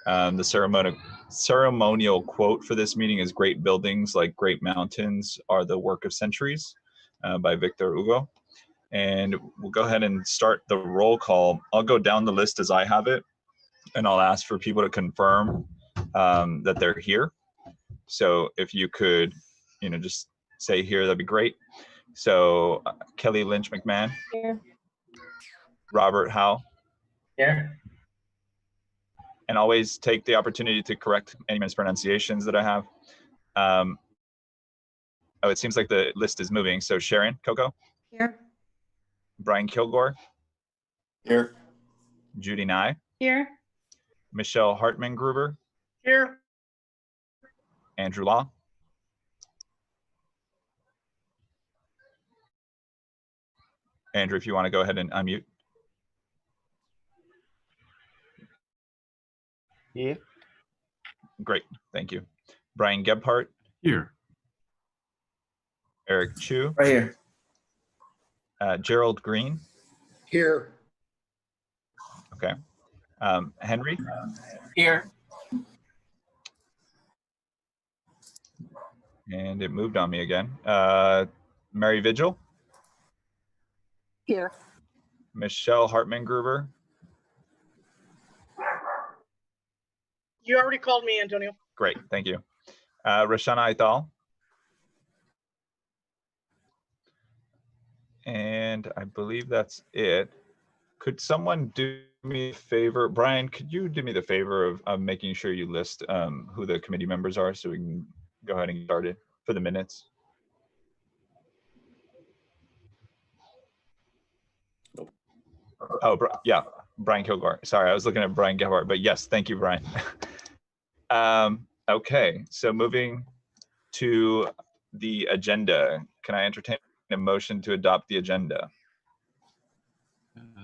The ceremonial quote for this meeting is "Great buildings like great mountains are the work of centuries," by Victor Hugo. And we'll go ahead and start the roll call. I'll go down the list as I have it, and I'll ask for people to confirm that they're here. So if you could, just say here, that'd be great. So Kelly Lynch McMahon. Here. Robert Howe. Here. And always take the opportunity to correct any mispronunciations that I have. Oh, it seems like the list is moving. So Sharon Coco. Here. Brian Kilgore. Here. Judy Nye. Here. Michelle Hartman Gruber. Here. Andrew Law. Andrew, if you want to go ahead and unmute. Yeah. Great, thank you. Brian Gebhardt. Here. Eric Chu. Right here. Gerald Green. Here. Okay. Henry. Here. And it moved on me again. Mary Vigil. Here. Michelle Hartman Gruber. You already called me, Antonio. Great, thank you. Roshana Aital. And I believe that's it. Could someone do me a favor? Brian, could you do me the favor of making sure you list who the committee members are so we can go ahead and get started for the minutes? Oh, yeah, Brian Kilgore. Sorry, I was looking at Brian Gebhardt, but yes, thank you, Brian. Okay, so moving to the agenda. Can I entertain a motion to adopt the agenda?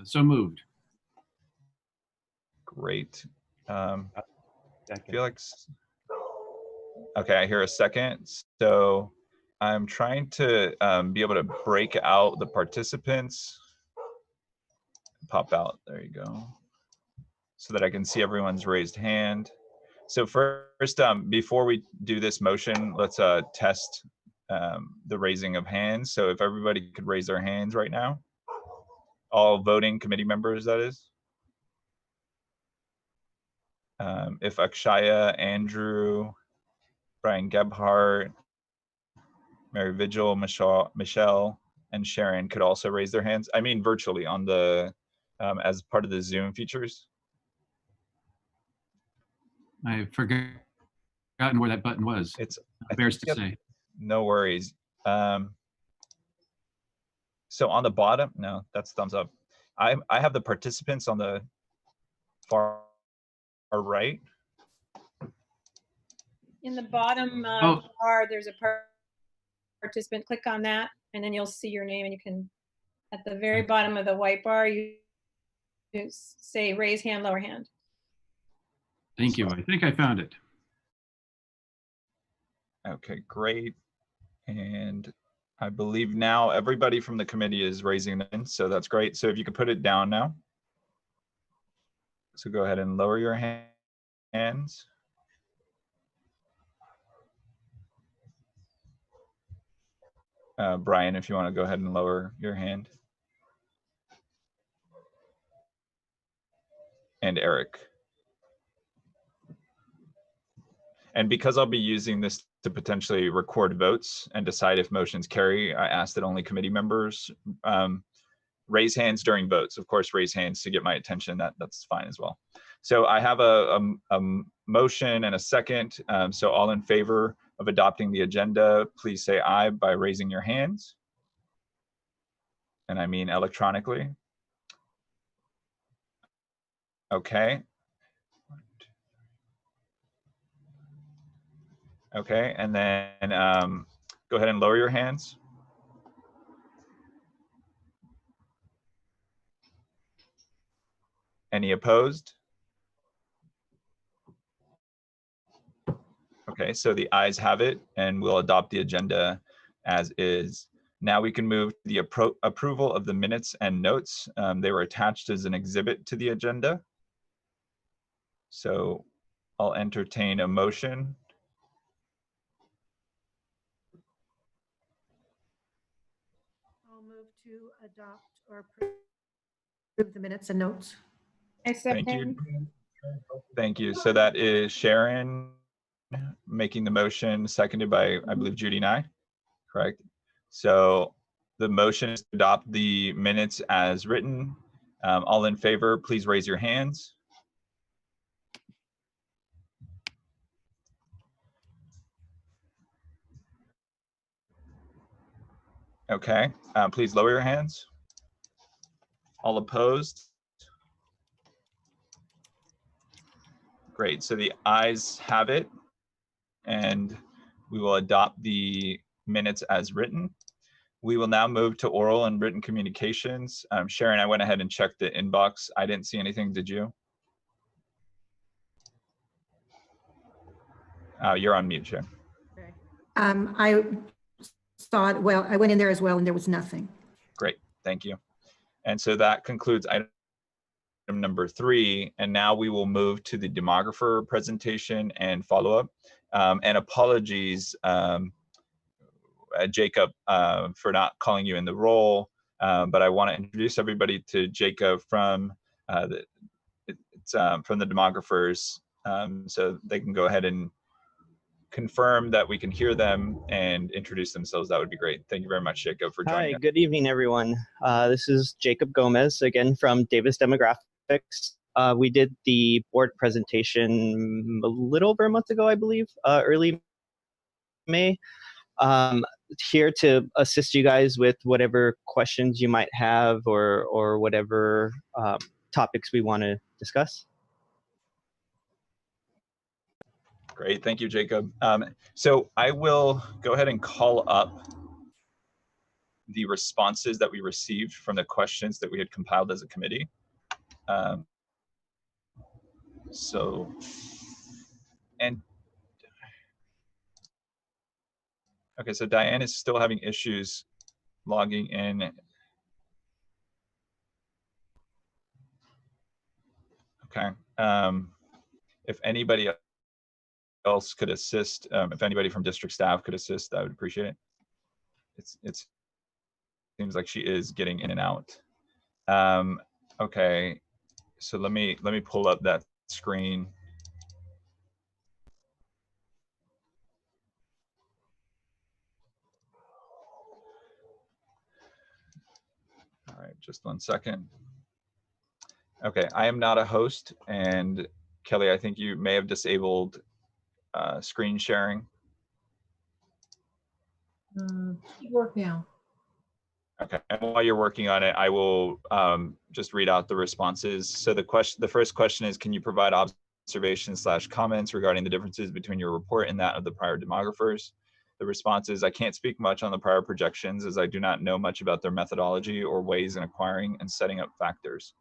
So moved. Great. I feel like, okay, I hear a second. So I'm trying to be able to break out the participants. Pop out, there you go. So that I can see everyone's raised hand. So first, before we do this motion, let's test the raising of hands. So if everybody could raise their hands right now. All voting committee members, that is. If Akshaya, Andrew, Brian Gebhardt, Mary Vigil, Michelle, and Sharon could also raise their hands. I mean, virtually on the, as part of the Zoom features. I've forgotten where that button was. It's bears to say. No worries. So on the bottom, no, that's thumbs up. I have the participants on the far right. In the bottom bar, there's a participant. Click on that, and then you'll see your name. And you can, at the very bottom of the white bar, you say raise hand, lower hand. Thank you. I think I found it. Okay, great. And I believe now everybody from the committee is raising them, so that's great. So if you could put it down now. So go ahead and lower your hands. Brian, if you want to go ahead and lower your hand. And Eric. And because I'll be using this to potentially record votes and decide if motions carry, I ask that only committee members raise hands during votes. Of course, raise hands to get my attention. That's fine as well. So I have a motion and a second. So all in favor of adopting the agenda, please say aye by raising your hands. And I mean electronically. Okay. Okay, and then go ahead and lower your hands. Any opposed? Okay, so the ayes have it, and we'll adopt the agenda as is. Now we can move to the approval of the minutes and notes. They were attached as an exhibit to the agenda. So I'll entertain a motion. I'll move to adopt or approve the minutes and notes. I Thank you. second. Thank you. So that is Sharon making the motion, seconded by, I believe, Judy and I, correct? So the motion is to adopt the minutes as written. All in favor, please raise your hands. Okay, please lower your hands. All opposed? Great, so the ayes have it, and we will adopt the minutes as written. We will now move to oral and written communications. Sharon, I went ahead and checked the inbox. I didn't see anything, did you? You're on mute, Sharon. I saw it, well, I went in there as well and there was nothing. Great, thank you. And so that concludes item number 3. And now we will move to the demographer presentation and follow-up. And apologies, Jacob, for not calling you in the role, but I want to introduce everybody to Jacob from the demographers, so they can go ahead and confirm that we can hear them and introduce themselves. That would be great. Thank you very much, Jacob, for joining Hi, us. good evening, everyone. This is Jacob Gomez, again from Davis Demographics. We did the board presentation a little over a month ago, I believe, early May. Here to assist you guys with whatever questions you might have or whatever topics we want to discuss. Great, thank you, Jacob. So I will go ahead and call up the responses that we received from the questions that we had compiled as a committee. Okay, so Diane is still having issues logging in. Okay, if anybody else could assist, if anybody from district staff could assist, I would appreciate it. It seems like she is getting in and out. Okay, so let me pull up that screen. All right, just 1 second. Okay, I am not a host, and Kelly, I think you may have disabled screen sharing. Work now. Okay, and while you're working on it, I will just read out the responses. So the first question is, can you provide observations/comments regarding the differences between your report and that of the prior demographers? The response is, I can't speak much on the prior projections as I do not know much about their methodology or ways in acquiring and setting up factors.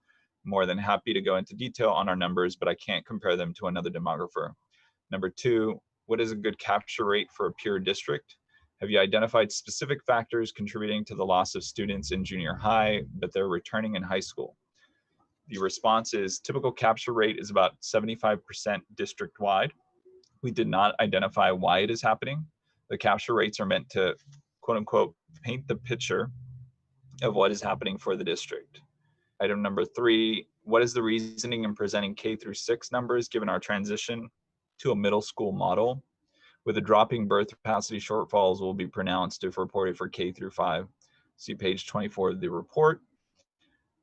More than happy to go into detail on our numbers, but I can't compare them to another demographer. Number 2, what is a good capture rate for a peer district? Have you identified specific factors contributing to the loss of students in junior high, but they're returning in high school? The response is, typical capture rate is about 75% district-wide. We did not identify why it is happening. The capture rates are meant to, quote unquote, paint the picture of what is happening for the district. Item number 3, what is the reasoning in presenting K through 6 numbers given our transition to a middle school model? With the dropping birth capacity, shortfalls will be pronounced if reported for K through 5. See page 24 of the report.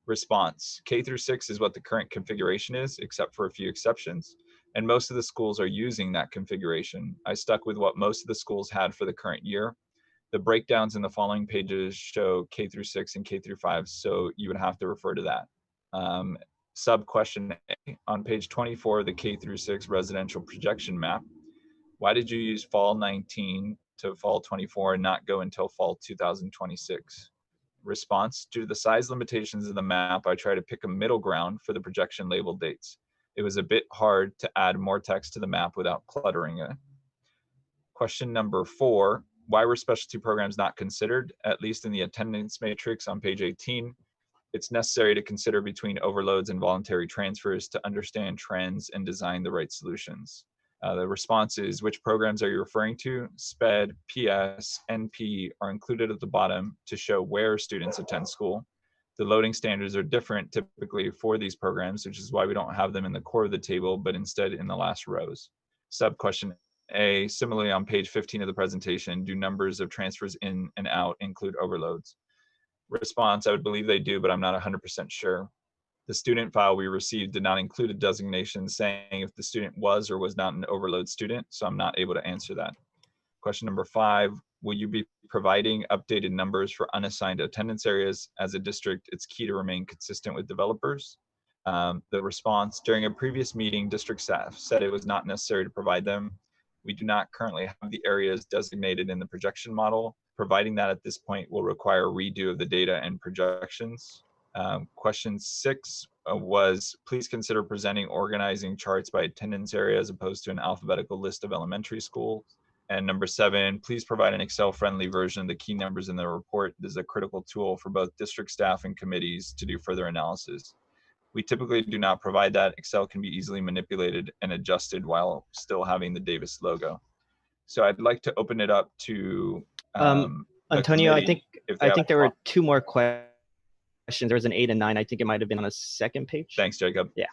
Response, K through 6 is what the current configuration is, except for a few exceptions. And most of the schools are using that configuration. I stuck with what most of the schools had for the current year. The breakdowns in the following pages show K through 6 and K through 5, so you would have to refer to that. Sub question A, on page 24 of the K through 6 residential projection map, why did you use fall 19 to fall 24 and not go until fall 2026? Response, due to the size limitations of the map, I tried to pick a middle ground for the projection labeled dates. It was a bit hard to add more text to the map without cluttering it. Question number 4, why were specialty programs not considered, at least in the attendance matrix on page 18? It's necessary to consider between overloads and voluntary transfers to understand trends and design the right solutions. The response is, which programs are you referring to? SPED, PS, NP are included at the bottom to show where students attend school. The loading standards are different typically for these programs, which is why we don't have them in the core of the table, but instead in the last rows. Sub question A, similarly on page 15 of the presentation, do numbers of transfers in and out include overloads? Response, I would believe they do, but I'm not 100% sure. The student file we received did not include a designation saying if the student was or was not an overload student, so I'm not able to answer that. Question number 5, will you be providing updated numbers for unassigned attendance areas? As a district, it's key to remain consistent with developers. The response, during a previous meeting, district staff said it was not necessary to provide them. We do not currently have the areas designated in the projection model. Providing that at this point will require a redo of the data and projections. Question 6 was, please consider presenting organizing charts by attendance area as opposed to an alphabetical list of elementary schools. And number 7, please provide an Excel-friendly version of the key numbers in the report. This is a critical tool for both district staff and committees to do further analysis. We typically do not provide that. Excel can be easily manipulated and adjusted while still having the Davis logo. So I'd like to open it up to Antonio, I think there were 2 more questions. There was an 8 and 9. I think it might have been on a second page. Thanks, Jacob. Yeah.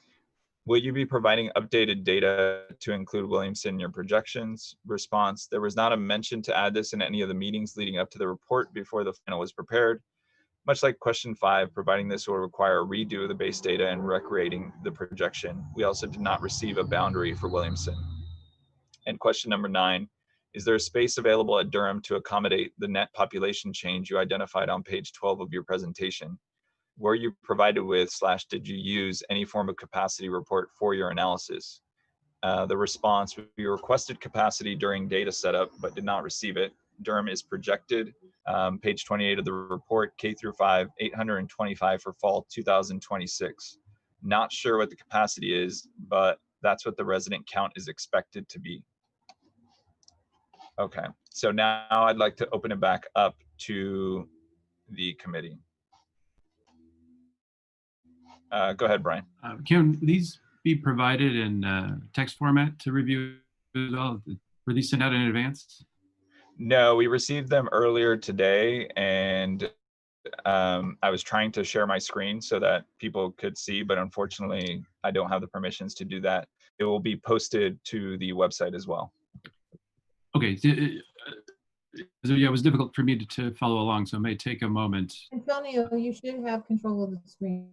Will you be providing updated data to include Williamson in your projections? Response, there was not a mention to add this in any of the meetings leading up to the report before the final was prepared. Much like question 5, providing this will require a redo of the base data and recreating the projection. We also did not receive a boundary for Williamson. And question number 9, is there a space available at Durham to accommodate the net population change you identified on page 12 of your presentation? Were you provided with / did you use any form of capacity report for your analysis? The response, we requested capacity during data setup, but did not receive it. Durham is projected, page 28 of the report, K through 5, 825 for fall 2026. Not sure what the capacity is, but that's what the resident count is expected to be. Okay, so now I'd like to open it back up to the committee. Go ahead, Brian. Can these be provided in text format to review as well? Were these sent out in advance? No, we received them earlier today, and I was trying to share my screen so that people could see, but unfortunately, I don't have the permissions to do that. It will be posted to the website as well. Okay. So yeah, it was difficult for me to follow along, so it may take a moment. Antonio, you should have control of the screen.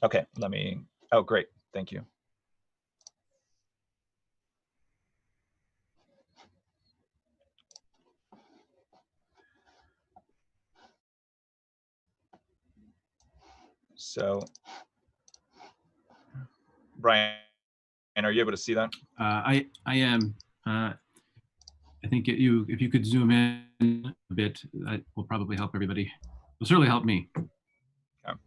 Okay, let me, oh, great, thank you. So, Brian, are you able to see that? I am. I think if you could zoom in a bit, that will probably help everybody. Will certainly help me. Okay.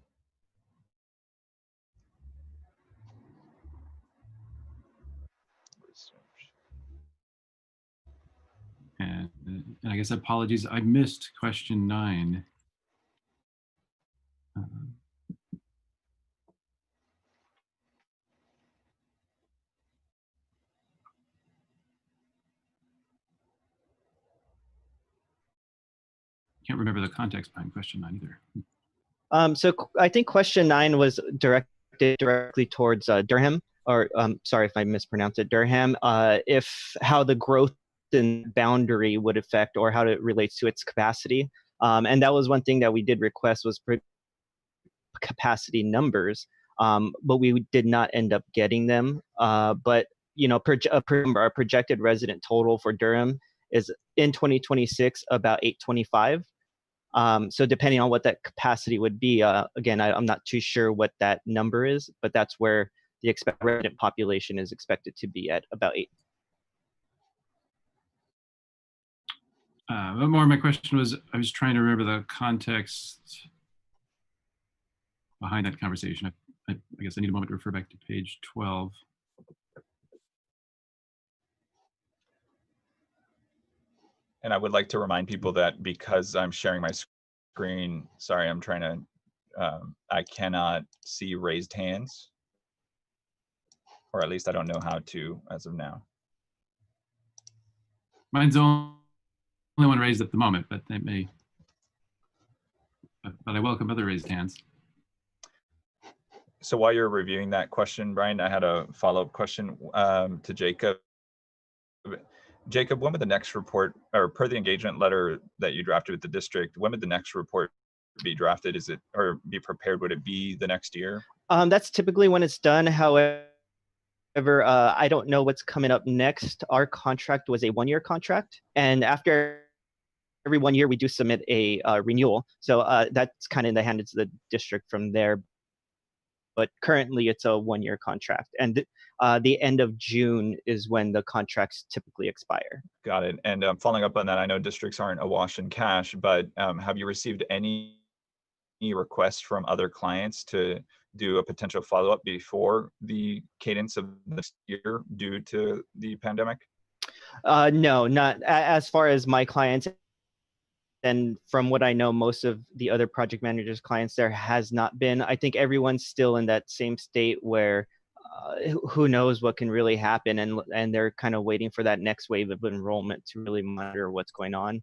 And I guess apologies, I missed question 9. Can't remember the context behind question 9 either. So I think question 9 was directed directly towards Durham, or sorry if I mispronounced it, Durham, if how the growth in boundary would affect or how it relates to its capacity. And that was one thing that we did request was capacity numbers, but we did not end up getting them. But you know, our projected resident total for Durham is in 2026 about 825. So depending on what that capacity would be, again, I'm not too sure what that number is, but that's where the expected resident population is expected to be at about 8. One more, my question was, I was trying to remember the context behind that conversation. I guess I need a moment to refer back to page 12. And I would like to remind people that because I'm sharing my screen, sorry, I'm trying to I cannot see raised hands, or at least I don't know how to as of now. Mine's the only one raised at the moment, but they may. But I welcome other raised hands. So while you're reviewing that question, Brian, I had a follow-up question to Jacob. Jacob, when would the next report, or per the engagement letter that you drafted with the district, when would the next report be drafted? Is it, or be prepared? Would it be the next year? That's typically when it's done. However, I don't know what's coming up next. Our contract was a 1-year contract, and after every 1 year, we do submit a renewal. So that's kind of in the hands of the district from there. But currently, it's a 1-year contract, and the end of June is when the contracts typically expire. Got it. And following up on that, I know districts aren't awash in cash, but have you received any requests from other clients to do a potential follow-up before the cadence of this year due to the pandemic? No, not as far as my clients. And from what I know, most of the other project managers' clients, there has not been. I think everyone's still in that same state where who knows what can really happen, and they're kind of waiting for that next wave of enrollment to really monitor what's going on.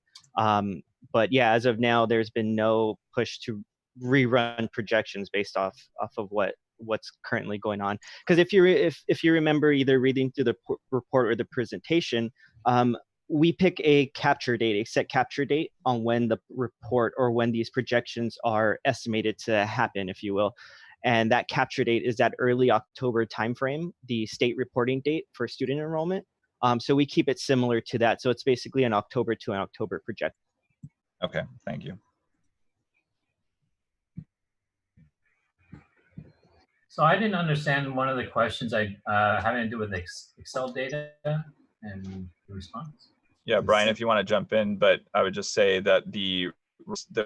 But yeah, as of now, there's been no push to rerun projections based off of what's currently going on. Because if you remember either reading through the report or the presentation, we pick a capture date, a set capture date on when the report or when these projections are estimated to happen, if you will. And that capture date is that early October timeframe, the state reporting date for student enrollment. So we keep it similar to that. So it's basically an October to an October projection. Okay, thank you. So I didn't understand one of the questions having to do with Excel data and the response. Yeah, Brian, if you want to jump in, but I would just say that the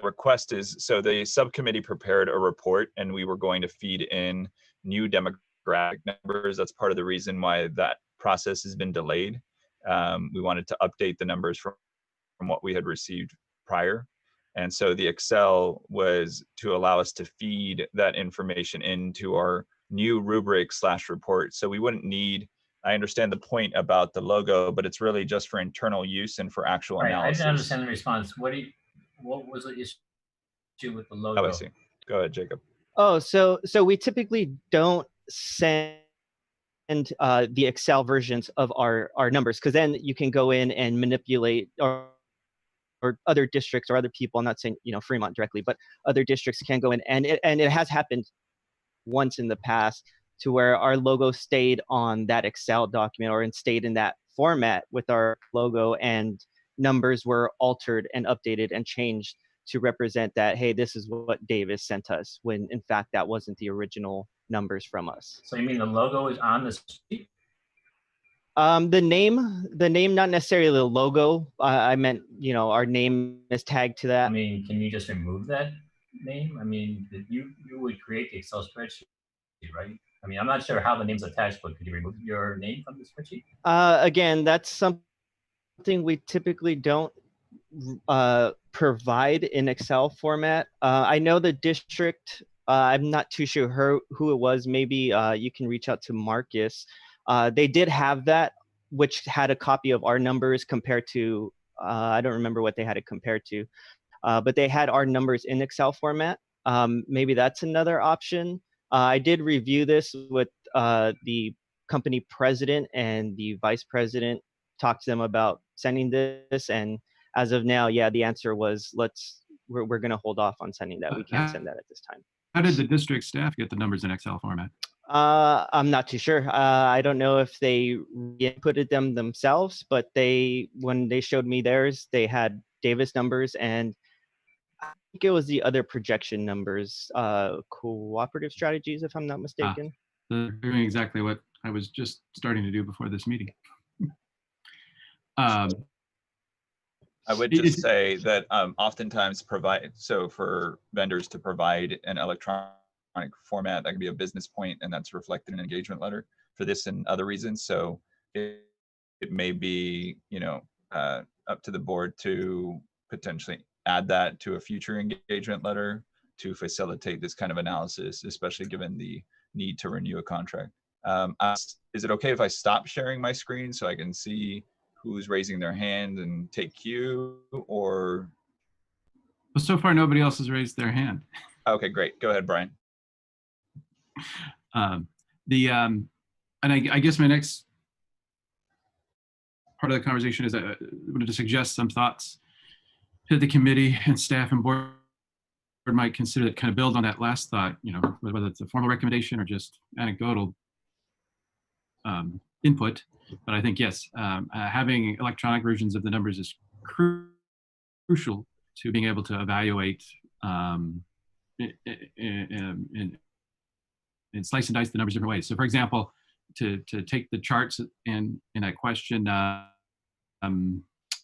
request is, so the subcommittee prepared a report and we were going to feed in new demographic numbers. That's part of the reason why that process has been delayed. We wanted to update the numbers from what we had received prior. And so the Excel was to allow us to feed that information into our new rubric / report. So we wouldn't need, I understand the point about the logo, but it's really just for internal use and for actual analysis. I didn't understand the response. What was the issue with the logo? Oh, I see. Go ahead, Jacob. Oh, so we typically don't send the Excel versions of our numbers, because then you can go in and manipulate or other districts or other people. I'm not saying Fremont directly, but other districts can go in, and it has happened once in the past to where our logo stayed on that Excel document or stayed in that format with our logo, and numbers were altered and updated and changed to represent that, hey, this is what Davis sent us, when in fact that wasn't the original numbers from us. So you mean the logo is on the sheet? The name, not necessarily the logo. I meant, our name is tagged to that. I mean, can you just remove that name? I mean, you would create the Excel spreadsheet, right? I mean, I'm not sure how the name's attached, but could you remove your name from the spreadsheet? Again, that's something we typically don't provide in Excel format. I know the district, I'm not too sure who it was. Maybe you can reach out to Marcus. They did have that, which had a copy of our numbers compared to, I don't remember what they had it compared to, but they had our numbers in Excel format. Maybe that's another option. I did review this with the company president and the vice president, talked to them about sending this, and as of now, yeah, the answer was we're going to hold off on sending that. We can't send that at this time. How did the district staff get the numbers in Excel format? I'm not too sure. I don't know if they inputted them themselves, but when they showed me theirs, they had Davis numbers, and I think it was the other projection numbers, cooperative strategies, if I'm not mistaken. They're doing exactly what I was just starting to do before this meeting. I would just say that oftentimes for vendors to provide an electronic format, that can be a business point, and that's reflected in an engagement letter for this and other reasons. So it may be, up to the board to potentially add that to a future engagement letter to facilitate this kind of analysis, especially given the need to renew a contract. Is it okay if I stop sharing my screen so I can see who's raising their hand and take cue, or? Well, so far, nobody else has raised their hand. Okay, great. Go ahead, Brian. And I guess my next part of the conversation is I wanted to suggest some thoughts that the committee and staff and board might consider that kind of build on that last thought, you know, whether it's a formal recommendation or just anecdotal input. But I think, yes, having electronic versions of the numbers is crucial to being able to evaluate and slice and dice the numbers different ways. So for example, to take the charts in that question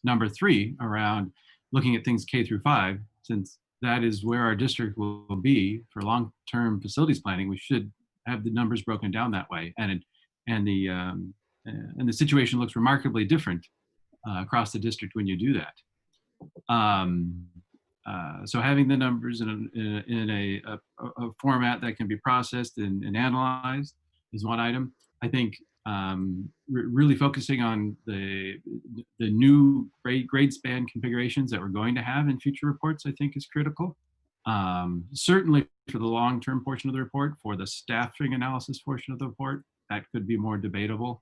number 3 around looking at things K through 5, since that is where our district will be for long-term facilities planning, we should have the numbers broken down that way. And the situation looks remarkably different across the district when you do that. So having the numbers in a format that can be processed and analyzed is one item. I think really focusing on the new grade span configurations that we're going to have in future reports, I think is critical. Certainly for the long-term portion of the report, for the staffing analysis portion of the report, that could be more debatable.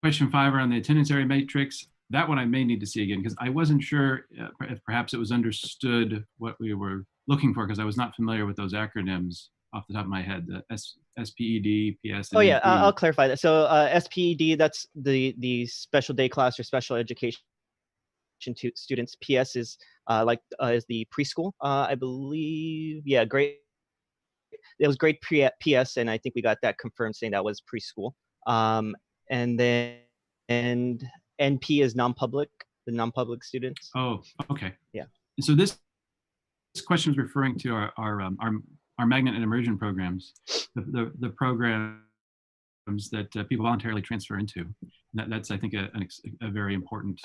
Question 5 around the attendance area matrix, that one I may need to see again, because I wasn't sure if perhaps it was understood what we were looking for, because I was not familiar with those acronyms off the top of my head, the SPED, PS. Oh yeah, I'll clarify that. So SPED, that's the special day class or special education students. PS is is the preschool, I believe. Yeah, great. It was grade PS, and I think we got that confirmed saying that was preschool. And then NP is non-public, the non-public students. Oh, okay. Yeah. So this question is referring to our magnet and immersion programs, the programs that people voluntarily transfer into. And that's, I think, a very important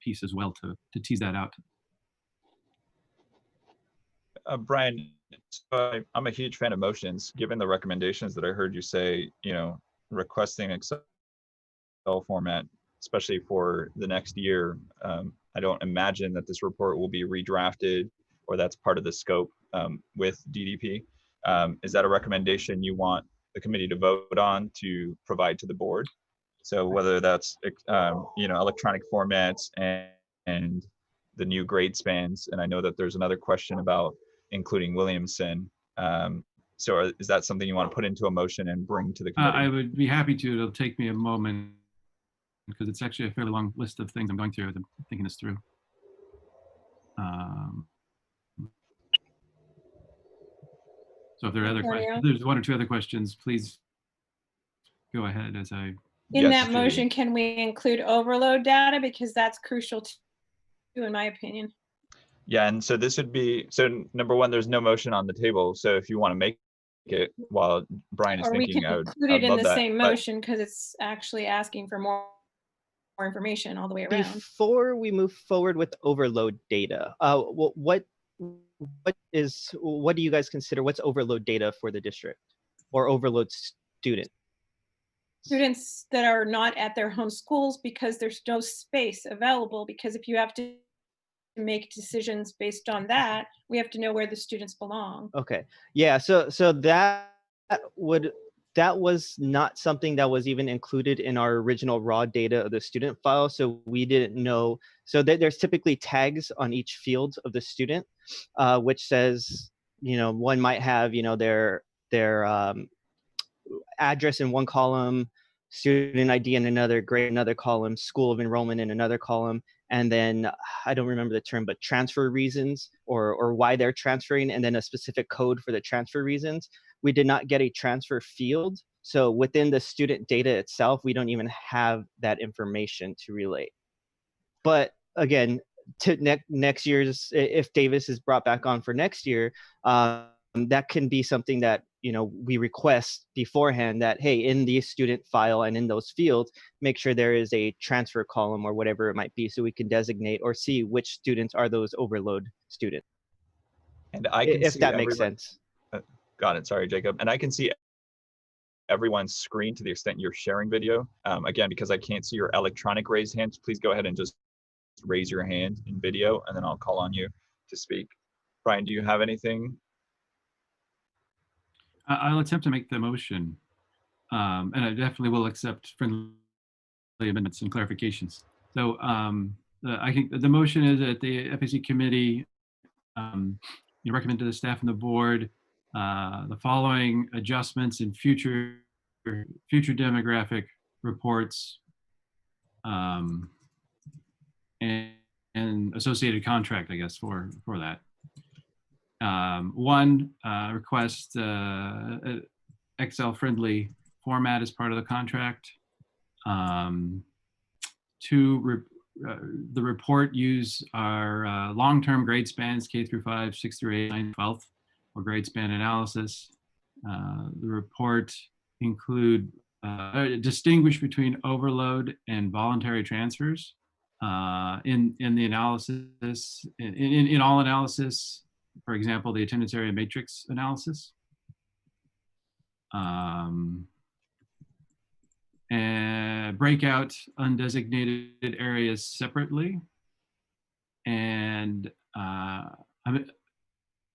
piece as well to tease that out. Brian, so I'm a huge fan of motions. Given the recommendations that I heard you say, you know, requesting Excel format, especially for the next year, I don't imagine that this report will be redrafted or that's part of the scope with DDP. Is that a recommendation you want the committee to vote on to provide to the board? So whether that's you know, electronic formats and the new grade spans, and I know that there's another question about including Williamson. So is that something you want to put into a motion and bring to the committee? I would be happy to. It'll take me a moment because it's actually a fairly long list of things I'm going through as I'm thinking this through. So if there are other questions, there's 1 or 2 other questions, please go ahead as I. In that motion, can we include overload data? Because that's crucial too, in my opinion. Yeah, and so this would be, so number 1, there's no motion on the table. So if you want to make it while Brian is thinking, I would include it in the that, same motion because it's actually asking for more information all the way around. Before we move forward with overload data, what do you guys consider, what's overload data for the district or overload student? Students that are not at their home schools because there's no space available, because if you have to make decisions based on that, we have to know where the students belong. Okay, yeah, so that was not something that was even included in our original raw data of the student file, so we didn't know. So there's typically tags on each field of the student, which says, you know, one might have, you know, their address in one column, student ID in another, grade in another column, school of enrollment in another column, and then I don't remember the term, but transfer reasons or why they're transferring, and then a specific code for the transfer reasons. We did not get a transfer field. So within the student data itself, we don't even have that information to relate. But again, to next year's, if Davis is brought back on for next year, that can be something that, we request beforehand that, hey, in the student file and in those fields, make sure there is a transfer column or whatever it might be, so we can designate or see which students are those overload students. And I can if see that makes everyone- sense. Got it. Sorry, Jacob. And I can see everyone's screen to the extent you're sharing video. Again, because I can't see your electronic raised hands, please go ahead and just raise your hand in video, and then I'll call on you to speak. Brian, do you have anything? I'll attempt to make the motion, and I definitely will accept friendly amendments and clarifications. So I think the motion is that the FAC committee you recommend to the staff and the board the following adjustments in future demographic reports and associated contract, I guess, for that. One, request Excel-friendly format as part of the contract. Two, the report use our long-term grade spans, K through 5, 6 through 8, 9, 12, for grade span analysis. The report include distinguish between overload and voluntary transfers in the analysis, in all analysis. For example, the attendance area matrix analysis. And break out undesignated areas separately. And I'm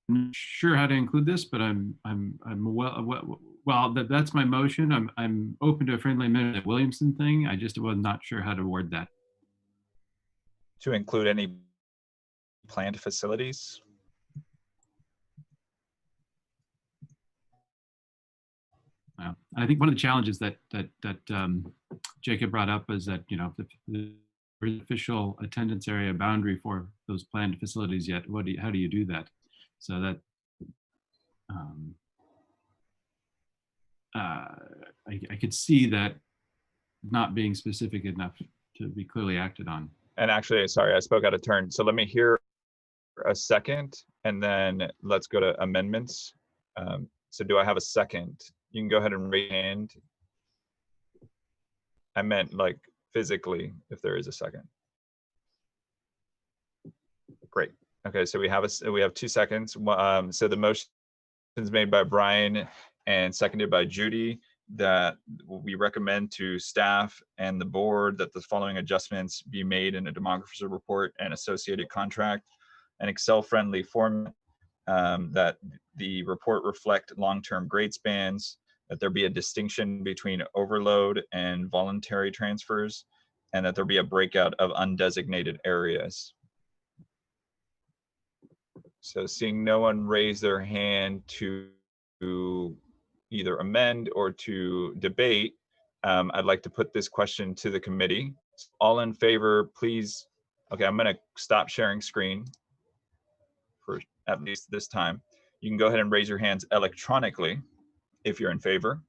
not sure how to include this, but that's my motion. I'm open to a friendly amendment at Williamson thing. I just was not sure how to word that. To include any planned facilities? I think one of the challenges that Jacob brought up is that, the official attendance area boundary for those planned facilities yet. How do you do that? So that I could see that not being specific enough to be clearly acted on. And actually, sorry, I spoke out of turn. So let me hear a second, and then let's go to amendments. So do I have a second? You can go ahead and raise your hand. I meant like physically, if there is a second. Great. Okay, so we have 2 seconds. So the motion is made by Brian and seconded by Judy that we recommend to staff and the board that the following adjustments be made in a demographer's report and associated contract, an Excel-friendly format, that the report reflect long-term grade spans, that there be a distinction between overload and voluntary transfers, and that there be a breakout of undesignated areas. So seeing no one raise their hand to either amend or to debate, I'd like to put this question to the committee. All in favor, please. Okay, I'm gonna stop sharing screen for at least this time. You can go ahead and raise your hands electronically if you're in favor.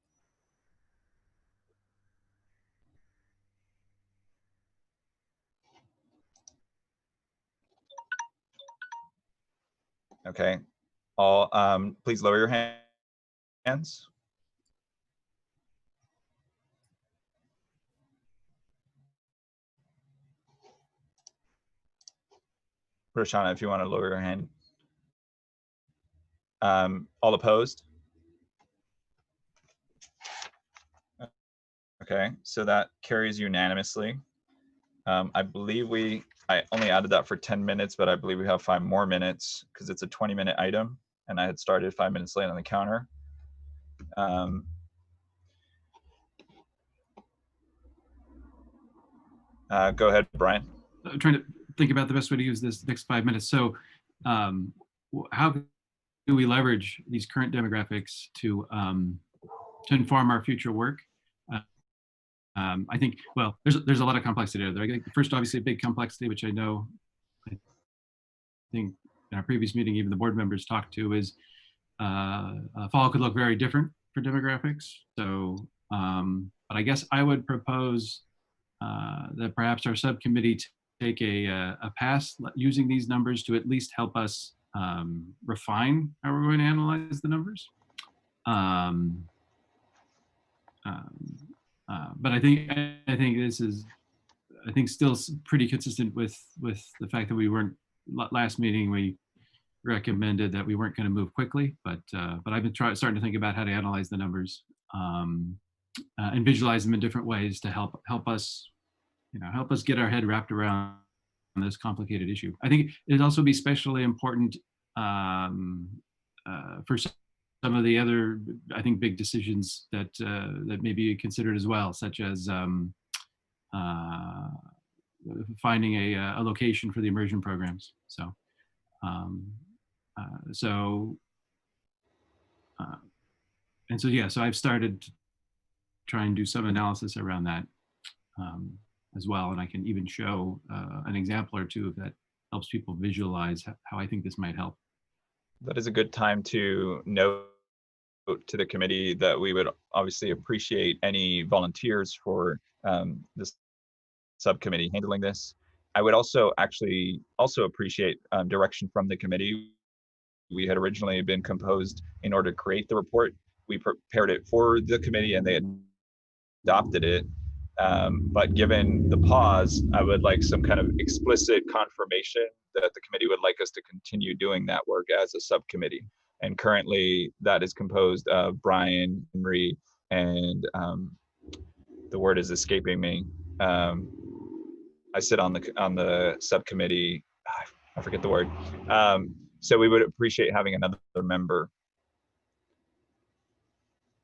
Okay, all, please lower your hands. Roshana, if you want to lower your hand. All opposed? Okay, so that carries unanimously. I believe I only added that for 10 minutes, but I believe we have 5 more minutes because it's a 20-minute item and I had started 5 minutes late on the counter. Go ahead, Brian. I'm trying to think about the best way to use this next 5 minutes. So how do we leverage these current demographics to inform our future work? I think, well, there's a lot of complexity there. I think first, obviously, a big complexity, which I know, I think in our previous meeting, even the board members talked to, is fall could look very different for demographics. So, but I guess I would propose that perhaps our subcommittee take a pass using these numbers to at least help us refine how we're going to analyze the numbers. But I think this is, I think, still pretty consistent with the fact that we weren't, last meeting we recommended that we weren't going to move quickly, but I've been starting to think about how to analyze the numbers and visualize them in different ways to help us, help us get our head wrapped around this complicated issue. I think it'd also be especially important for some of the other, I think, big decisions that that may be considered as well, such as finding a location for the immersion programs. So, and so, yeah, so I've started to try and do some analysis around that as well. And I can even show an example or two if that helps people visualize how I think this might help. That is a good time to note to the committee that we would obviously appreciate any volunteers for this subcommittee handling this. I would also appreciate direction from the committee. We had originally been composed in order to create the report. We prepared it for the committee and they adopted it. But given the pause, I would like some kind of explicit confirmation that the committee would like us to continue doing that work as a subcommittee. And currently that is composed of Brian, Marie, and the word is escaping me. I sit on the subcommittee, I forget the word. So we would appreciate having another member.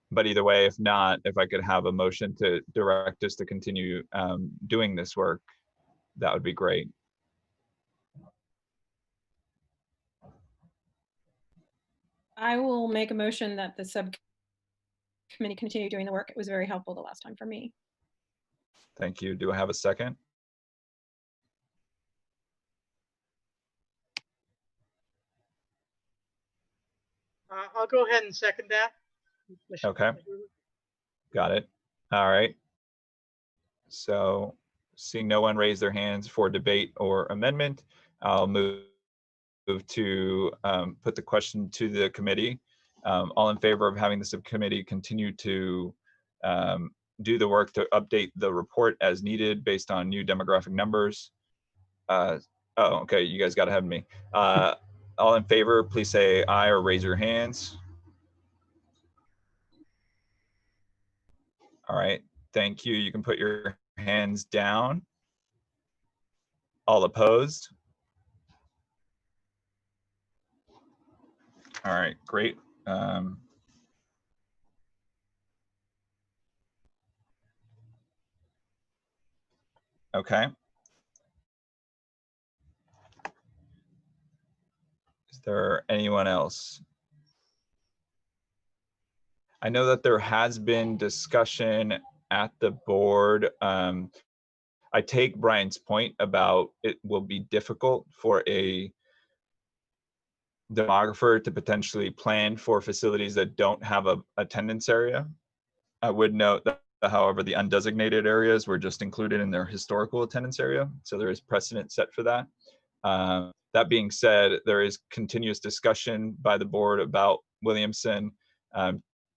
But either way, if not, if I could have a motion to direct us to continue doing this work, that would be great. I will make a motion that the subcommittee continue doing the work. It was very helpful the last time for me. Thank you. Do I have a second? I'll go ahead and second that. Okay. Got it. All right. So seeing no one raise their hands for debate or amendment, I'll move to put the question to the committee. All in favor of having the subcommittee continue to do the work to update the report as needed based on new demographic numbers? Oh, okay, you guys got ahead of me. All in favor, please say aye or raise your hands. All right, thank you. You can put your hands down. All opposed? All right, great. Okay. Is there anyone else? I know that there has been discussion at the board. I take Brian's point about it will be difficult for a demographer to potentially plan for facilities that don't have a attendance area. I would note that, however, the undesignated areas were just included in their historical attendance area, so there is precedent set for that. That being said, there is continuous discussion by the board about Williamson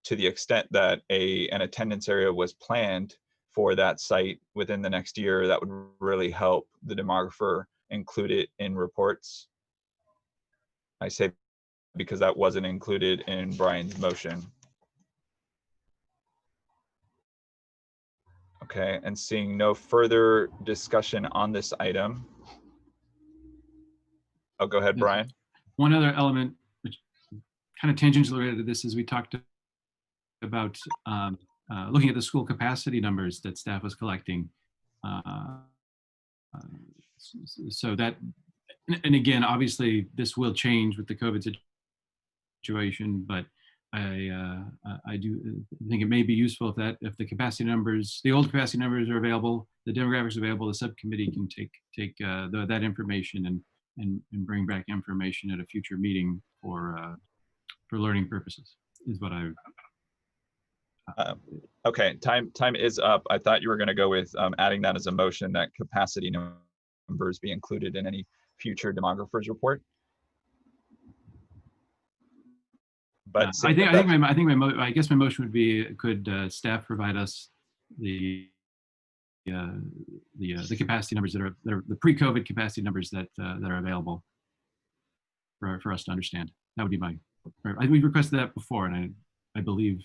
to the extent that an attendance area was planned for that site within the next year. That would really help the demographer include it in reports. I say because that wasn't included in Brian's motion. Okay, and seeing no further discussion on this item. Oh, go ahead, Brian. One other element, which kind of tangentially related to this, is we talked about looking at the school capacity numbers that staff was collecting. So that, and again, obviously this will change with the COVID situation, but I do think it may be useful if the capacity numbers, the old capacity numbers are available, the demographics available, the subcommittee can take that information and bring back information at a future meeting for learning purposes, is what I. Okay, time is up. I thought you were going to go with adding that as a motion, that capacity numbers be included in any future demographers report. but I guess my motion would be, could staff provide us the capacity numbers that are the pre-COVID capacity numbers that are available for us to understand. That would be my. We requested that before, and I believe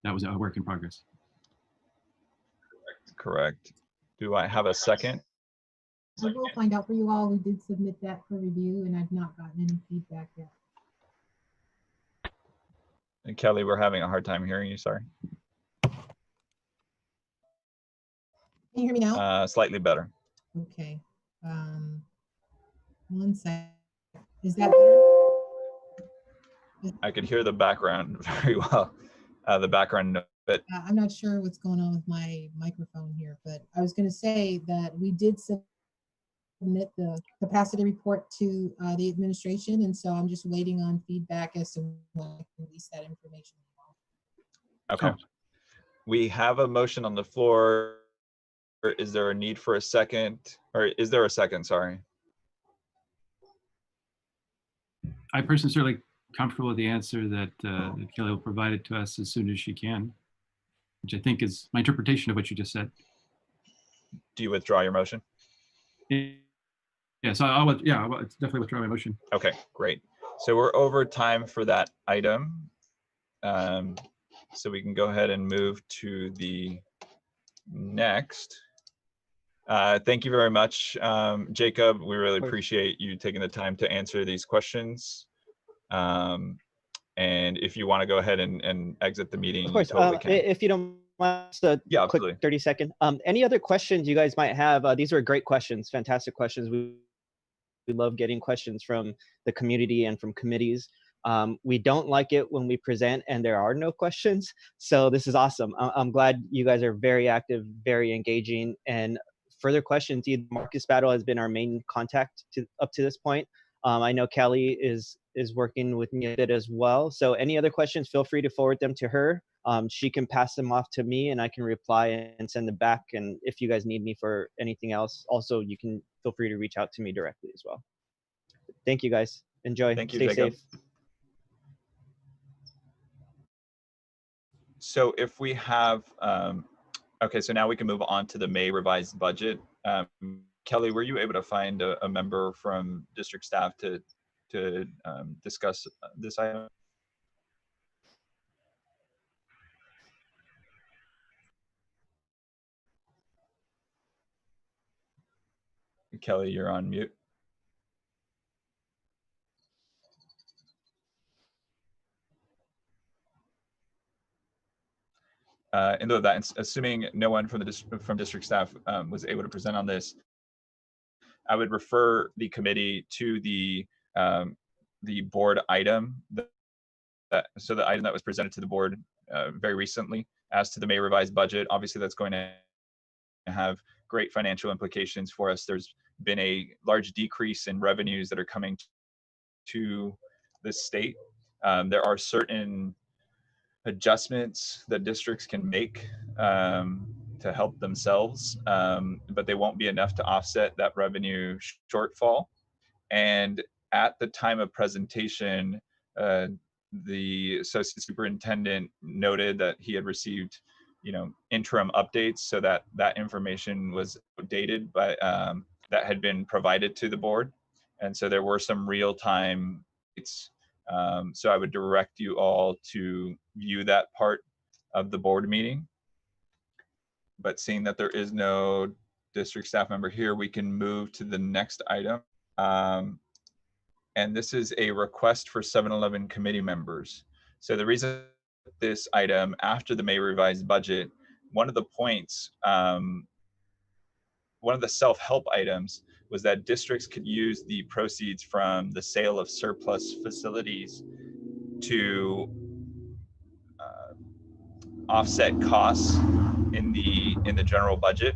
that was a work in progress. Correct. Do I have a second? I will find out for you all. We did submit that for review and I've not gotten any feedback yet. And Kelly, we're having a hard time hearing you, sorry. Can you hear me now? Slightly better. Okay. 1 sec. Is that better? I could hear the background very well. The background, but I'm not sure what's going on with my microphone here, but I was going to say that we did submit the capacity report to the administration, and so I'm just waiting on feedback as to when I can release that information. okay. We have a motion on the floor. Is there a need for a second? Or is there a second? Sorry. I personally certainly comfortable with the answer that Kelly will provide it to us as soon as she can, which I think is my interpretation of what you just said. Do you withdraw your motion? Yeah, so I'll definitely withdraw my motion. Okay, great. So we're over time for that item. So we can go ahead and move to the next. Thank you very much, Jacob. We really appreciate you taking the time to answer these questions. And if you want to go ahead and exit the meeting, Of course, you totally can. if you don't mind, just a Yeah, quick absolutely. 30-second. Any other questions you guys might have? These were great questions, fantastic questions. We love getting questions from the community and from committees. We don't like it when we present and there are no questions. So this is awesome. I'm glad you guys are very active, very engaging, and further questions. Marcus Battle has been our main contact up to this point. I know Kelly is working with me a bit as well. So any other questions, feel free to forward them to her. She can pass them off to me and I can reply and send them back. And if you guys need me for anything else, also you can feel free to reach out to me directly as well. Thank you guys. Enjoy. Thank you, Stay Jacob. safe. So if we have, okay, so now we can move on to the May revised budget. Kelly, were you able to find a member from district staff to discuss this item? Kelly, you're on mute. And though that, assuming no one from district staff was able to present on this, I would refer the committee to the board item. So the item that was presented to the board very recently as to the May revised budget. Obviously, that's going to have great financial implications for us. There's been a large decrease in revenues that are coming to the state. There are certain adjustments that districts can make to help themselves, but they won't be enough to offset that revenue shortfall. And at the time of presentation, the associate superintendent noted that he had received, interim updates, so that information was dated, but that had been provided to the board, and so there were some real-time updates. So I would direct you all to view that part of the board meeting. But seeing that there is no district staff member here, we can move to the next item. And this is a request for 7-Eleven committee members. So the reason this item after the May revised budget, one of the points, one of the self-help items was that districts could use the proceeds from the sale of surplus facilities to offset costs in the general budget.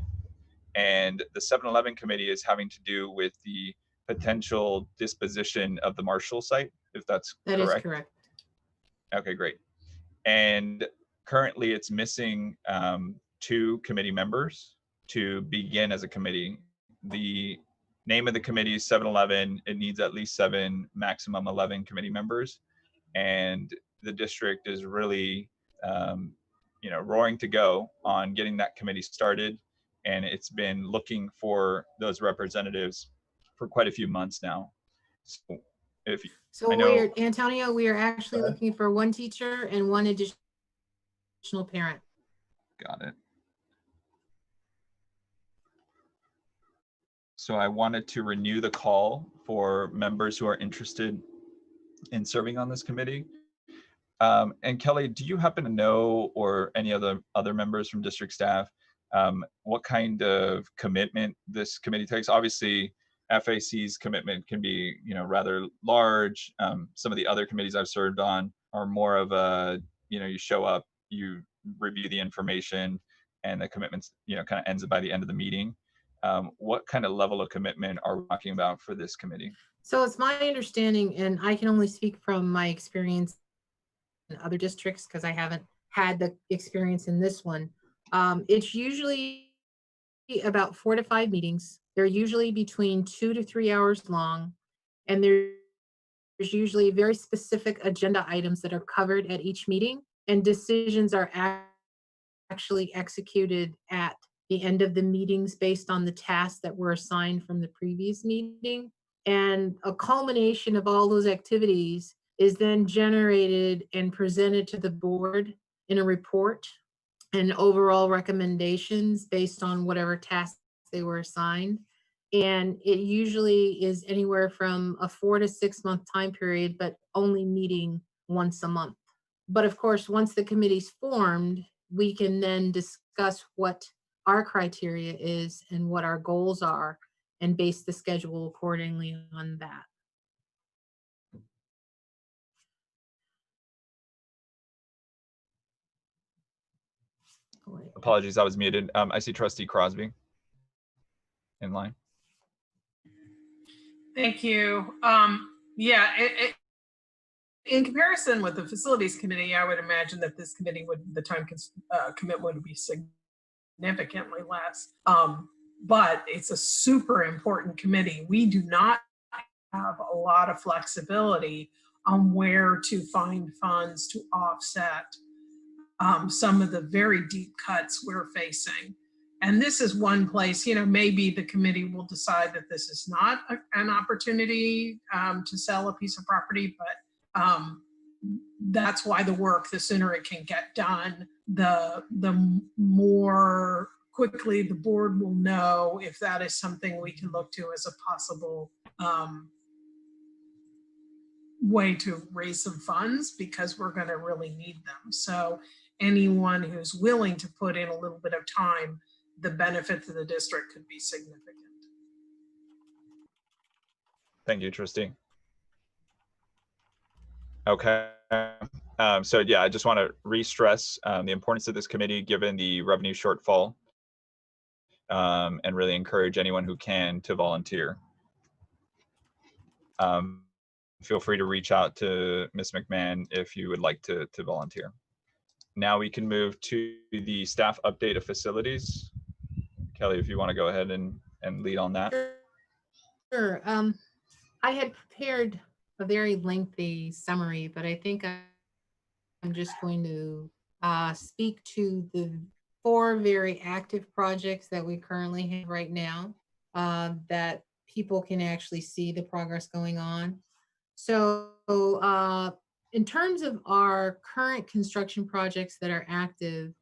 And the 7-Eleven committee is having to do with the potential disposition of the Marshall site, if that's correct. That is correct. Okay, great. And currently it's missing 2 committee members to begin as a committee. The name of the committee is 7-Eleven. It needs at least 7, maximum 11 committee members. and the district is really, you know, roaring to go on getting that committee started. And it's been looking for those representatives for quite a few months now. So if So I know, Antonio, we are actually looking for one teacher and one additional parent. got it. So I wanted to renew the call for members who are interested in serving on this committee. And Kelly, do you happen to know, or any other members from district staff, what kind of commitment this committee takes? Obviously, FAC's commitment can be, you know, rather large. Some of the other committees I've served on are more of a, you know, you show up, you review the information, and the commitments, you know, kind of ends by the end of the meeting. What kind of level of commitment are we talking about for this committee? So it's my understanding, and I can only speak from my experience in other districts because I haven't had the experience in this one. It's usually about 4 to 5 meetings. They're usually between 2 to 3 hours long, and there's usually very specific agenda items that are covered at each meeting, and decisions are actually executed at the end of the meetings based on the tasks that were assigned from the previous meeting. And a culmination of all those activities is then generated and presented to the board in a report and overall recommendations based on whatever tasks they were assigned. And it usually is anywhere from a 4 to 6 month time period, but only meeting once a month. But of course, once the committee's formed, we can then discuss what our criteria is and what our goals are and base the schedule accordingly on that. Apologies, I was muted. I see Trustee Crosby in line. Thank you. Yeah, in comparison with the facilities committee, I would imagine that this committee the time commitment would be significantly less. But it's a super important committee. We do not have a lot of flexibility on where to find funds to offset some of the very deep cuts we're facing. And this is one place, you know, maybe the committee will decide that this is not an opportunity to sell a piece of property, but that's why the work, the sooner it can get done, the more quickly the board will know if that is something we can look to as a possible way to raise some funds, because we're going to really need them. So anyone who's willing to put in a little bit of time, the benefit to the district could be significant. Thank you, Trustee. Okay. So yeah, I just want to re-stress the importance of this committee given the revenue shortfall, and really encourage anyone who can to volunteer. Feel free to reach out to Ms. McMahon if you would like to volunteer. Now we can move to the staff update of facilities. Kelly, if you want to go ahead and lead on that. Sure. I had prepared a very lengthy summary, but I think I'm just going to speak to the 4 very active projects that we currently have right now that people can actually see the progress going on. So in terms of our current construction projects that are active,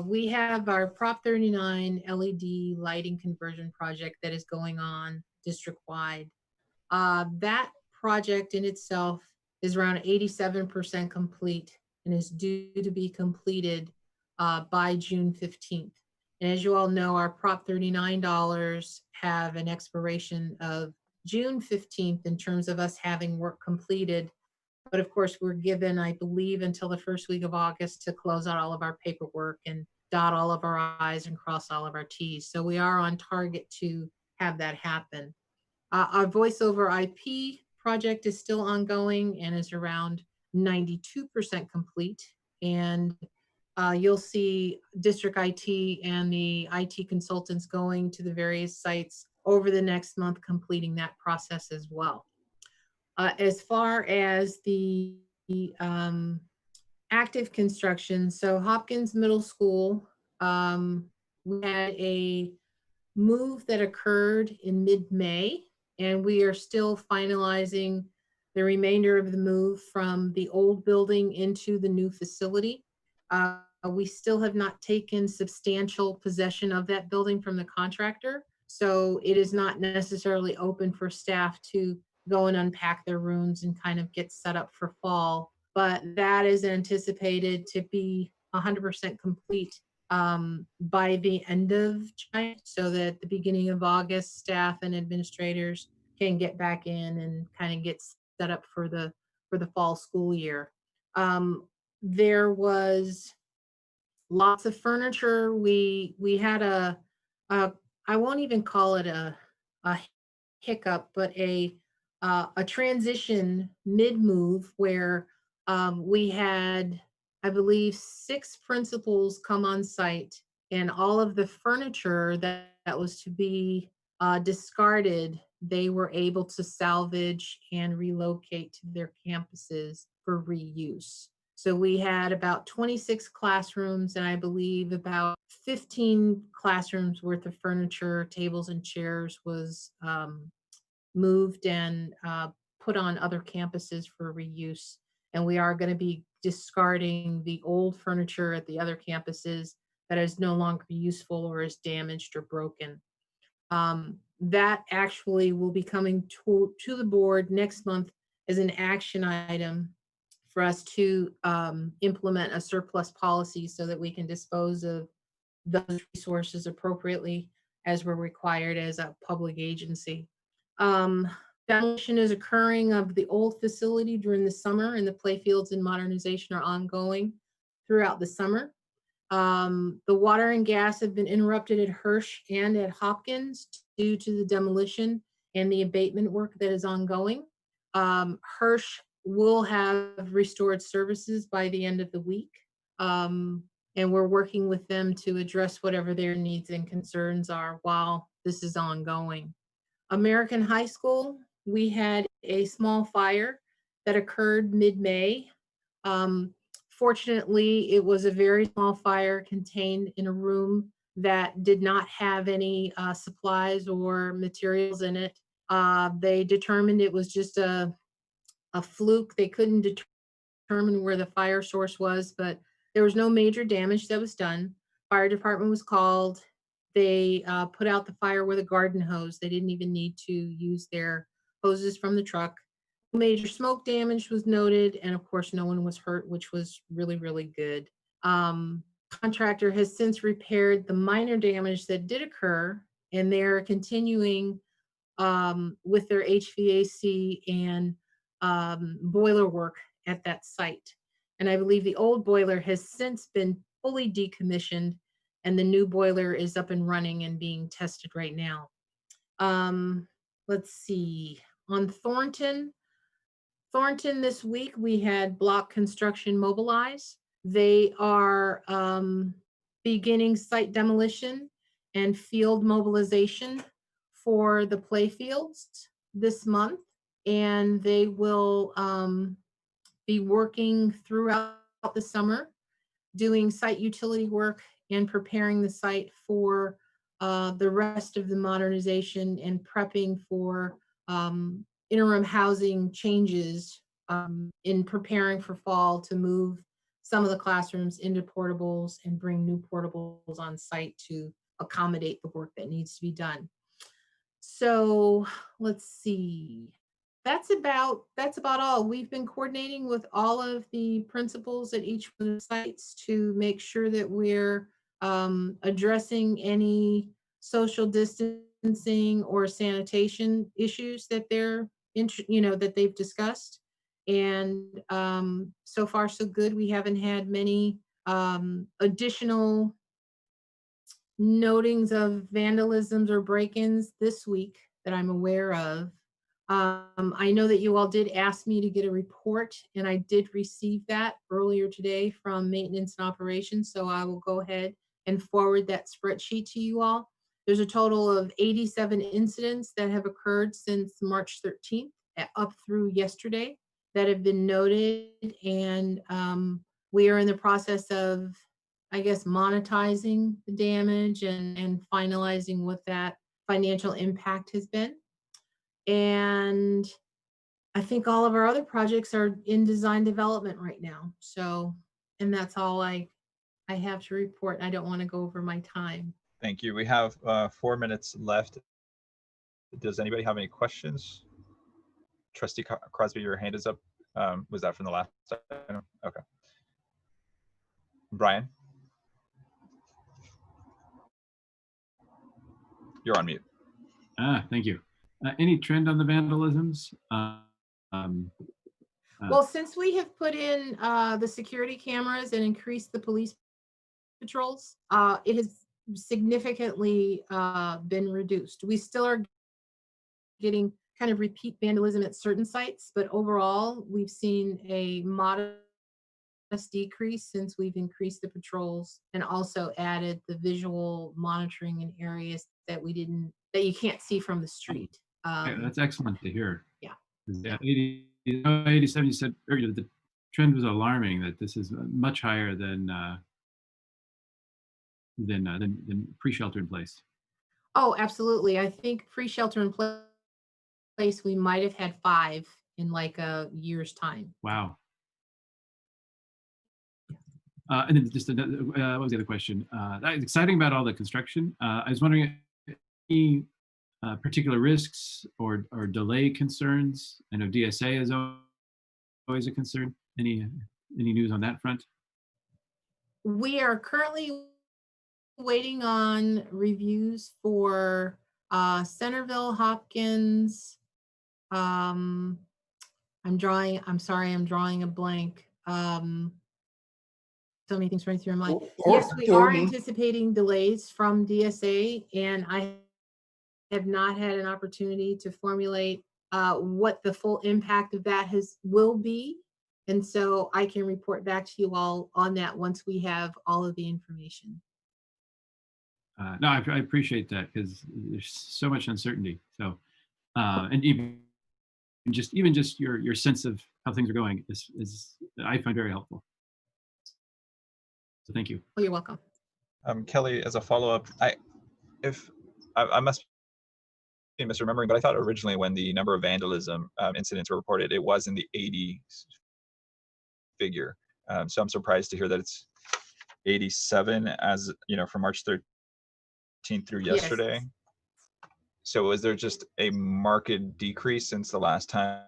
we have our Prop 39 LED lighting conversion project that is going on district-wide. That project in itself is around 87% complete and is due to be completed by June 15th. And as you all know, our Prop 39 dollars have an expiration of June 15th in terms of us having work completed. But of course, we're given, I believe, until the first week of August to close out all of our paperwork and dot all of our I's and cross all of our T's. So we are on target to have that happen. Our voice over IP project is still ongoing and is around 92% complete. And you'll see district IT and the IT consultants going to the various sites over the next month, completing that process as well. As far as the active construction. So Hopkins Middle School, we had a move that occurred in mid-May, and we are still finalizing the remainder of the move from the old building into the new facility. We still have not taken substantial possession of that building from the contractor, so it is not necessarily open for staff to go and unpack their rooms and kind of get set up for fall. But that is anticipated to be 100% complete by the end of July, so that at the beginning of August, staff and administrators can get back in and kind of get set up for the fall school year. There was lots of furniture. We had a I won't even call it a hiccup, but a transition mid move where we had, I believe, 6 principals come on site, and all of the furniture that was to be discarded, they were able to salvage and relocate to their campuses for reuse. So we had about 26 classrooms, and I believe about 15 classrooms worth of furniture, tables and chairs was moved and put on other campuses for reuse. And we are going to be discarding the old furniture at the other campuses that is no longer useful or is damaged or broken. That actually will be coming to the board next month as an action item for us to implement a surplus policy so that we can dispose of those resources appropriately as we're required as a public agency. Demolition is occurring of the old facility during the summer, and the playfields and modernization are ongoing throughout the summer. The water and gas have been interrupted at Hirsch and at Hopkins due to the demolition and the abatement work that is ongoing. Hirsch will have restored services by the end of the week. And we're working with them to address whatever their needs and concerns are while this is ongoing. American High School, we had a small fire that occurred mid-May. Fortunately, it was a very small fire contained in a room that did not have any supplies or materials in it. They determined it was just a fluke. They couldn't determine where the fire source was, but there was no major damage that was done. Fire department was called. They put out the fire with a garden hose. They didn't even need to use their hoses from the truck. Major smoke damage was noted, and of course, no one was hurt, which was really, really good. Contractor has since repaired the minor damage that did occur, and they're continuing with their HVAC and boiler work at that site. And I believe the old boiler has since been fully decommissioned, and the new boiler is up and running and being tested right now. Let's see, on Thornton this week, we had block construction mobilize. They are beginning site demolition and field mobilization for the playfields this month, and they will be working throughout the summer, doing site utility work and preparing the site for the rest of the modernization and prepping for interim housing changes in preparing for fall to move some of the classrooms into portables and bring new portables on site to accommodate the work that needs to be done. So let's see. That's about all. We've been coordinating with all of the principals at each of the sites to make sure that we're addressing any social distancing or sanitation issues that that they've discussed. And so far so good. We haven't had many additional notings of vandalisms or break-ins this week that I'm aware of. I know that you all did ask me to get a report, and I did receive that earlier today from maintenance and operations, so I will go ahead and forward that spreadsheet to you all. There's a total of 87 incidents that have occurred since March 13th up through yesterday. that have been noted, and we are in the process of, I guess, monetizing the damage and finalizing what that financial impact has been. And I think all of our other projects are in design development right now. So, and that's all I have to report. I don't want to go over my time. Thank you. We have 4 minutes left. Does anybody have any questions? Trustee Crosby, your hand is up. Was that from the last item? Okay. Brian? You're on mute. Thank you. Any trend on the vandalisms? Well, since we have put in the security cameras and increased the police patrols, it has significantly been reduced. We still are getting kind of repeat vandalism at certain sites, but overall, we've seen a modest decrease since we've increased the patrols and also added the visual monitoring in areas that you can't see from the street. That's excellent to hear. Yeah. 87, you said earlier the trend was alarming, that this is much higher than pre-shelter in place. Oh, absolutely. I think pre-shelter in place, we might have had 5 in like a year's time. Wow. And then just another, what was the other question? That's exciting about all the construction. I was wondering, any particular risks or delay concerns? I know DSA is always a concern. Any news on that front? We are currently waiting on reviews for Centerville, Hopkins. I'm drawing a blank. So many things running through my mind. Yes, we are anticipating delays from DSA, and I have not had an opportunity to formulate what the full impact of that will be. And so I can report back to you all on that once we have all of the information. No, I appreciate that, because there's so much uncertainty. So, and even just your sense of how things are going is I find very helpful. So thank you. Oh, you're welcome. Kelly, as a follow-up, I must be misremembering, but I thought originally when the number of vandalism incidents were reported, it was in the 80s figure. So I'm surprised to hear that it's 87 as from March 13th through yesterday. Yes. So was there just a marked decrease since the last time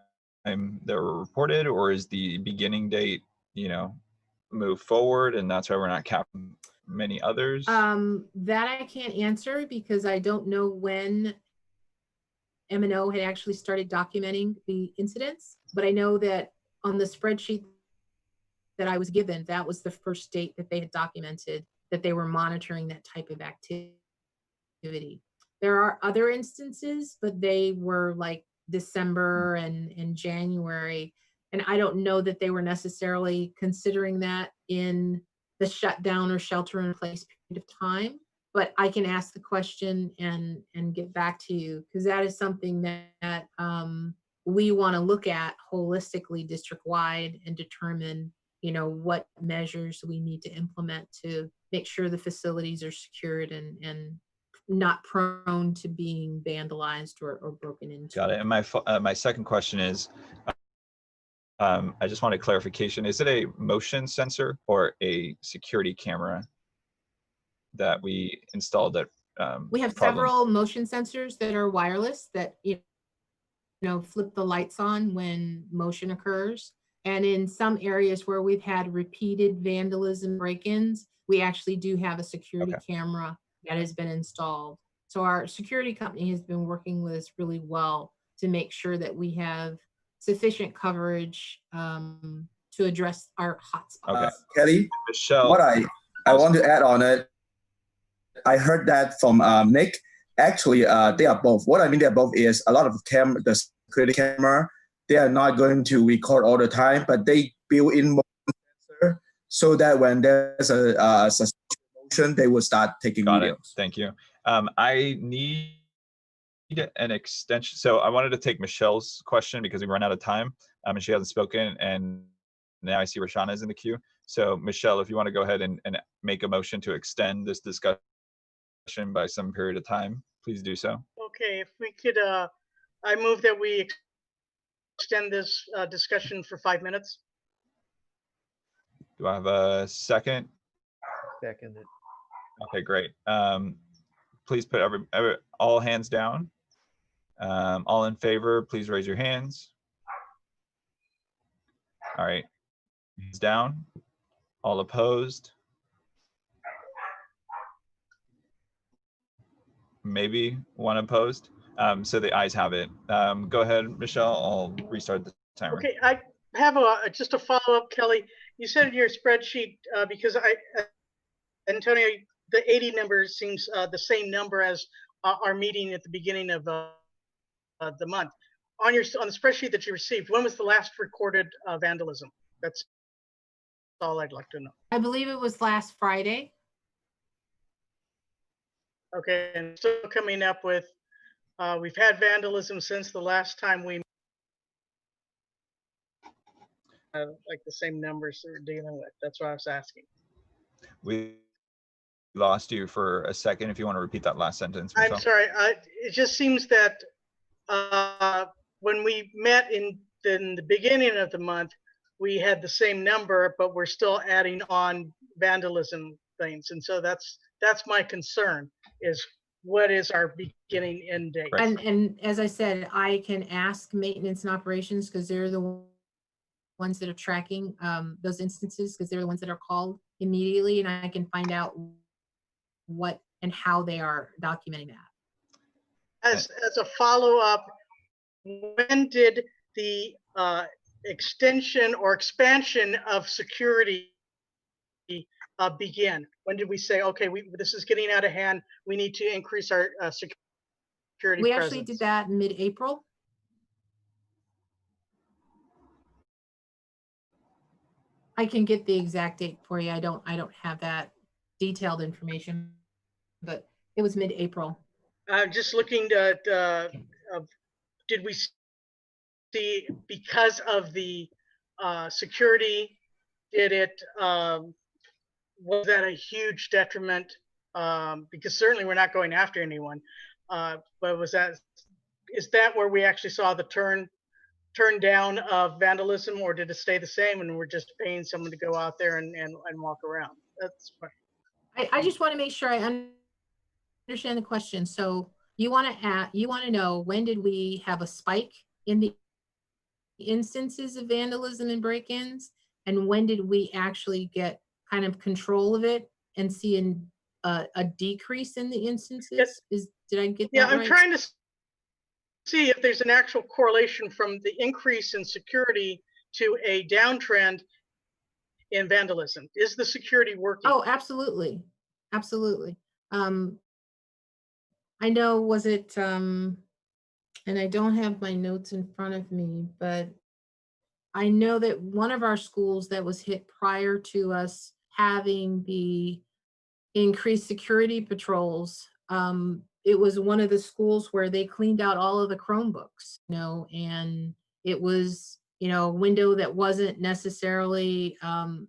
they were reported, or is the beginning date move forward and that's why we're not counting many others? That I can't answer because I don't know when M&O had actually started documenting the incidents, but I know that on the spreadsheet that I was given, that was the first date that they had documented that they were monitoring that type of activity. There are other instances, but they were like December and January. And I don't know that they were necessarily considering that in the shutdown or shelter in place period of time, but I can ask the question and get back to you, because that is something that we want to look at holistically district-wide and determine, what measures we need to implement to make sure the facilities are secured and not prone to being vandalized or broken into. Got it. And my second question is, I just wanted clarification. Is it a motion sensor or a security camera that we installed that we have several motion sensors that are wireless that flip the lights on when motion occurs. And in some areas where we've had repeated vandalism break-ins, we actually do have a security camera that has been installed. So our security company has been working with us really well to make sure that we have sufficient coverage to address our hotspots. Kelly, Michelle, what I want to add on it, I heard that from Nick. Actually, they are both. What I mean, they're both is a lot of the security camera, they are not going to record all the time, but they build in motion sensor so that when there's a suspicious motion, they will start taking videos. Thank you. I need an extension. So I wanted to take Michelle's question because we run out of time, and she hasn't spoken, and now I see Roshana is in the queue. So Michelle, if you want to go ahead and make a motion to extend this discussion by some period of time, please do so. Okay, if we could, I move that we extend this discussion for 5 minutes. Do I have a second? Second it. Okay, great. Please put all hands down. All in favor, please raise your hands. All right, hands down. All opposed? Maybe one opposed. So the ayes have it. Go ahead, Michelle. I'll restart the timer. Okay, I have just a follow-up, Kelly. You said in your spreadsheet, because Antonio, the 80 number seems the same number as our meeting at the beginning of the month. On the spreadsheet that you received, when was the last recorded vandalism? That's all I'd like to know. I believe it was last Friday. Okay, and still coming up with, we've had vandalism since the last time we like the same numbers they're dealing with. That's what I was asking. We lost you for a second. If you want to repeat that last sentence, Michelle. I'm sorry. It just seems that when we met in the beginning of the month, we had the same number, but we're still adding on vandalism things. And so that's my concern, is what is our beginning end date? And as I said, I can ask maintenance and operations because they're the ones that are tracking those instances, because they're the ones that are called immediately, and I can find out what and how they are documenting that. As a follow-up, when did the extension or expansion of security begin? When did we say, okay, this is getting out of hand, we need to increase our security We presence? actually did that in mid-April. I can get the exact date for you. I don't have that detailed information, but it was mid-April. Just looking at, did we see, because of the security, did it, was that a huge detriment? Because certainly we're not going after anyone, but is that where we actually saw the turn down of vandalism, or did it stay the same and we're just paying someone to go out there and walk around? That's fine. I just want to make sure I understand the question. So you want to know, when did we have a spike in the instances of vandalism and break-ins, and when did we actually get kind of control of it and see a decrease in the instances? Did I get that right? I'm trying to see if there's an actual correlation from the increase in security to a downtrend in vandalism. Is the security working? Oh, absolutely. Absolutely. I know, was it, and I don't have my notes in front of me, but I know that one of our schools that was hit prior to us having the increased security patrols, it was one of the schools where they cleaned out all of the Chromebooks, and it was, a window that wasn't necessarily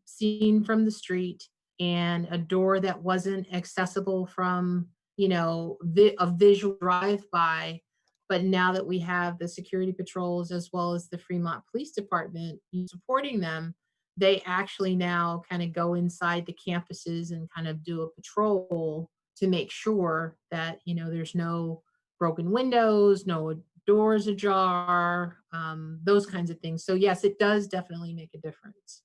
seen from the street, and a door that wasn't accessible from, a visual drive-by. But now that we have the security patrols as well as the Fremont Police Department supporting them, they actually now kind of go inside the campuses and kind of do a patrol to make sure that, there's no broken windows, no doors ajar, those kinds of things. So yes, it does definitely make a difference.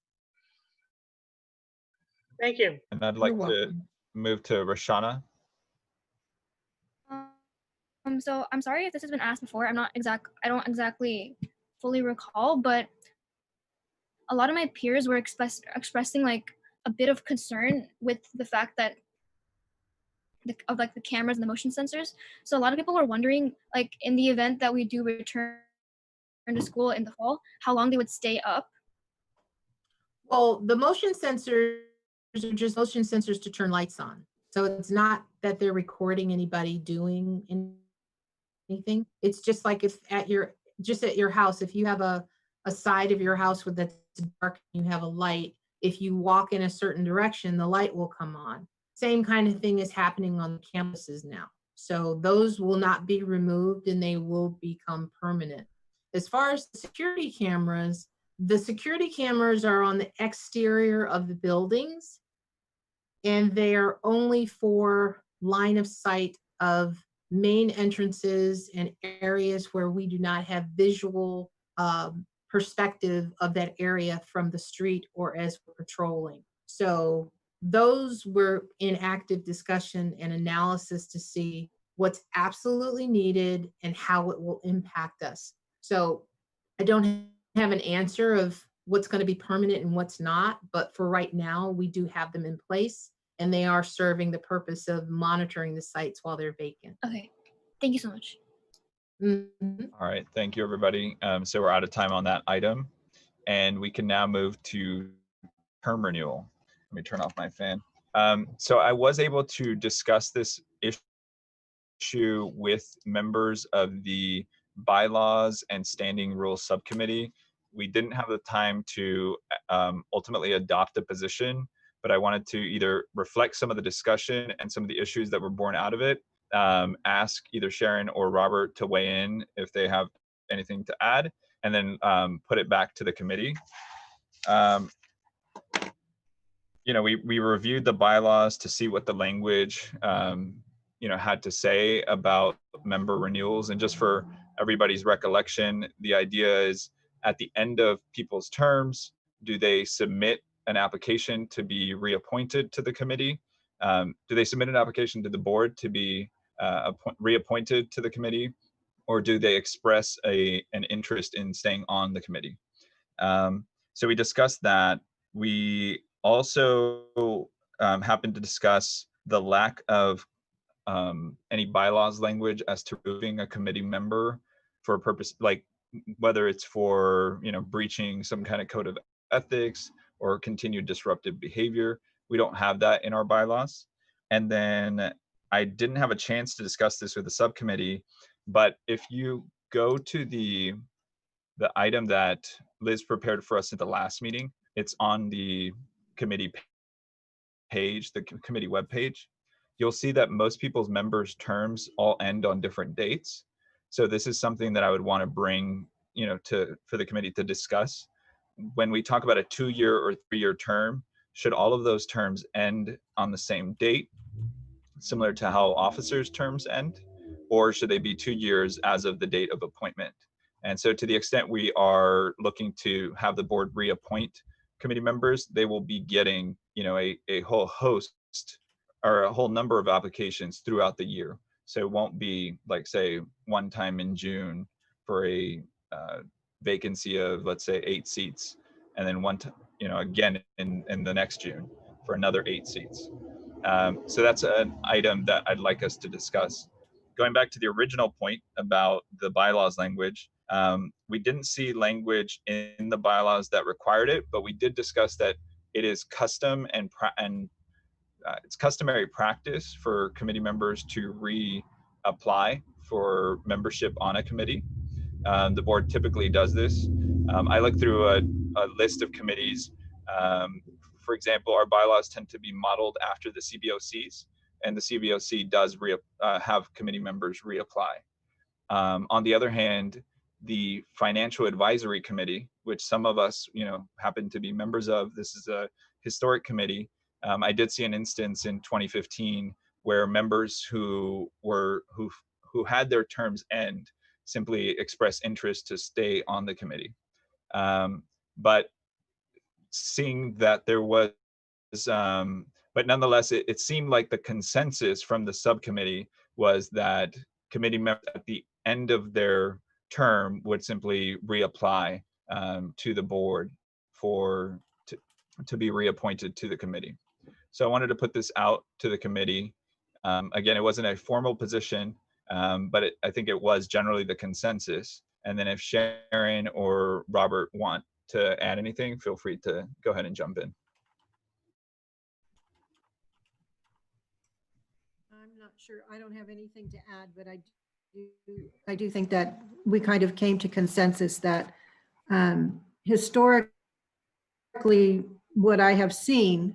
Thank you. And I'd like to move to Roshana. So I'm sorry if this has been asked before. I don't exactly fully recall, but a lot of my peers were expressing like a bit of concern with the fact that the cameras and the motion sensors. So a lot of people were wondering, like, in the event that we do return to school in the fall, how long they would stay up. Well, the motion sensors are just motion sensors to turn lights on. So it's not that they're recording anybody doing anything. It's just like if at your house, if you have a side of your house with that's dark, you have a light. If you walk in a certain direction, the light will come on. Same kind of thing is happening on the campuses now. So those will not be removed and they will become permanent. As far as the security cameras are on the exterior of the buildings, and they are only for line of sight of main entrances and areas where we do not have visual perspective of that area from the street or as we're patrolling. So those were in active discussion and analysis to see what's absolutely needed and how it will impact us. So I don't have an answer of what's going to be permanent and what's not, but for right now, we do have them in place and they are serving the purpose of monitoring the sites while they're vacant. Okay, thank you so much. Mhm. All right, thank you, everybody. So we're out of time on that item, and we can now move to term renewal. Let me turn off my fan. So I was able to discuss this issue with members of the bylaws and standing rules subcommittee. We didn't have the time to ultimately adopt a position, but I wanted to either reflect some of the discussion and some of the issues that were born out of it, ask either Sharon or Robert to weigh in if they have anything to add, and then put it back to the committee. You know, we reviewed the bylaws to see what the language you know, had to say about member renewals. And just for everybody's recollection, the idea is at the end of people's terms, do they submit an application to be reappointed to the committee? Do they submit an application to the board to be reappointed to the committee? Or do they express an interest in staying on the committee? So we discussed that. We also happened to discuss the lack of any bylaws language as to removing a committee member for a purpose, like whether it's for, you know, breaching some kind of code of ethics or continued disruptive behavior. We don't have that in our bylaws. And then I didn't have a chance to discuss this with the subcommittee, but if you go to the item that Liz prepared for us at the last meeting, it's on the committee page, the committee webpage. You'll see that most people's members' terms all end on different dates. So this is something that I would want to bring, you know, for the committee to discuss. When we talk about a 2-year or 3-year term, should all of those terms end on the same date, similar to how officers' terms end, or should they be 2 years as of the date of appointment? And so to the extent we are looking to have the board reappoint committee members, they will be getting, you know, a whole host or a whole number of applications throughout the year. So it won't be like, say, one time in June for a vacancy of, let's say, 8 seats, and then you know, again in the next June for another 8 seats. So that's an item that I'd like us to discuss. Going back to the original point about the bylaws language, we didn't see language in the bylaws that required it, but we did discuss that it is custom and it's customary practice for committee members to reapply for membership on a committee. The board typically does this. I looked through a list of committees. For example, our bylaws tend to be modeled after the CBOCs, and the CBOC does have committee members reapply. On the other hand, the Financial Advisory Committee, which some of us, you know, happen to be members of, this is a historic committee. I did see an instance in 2015 where members who had their terms end simply expressed interest to stay on the committee. But seeing that there was, but nonetheless, it seemed like the consensus from the subcommittee was that committee members at the end of their term would simply reapply to the board to be reappointed to the committee. So I wanted to put this out to the committee. Again, it wasn't a formal position, but I think it was generally the consensus. And then if Sharon or Robert want to add anything, feel free to go ahead and jump in. I'm not sure. I don't have anything to add, but I I do think that we kind of came to consensus that historically, what I have seen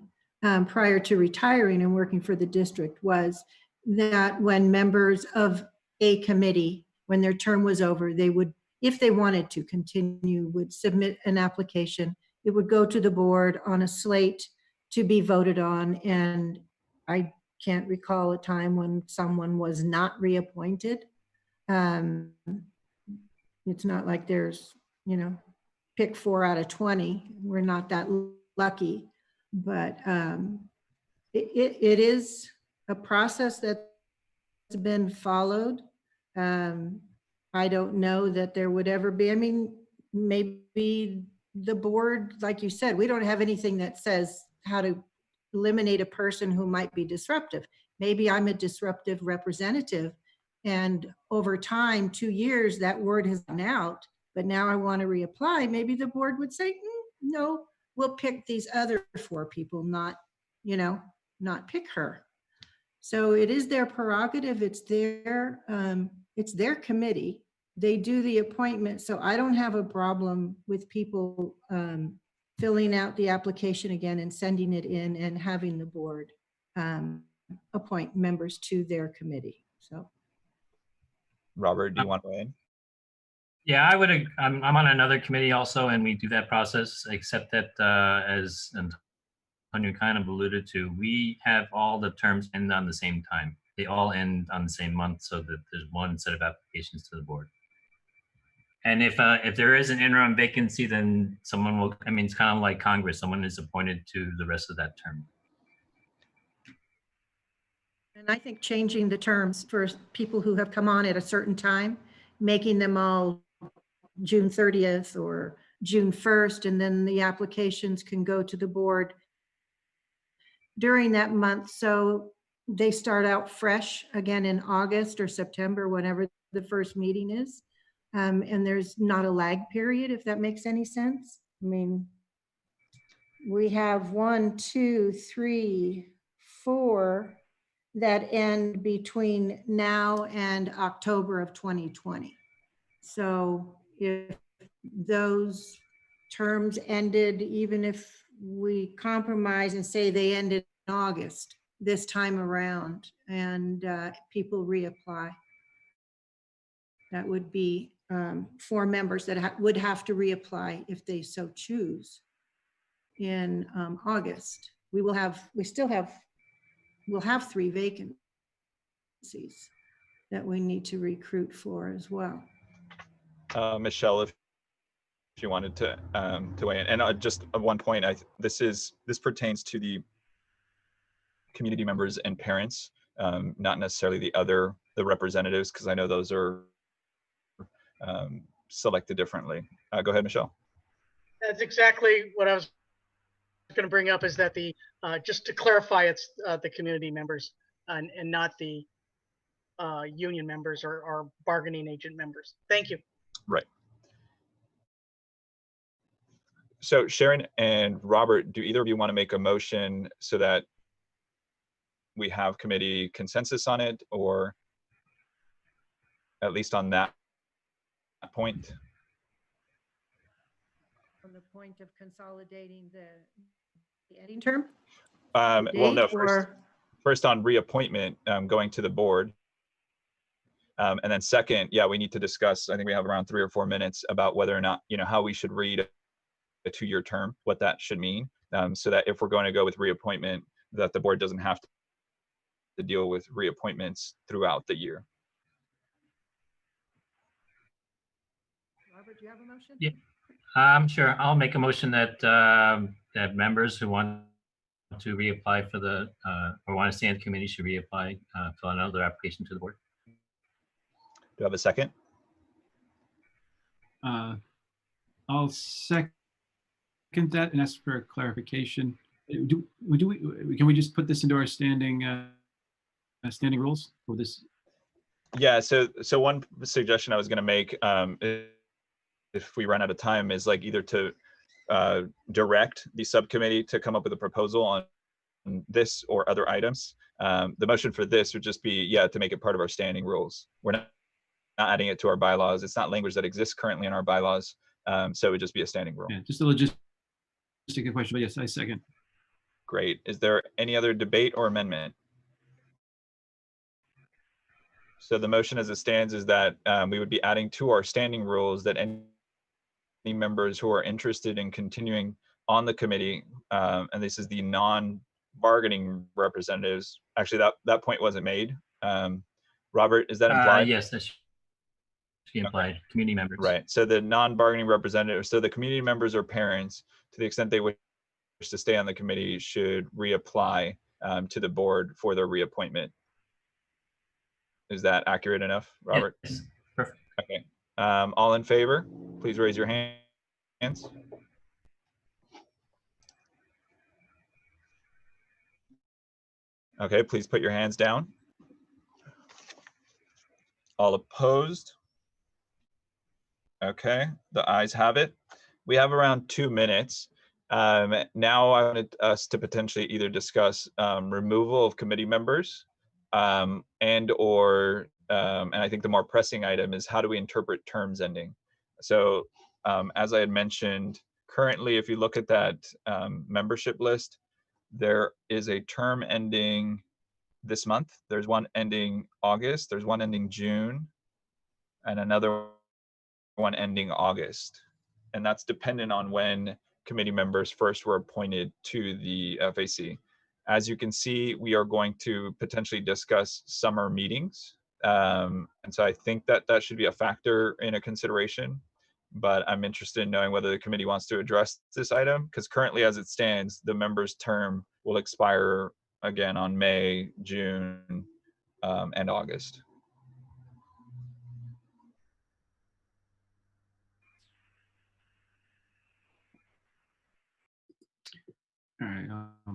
prior to retiring and working for the district was that when members of a committee, when their term was over, they would, if they wanted to continue, would submit an application. It would go to the board on a slate to be voted on. And I can't recall a time when someone was not reappointed. It's not like there's, you know, pick 4 out of 20. We're not that lucky, but it is a process that's been followed. I don't know that there would ever be, I mean, maybe the board, like you said, we don't have anything that says how to eliminate a person who might be disruptive. Maybe I'm a disruptive representative, and over time, 2 years, that word has gone out, but now I want to reapply. Maybe the board would say, no, we'll pick these other 4 people, not, you know, not pick her. So it is their prerogative. It's their committee. They do the appointment. So I don't have a problem with people filling out the application again and sending it in and having the board appoint members to their committee. So. Robert, do you want to weigh in? Yeah, I would. I'm on another committee also, and we do that process, except that as Antonio kind of alluded to, we have all the terms end on the same time. They all end on the same month, so that there's one set of applications to the board. And if there is an interim vacancy, then someone will, I mean, it's kind of like Congress, someone is appointed to the rest of that term. And I think changing the terms for people who have come on at a certain time, making them all June 30th or June 1st, and then the applications can go to the board during that month. So they start out fresh again in August or September, whenever the first meeting is. And there's not a lag period, if that makes any sense. I mean, we have 1, 2, 3, 4 that end between now and October of 2020. So if those terms ended, even if we compromise and say they ended in August this time around, and people reapply, that would be 4 members that would have to reapply if they so choose in August. We'll have 3 vacancies that we need to recruit for as well. Michelle, if you wanted to weigh in, and just one point, this pertains to the community members and parents, not necessarily the representatives, because I know those are selected differently. Go ahead, Michelle. That's exactly what I was going to bring up, is that just to clarify, it's the community members and not the union members or bargaining agent members. Thank you. Right. So Sharon and Robert, do either of you want to make a motion so that we have committee consensus on it, or at least on that point? On the point of consolidating the ending term? Well, no, Or first on reappointment, going to the board. And then second, yeah, we need to discuss, I think we have around 3 or 4 minutes about whether or not, how we should read a 2-year term, what that should mean, so that if we're going to go with reappointment, that the board doesn't have to deal with reappointments throughout the year. Robert, do you have a motion? Yeah, sure. I'll make a motion that that members who want to reapply for the or want to stay in the committee should reapply, fill out another application to the board. Do I have a second? I'll second that and ask for a clarification. Can we just put this into our standing rules for this? Yeah. So one suggestion I was going to make, if we run out of time, is like either to direct the subcommittee to come up with a proposal on this or other items. The motion for this would just be, to make it part of our standing rules. We're adding it to our bylaws. It's not language that exists currently in our bylaws. So it would just be a standing rule. Yeah, just a logistic question, but yes, I second. Great. Is there any other debate or amendment? So the motion as it stands is that we would be adding to our standing rules that any members who are interested in continuing on the committee, and this is the non-bargaining representatives. Actually, that point wasn't made. Robert, is that implied? Yes, that should be implied. Okay. Community members. Right. So the non-bargaining representatives, so the community members or parents, to the extent they wish to stay on the committee, should reapply to the board for their reappointment. Is that accurate enough, Robert? Yes. Perfect. Okay. All in favor, please raise your hands. Okay, please put your hands down. All opposed? Okay, the ayes have it. We have around 2 minutes. Now I wanted us to potentially either discuss removal of committee members and I think the more pressing item is how do we interpret terms ending? So as I had mentioned, currently, if you look at that membership list, there is a term ending this month. There's one ending August, there's one ending June, and another one ending August. And that's dependent on when committee members first were appointed to the FAC. As you can see, we are going to potentially discuss summer meetings. And so I think that that should be a factor in a consideration, but I'm interested in knowing whether the committee wants to address this item, because currently as it stands, the member's term will expire again on May, June, and August. All right. I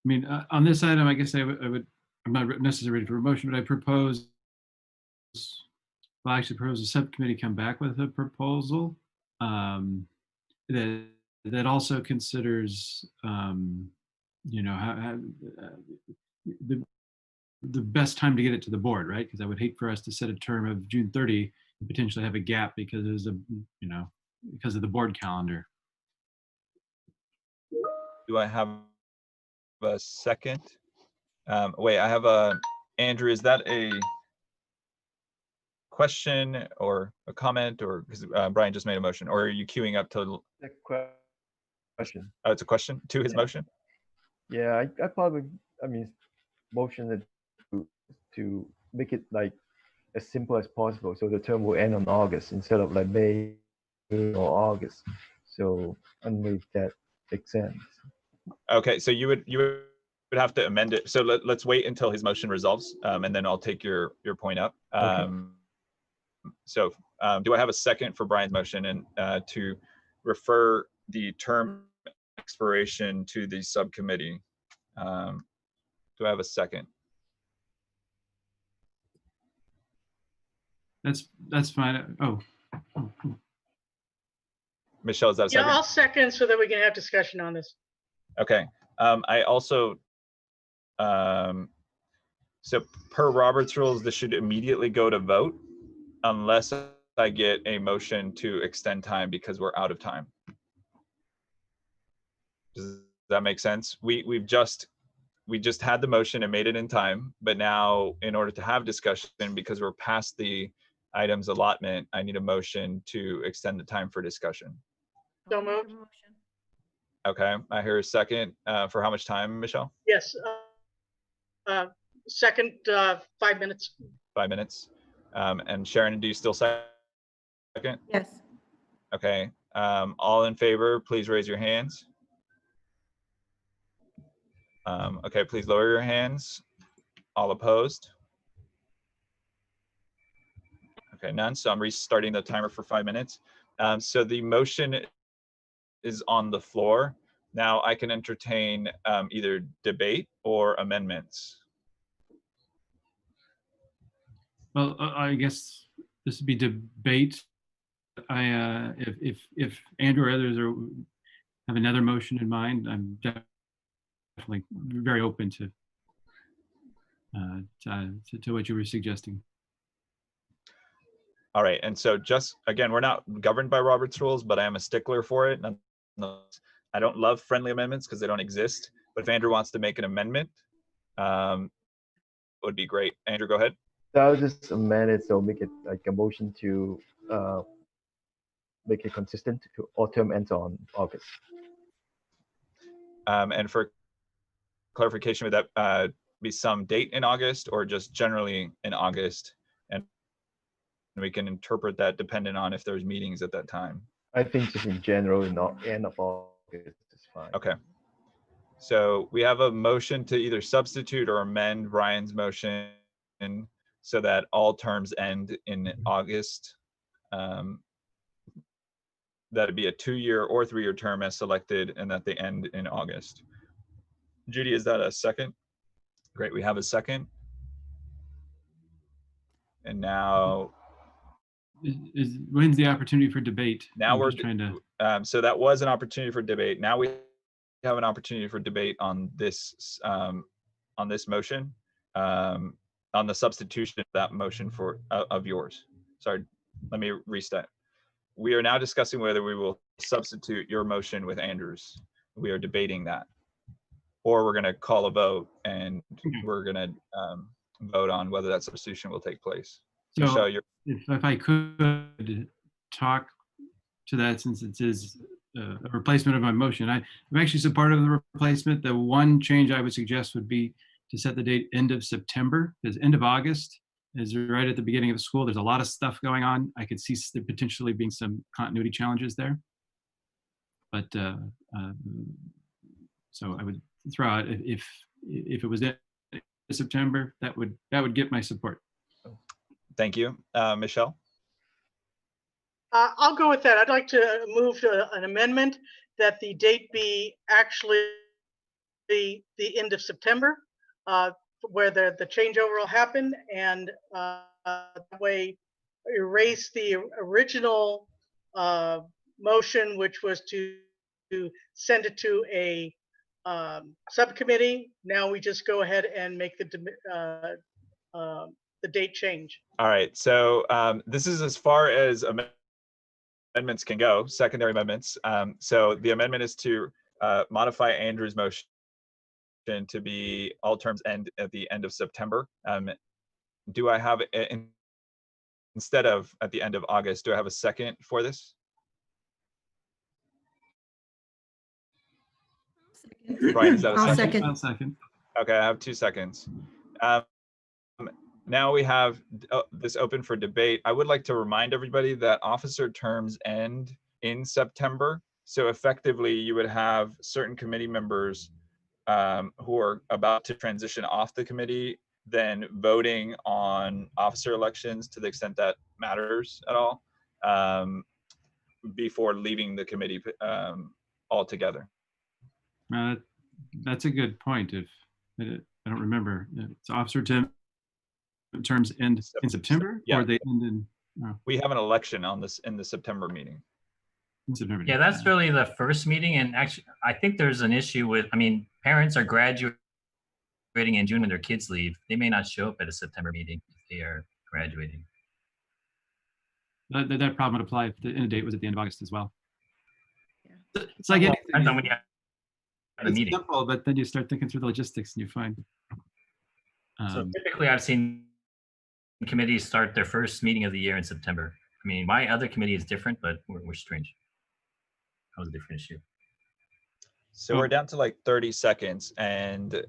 mean, on this item, I guess I'm not necessarily ready for a motion, but I propose, well, I actually propose a subcommittee come back with a proposal that also considers, you know, how the best time to get it to the board, right? Because I would hate for us to set a term of June 30 and potentially have a gap because there's because of the board calendar. Do I have a second? Wait, I have Andrew, is that a question or a comment, or because Brian just made a motion, or are you queuing up to question? Oh, it's a question to his motion? Yeah, I probably, motion it to make it like as simple as possible, so the term will end on August instead of like May or August. So I don't know if that makes sense. Okay, so you would have to amend it. So let's wait until his motion resolves, and then I'll take your point up. Okay. So do I have a second for Brian's motion and to refer the term expiration to the subcommittee? Do I have a second? That's fine. Oh. Michelle, is that a second? Yeah, I'll second so that we can have discussion on this. Okay. I also, so per Robert's rules, this should immediately go to vote unless I get a motion to extend time because we're out of time. Does that make sense? We just had the motion and made it in time, but now in order to have discussion, because we're past the items allotment, I need a motion to extend the time for discussion. So moved. Okay, I hear a second. For how much time, Michelle? Yes. Second, 5 minutes. 5 minutes. And Sharon, do you still second? Yes. Okay. All in favor, please raise your hands. Okay, please lower your hands. All opposed? Okay, none. So I'm restarting the timer for 5 minutes. So the motion is on the floor. Now I can entertain either debate or amendments. Well, I guess this would be debate. If Andrew or others have another motion in mind, I'm definitely very open to what you were suggesting. All right, and so just, again, we're not governed by Robert's rules, but I am a stickler for it. I don't love friendly amendments because they don't exist, but if Andrew wants to make an amendment, it would be great. Andrew, go ahead. I'll just amend it, so make it like a motion to make it consistent to all term ends on August. And for clarification, would that be some date in August or just generally in August? And we can interpret that dependent on if there's meetings at that time. I think just in general, not end of August is fine. Okay. So we have a motion to either substitute or amend Ryan's motion so that all terms end in August. That'd be a 2-year or 3-year term as selected, and that they end in August. Judy, is that a second? Great, we have a second. And now when's the opportunity for debate? Now I'm we're just trying to. So that was an opportunity for debate. Now we have an opportunity for debate on this motion, on the substitution of that motion for of yours. Sorry, let me restart. We are now discussing whether we will substitute your motion with Andrew's. We are debating that, or we're going to call a vote and we're going to vote on whether that substitution will take place. So Michelle, if I could talk to that, since it is a replacement of my motion, I'm actually supportive of the replacement. The one change I would suggest would be to set the date end of September, because end of August is right at the beginning of school. There's a lot of stuff going on. I could see there potentially being some continuity challenges there. But so I would throw out if it was in September, that would get my support. Thank you, Michelle. I'll go with that. I'd like to move to an amendment that the date be actually the end of September, where the changeover will happen, and that way erase the original motion, which was to send it to a subcommittee. Now we just go ahead and make the date change. All right, so this is as far as amendments can go, secondary amendments. So the amendment is to modify Andrew's motion to be all terms end at the end of September. Do I have, instead of at the end of August, do I have a second for this? Brian, is that a second? I'll second. Okay, I have 2 seconds. Now we have this open for debate. I would like to remind everybody that officer terms end in September. So effectively, you would have certain committee members who are about to transition off the committee, then voting on officer elections to the extent that matters at all, before leaving the committee altogether. That's a good point. If I don't remember, it's officer terms end in September, yeah. Or they end in. Oh. We have an election on this in the September meeting. In September. Yeah, that's really the first meeting, and actually, I think there's an issue with. I mean, parents are graduating in June when their kids leave. They may not show up at a September meeting if they are graduating. That problem would apply if the end date was at the end of August as well. Yeah. It's like anything. Depends on when you have the meeting. Simple, but then you start thinking through the logistics and you find. So typically, I've seen committees start their first meeting of the year in September. I mean, my other committee is different, but we're strange. That was a different issue. So we're down to like 30 seconds, and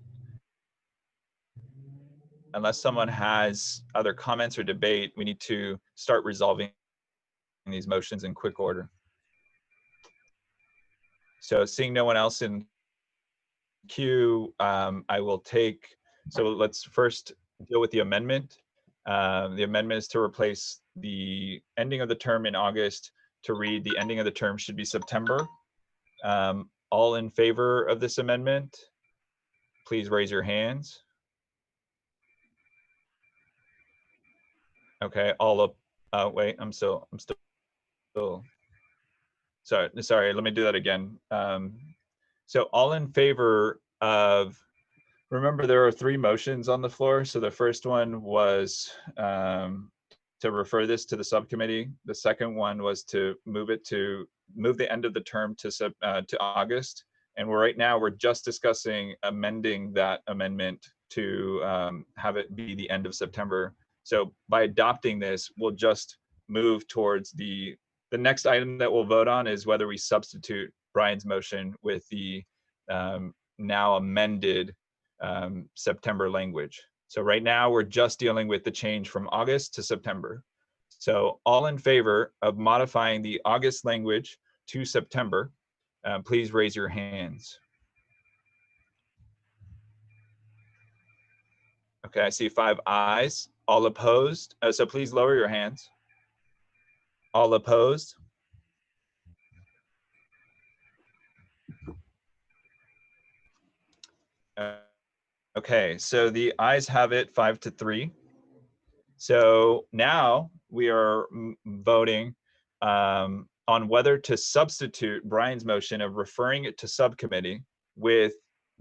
unless someone has other comments or debate, we need to start resolving these motions in quick order. So seeing no one else in queue, I will take, so let's first deal with the amendment. The amendment is to replace the ending of the term in August to read the ending of the term should be September. All in favor of this amendment, please raise your hands. Okay, all up. Wait, I'm still. Sorry. Let me do that again. So all in favor of. Remember, there are 3 motions on the floor. So the first one was to refer this to the subcommittee. The second one was to move the end of the term to August. And right now we're just discussing amending that amendment to have it be the end of September. So by adopting this, we'll just move towards the next item that we'll vote on is whether we substitute Brian's motion with the now amended September language. So right now we're just dealing with the change from August to September. So all in favor of modifying the August language to September, please raise your hands. Okay, I see 5 ayes. All opposed? So please lower your hands. All opposed? Okay, so the ayes have it 5-3. So now we are voting on whether to substitute Brian's motion of referring it to subcommittee with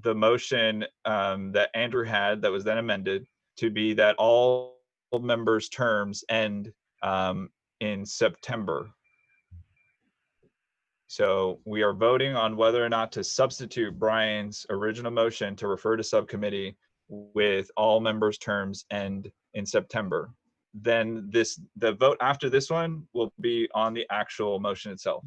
the motion that Andrew had that was then amended to be that all members' terms end in September. So we are voting on whether or not to substitute Brian's original motion to refer to subcommittee with all members' terms end in September. Then the vote after this one will be on the actual motion itself.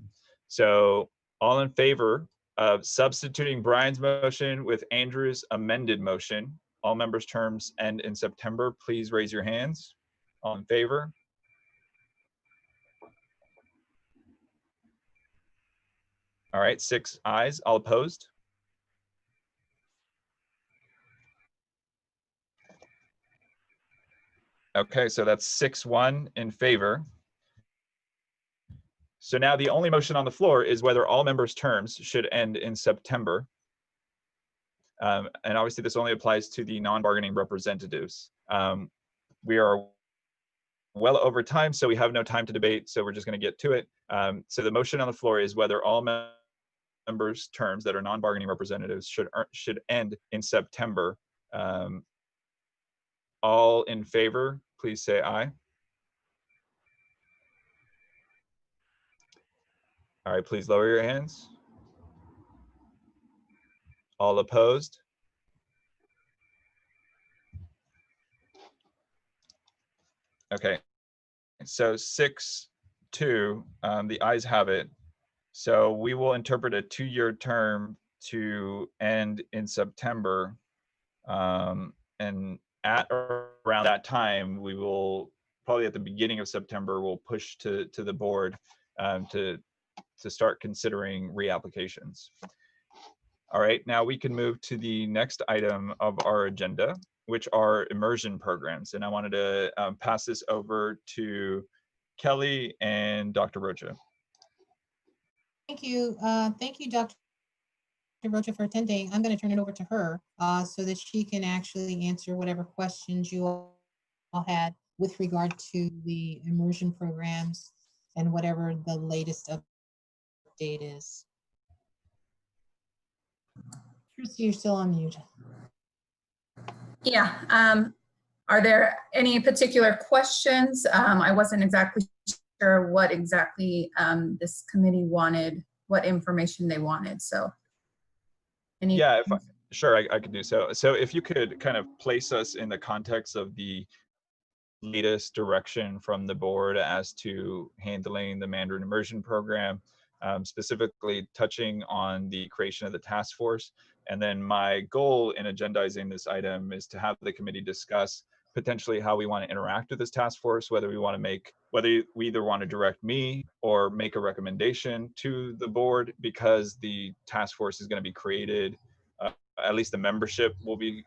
So all in favor of substituting Brian's motion with Andrew's amended motion, all members' terms end in September, please raise your hands. All in favor? All right, 6 ayes. All opposed? Okay, so that's 6-1 in favor. So now the only motion on the floor is whether all members' terms should end in September. And obviously this only applies to the non-bargaining representatives. We are well over time, so we have no time to debate, so we're just going to get to it. So the motion on the floor is whether all members' terms that are non-bargaining representatives should end in September. All in favor, please say aye. All right, please lower your hands. All opposed? Okay, so 6-2, the ayes have it. So we will interpret a 2-year term to end in September. And at around that time, we will probably at the beginning of September, we'll push to the board to start considering reapplications. All right, now we can move to the next item of our agenda, which are immersion programs. And I wanted to pass this over to Kelly and Dr. Rocha. Thank you. Thank you, Dr. Rocha, for attending. I'm going to turn it over to her so that she can actually answer whatever questions you all had with regard to the immersion programs and whatever the latest update is. Christy, you're still on mute. Yeah. Are there any particular questions? I wasn't exactly sure what exactly this committee wanted, what information they wanted. So, yeah, sure, I could do so. So if you could kind of place us in the context of the latest direction from the board as to handling the Mandarin immersion program, specifically touching on the creation of the task force. And then my goal in agendizing this item is to have the committee discuss potentially how we want to interact with this task force, whether we either want to direct me or make a recommendation to the board, because the task force is going to be created, at least the membership will be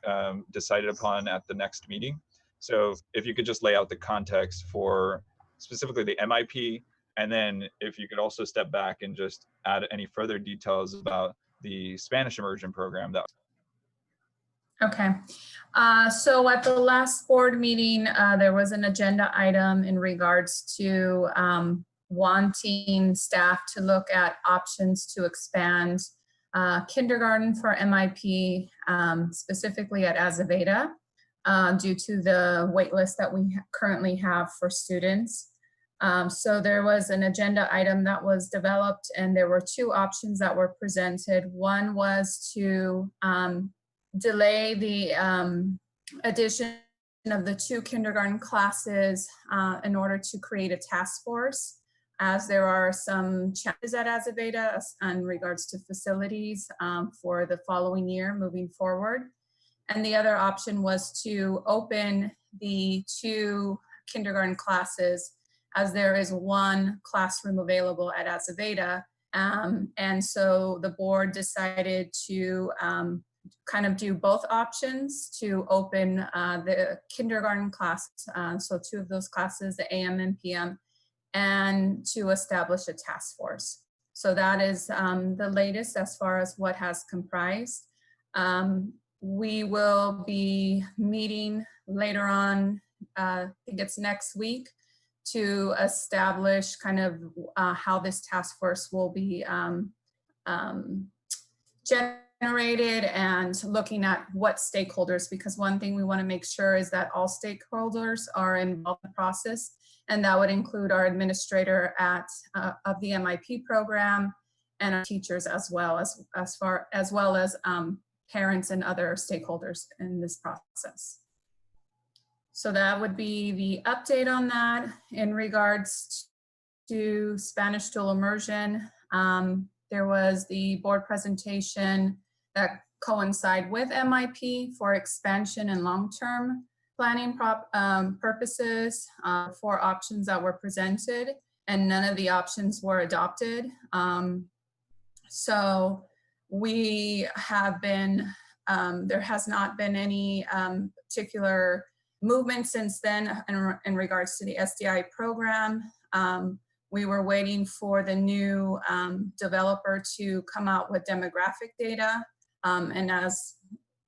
decided upon at the next meeting. So if you could just lay out the context for specifically the MIP, and then if you could also step back and just add any further details about the Spanish immersion program. Okay. So at the last board meeting, there was an agenda item in regards to wanting staff to look at options to expand kindergarten for MIP, specifically at Azevedo. due to the wait list that we currently have for students. So there was an agenda item that was developed, and there were two options that were presented. One was to delay the addition of the 2 kindergarten classes in order to create a task force, as there are some challenges at Azaveda in regards to facilities for the following year moving forward. And the other option was to open the 2 kindergarten classes, as there is 1 classroom available at Azaveda. And so the board decided to kind of do both options, to open the kindergarten class, so 2 of those classes, the AM and PM, and to establish a task force. So that is the latest as far as what has comprised. We will be meeting later on, I think it's next week, to establish kind of how this task force will be generated, and looking at what stakeholders, because one thing we want to make sure is that all stakeholders are involved in the process, and that would include our administrator of the MIP program and our teachers as well as parents and other stakeholders in this process. So that would be the update on that. In regards to Spanish dual immersion, there was the board presentation that coincide with MIP for expansion and long-term planning purposes, 4 options that were presented, and none of the options were adopted. So we have been, there has not been any particular movement since then in regards to the SDI program. We were waiting for the new developer to come out with demographic data. And as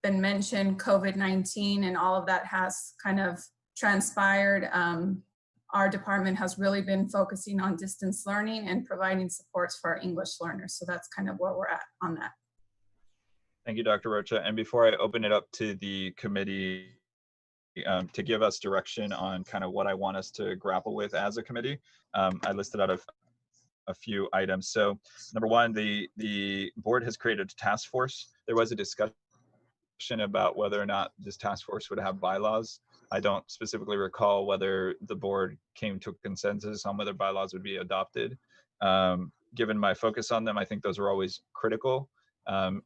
been mentioned, COVID-19 and all of that has kind of transpired. Our department has really been focusing on distance learning and providing supports for our English learners. So that's kind of where we're at on that. Thank you, Dr. Rocha. And before I open it up to the committee to give us direction on kind of what I want us to grapple with as a committee, I listed out a few items. So number 1, the board has created a task force. There was a discussion about whether or not this task force would have bylaws. I don't specifically recall whether the board came to a consensus on whether bylaws would be adopted. Given my focus on them, I think those are always critical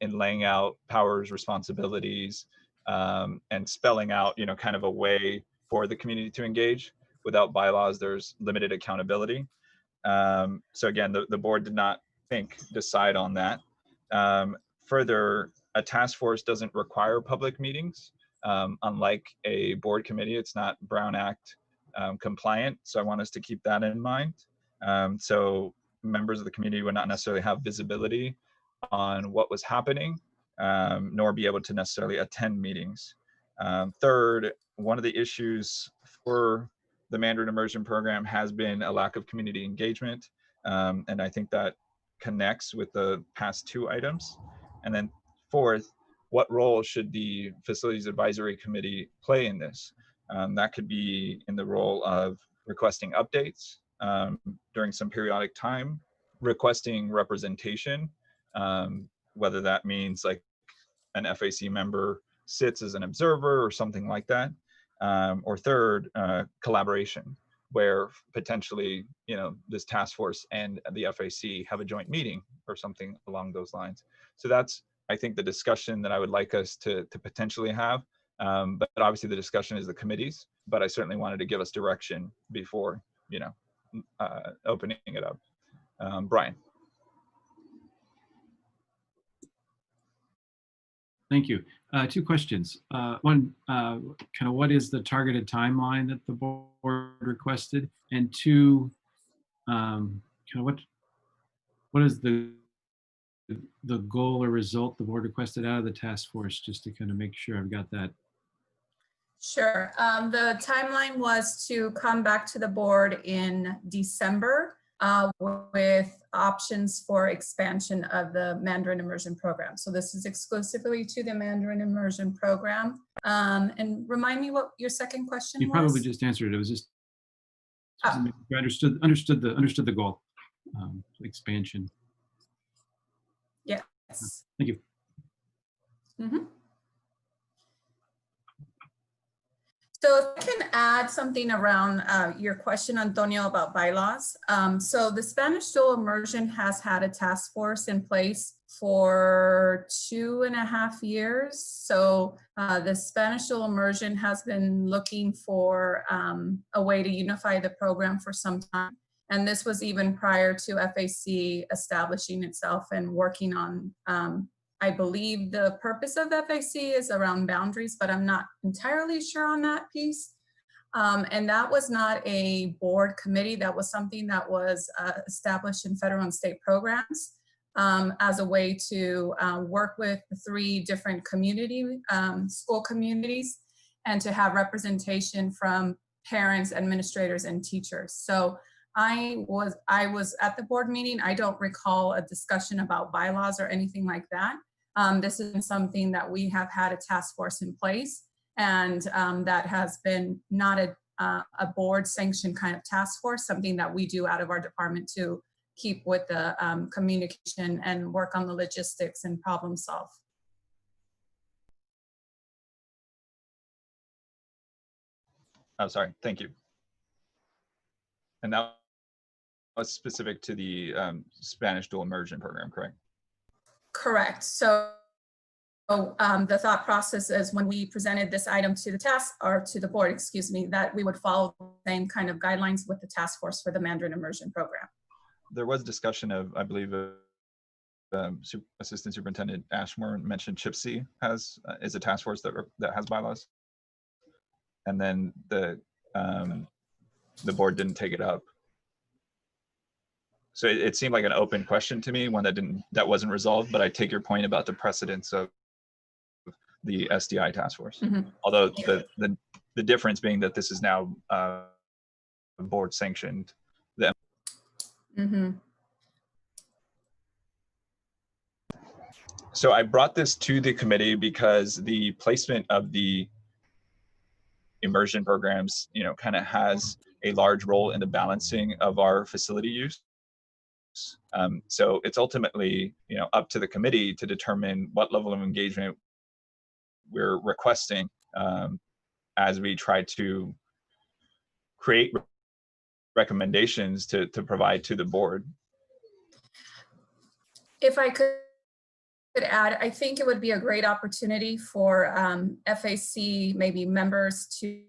in laying out powers, responsibilities, and spelling out, kind of a way for the community to engage. Without bylaws, there's limited accountability. So again, the board did not decide on that. Further, a task force doesn't require public meetings. Unlike a board committee, it's not Brown Act compliant. So I want us to keep that in mind. So members of the community would not necessarily have visibility on what was happening, nor be able to necessarily attend meetings. Third, one of the issues for the Mandarin Immersion Program has been a lack of community engagement. And I think that connects with the past 2 items. And then 4th, what role should the Facilities Advisory Committee play in this? That could be in the role of requesting updates during some periodic time, requesting representation, whether that means like an FAC member sits as an observer or something like that. Or 3rd, collaboration, where potentially, this task force and the FAC have a joint meeting or something along those lines. So that's, I think, the discussion that I would like us to potentially have. But obviously the discussion is the committees, but I certainly wanted to give us direction before, opening it up. Brian. Thank you. 2 questions. One, kind of what is the targeted timeline that the board requested? And 2, kind of what is the goal or result the board requested out of the task force, just to kind of make sure I've got that. Sure. The timeline was to come back to the board in December with options for expansion of the Mandarin immersion program. So this is exclusively to the Mandarin immersion program. And remind me what your second question was? You probably just answered it. It was just Oh. I understood the goal, expansion. Yes. Thank you. Mm-hmm. So if I can add something around your question, Antonio, about bylaws. So the Spanish dual immersion has had a task force in place for 2.5 years. So the Spanish dual immersion has been looking for a way to unify the program for some time. And this was even prior to FAC establishing itself and working on I believe the purpose of FAC is around boundaries, but I'm not entirely sure on that piece. And that was not a board committee. That was something that was established in federal and state programs as a way to work with the 3 different school communities and to have representation from parents, administrators, and teachers. So I was at the board meeting. I don't recall a discussion about bylaws or anything like that. This is something that we have had a task force in place, and that has been not a board sanctioned kind of task force, something that we do out of our department to keep with the communication and work on the logistics and problem solve. Oh, sorry, thank you. And that was specific to the Spanish dual immersion program, correct? Correct. So the thought process is when we presented this item to the task or to the board, excuse me, that we would follow the same kind of guidelines with the task force for the Mandarin immersion program. There was discussion of, I believe, Assistant Superintendent Ashmore mentioned CHIPSI is a task force that has bylaws, and then the board didn't take it up. So it seemed like an open question to me, one that wasn't resolved. But I take your point about the precedence of the SDI task force. Mm-hmm. Although the difference being that this is now board sanctioned. Mm-hmm. So I brought this to the committee because the placement of the immersion programs, kind of has a large role in the balancing of our facility use. So it's ultimately, up to the committee to determine what level of engagement we're requesting as we try to create recommendations to provide to the board. If I could add, I think it would be a great opportunity for FAC maybe members to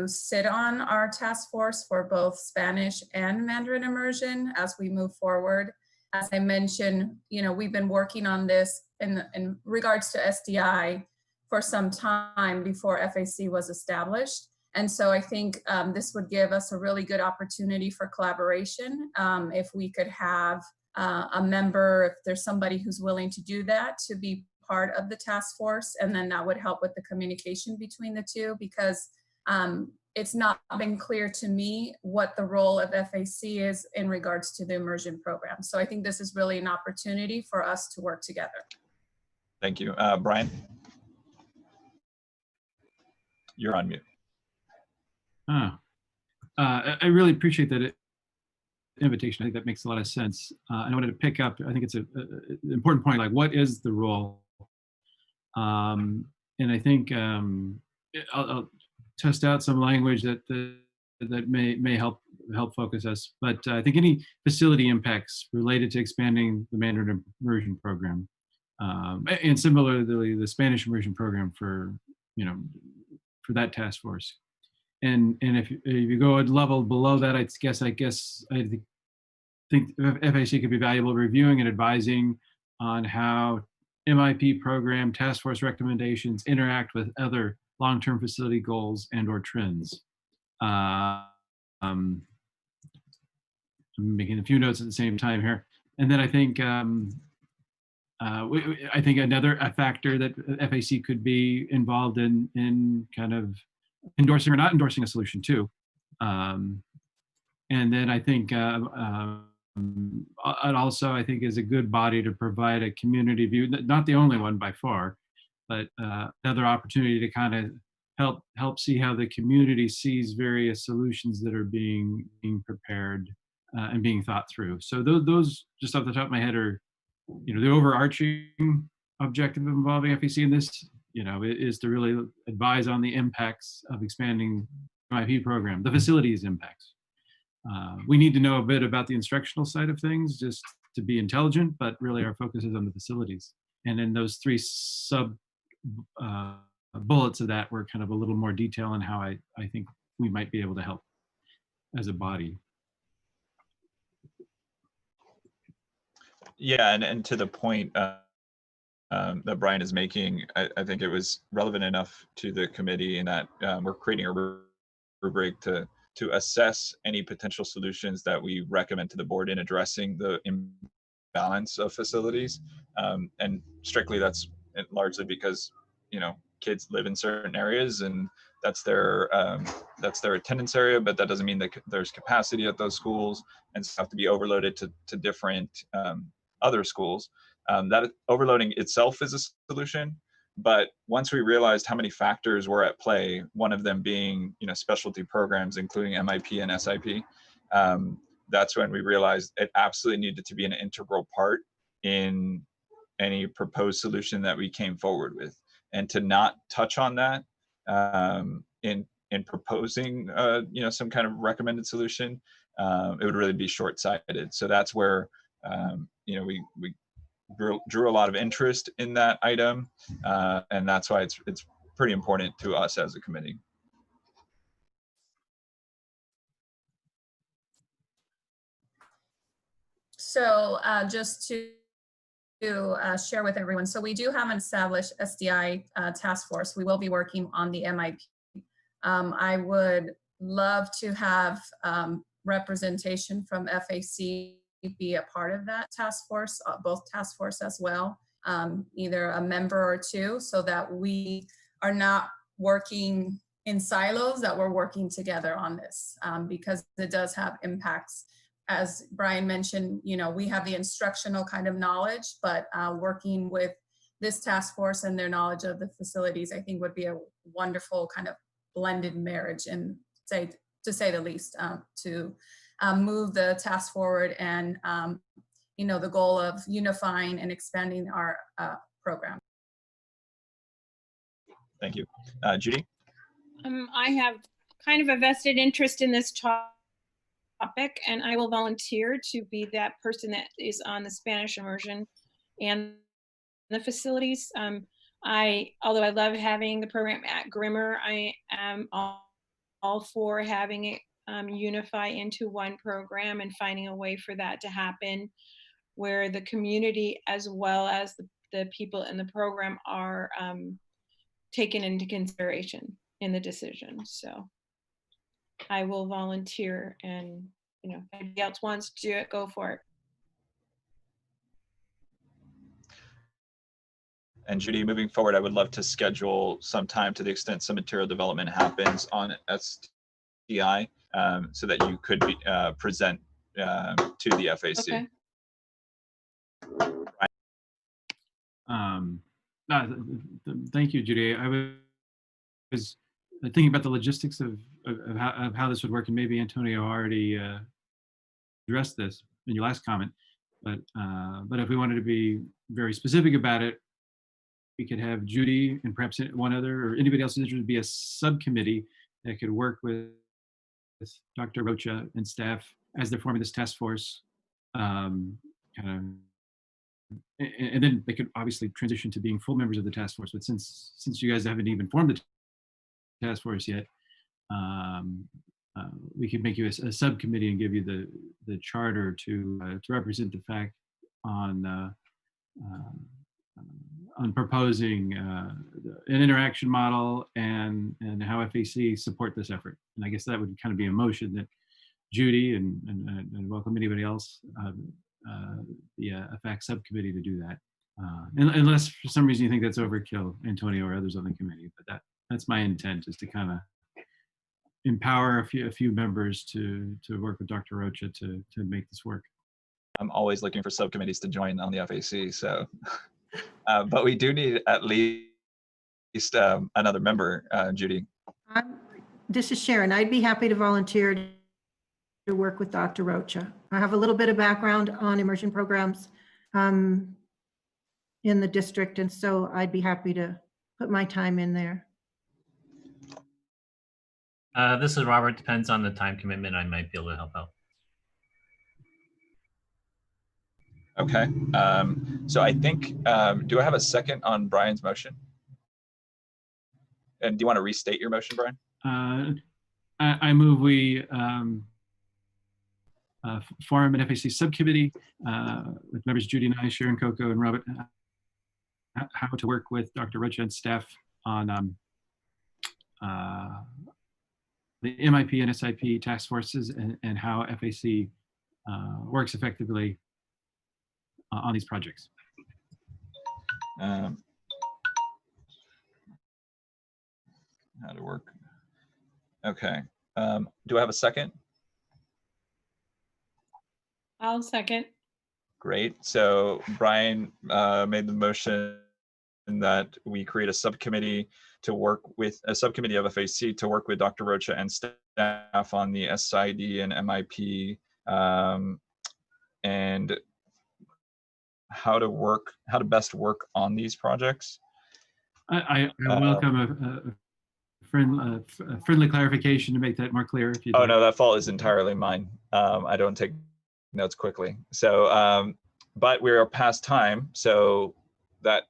sit on our task force for both Spanish and Mandarin immersion as we move forward. As I mentioned, we've been working on this in regards to SDI for some time before FAC was established. And so I think this would give us a really good opportunity for collaboration if we could have a member, if there's somebody who's willing to do that, to be part of the task force. And then that would help with the communication between the two, because it's not been clear to me what the role of FAC is in regards to the immersion program. So I think this is really an opportunity for us to work together. Thank you. Brian? You're on mute. I really appreciate that invitation. I think that makes a lot of sense. And I wanted to pick up, I think it's an important point, like what is the role? And I think I'll test out some language that may help focus us. But I think any facility impacts related to expanding the Mandarin immersion program, and similarly the Spanish immersion program for that task force. And if you go a level below that, I think FAC could be valuable reviewing and advising on how MIP program task force recommendations interact with other long-term facility goals and or trends. I'm making a few notes at the same time here. And then I think I think another factor that FAC could be involved in kind of endorsing or not endorsing a solution too. And then I think and also I think is a good body to provide a community view, not the only one by far, but another opportunity to kind of help see how the community sees various solutions that are being prepared and being thought through. So those just off the top of my head are, the overarching objective involving FAC in this, is to really advise on the impacts of expanding MIP program, the facilities impacts. We need to know a bit about the instructional side of things just to be intelligent, but really our focus is on the facilities. And then those three sub bullets of that were kind of a little more detail on how I think we might be able to help as a body. Yeah, and to the point that Brian is making, I think it was relevant enough to the committee in that we're creating a rubric to assess any potential solutions that we recommend to the board in addressing the imbalance of facilities. And strictly that's largely because, kids live in certain areas and that's their attendance area, but that doesn't mean that there's capacity at those schools and have to be overloaded to different other schools. That overloading itself is a solution, but once we realized how many factors were at play, one of them being specialty programs including MIP and SIP, that's when we realized it absolutely needed to be an integral part in any proposed solution that we came forward with. And to not touch on that in proposing some kind of recommended solution, it would really be short-sighted. So that's where we drew a lot of interest in that item, and that's why it's pretty important to us as a committee. So just to share with everyone, so we do have an established SDI task force. We will be working on the MIP. I would love to have representation from FAC be a part of that task force, both task force as well, either a member or two, so that we are not working in silos, that we're working together on this, because it does have impacts. As Brian mentioned, we have the instructional kind of knowledge, but working with this task force and their knowledge of the facilities, I think would be a wonderful kind of blended marriage, and to say the least, to move the task forward and the goal of unifying and expanding our program. Thank you. Judy? I have kind of a vested interest in this topic, and I will volunteer to be that person that is on the Spanish immersion and the facilities. Although I love having the program at Grimmer, I am all for having it unify into one program and finding a way for that to happen where the community as well as the people in the program are taken into consideration in the decision. So I will volunteer, and if anybody else wants to do it, go for it. And Judy, moving forward, I would love to schedule some time, to the extent some material development happens on SDI, so that you could present to the FAC. Okay. Thank you, Judy. I was thinking about the logistics of how this would work, and maybe Antonio already addressed this in your last comment. But if we wanted to be very specific about it, we could have Judy and perhaps one other or anybody else interested be a subcommittee that could work with Dr. Rocha and staff as they're forming this task force. And then they could obviously transition to being full members of the task force. But since you guys haven't even formed the task force yet, we could make you a subcommittee and give you the charter to represent the FAC on proposing an interaction model and how FAC support this effort. And I guess that would kind of be a motion that Judy and welcome anybody else be a FAC subcommittee to do that. Unless for some reason you think that's overkill, Antonio or others on the committee, but that's my intent, is to kind of empower a few members to work with Dr. Rocha to make this work. I'm always looking for subcommittees to join on the FAC. So, but we do need at least another member, Judy. This is Sharon. I'd be happy to volunteer to work with Dr. Rocha. I have a little bit of background on immersion programs in the district, and so I'd be happy to put my time in there. This is Robert. Depends on the time commitment. I might be able to help out. Okay. So I think, do I have a second on Brian's motion? And do you want to restate your motion, Brian? I move we form an FAC subcommittee with members Judy and I, Sharon, Coco, and Robert, how to work with Dr. Rocha and staff on the MIP and SIP task forces and how FAC works effectively on these projects. How to work. Okay. Do I have a second? I'll second. Great. So Brian made the motion that we create a subcommittee to work with a subcommittee of FAC to work with Dr. Rocha and staff on the SID and MIP and how to best work on these projects. I welcome a friendly clarification to make that more clear. If you oh no, that fault is entirely mine. I don't take notes quickly. So, but we are past time, so that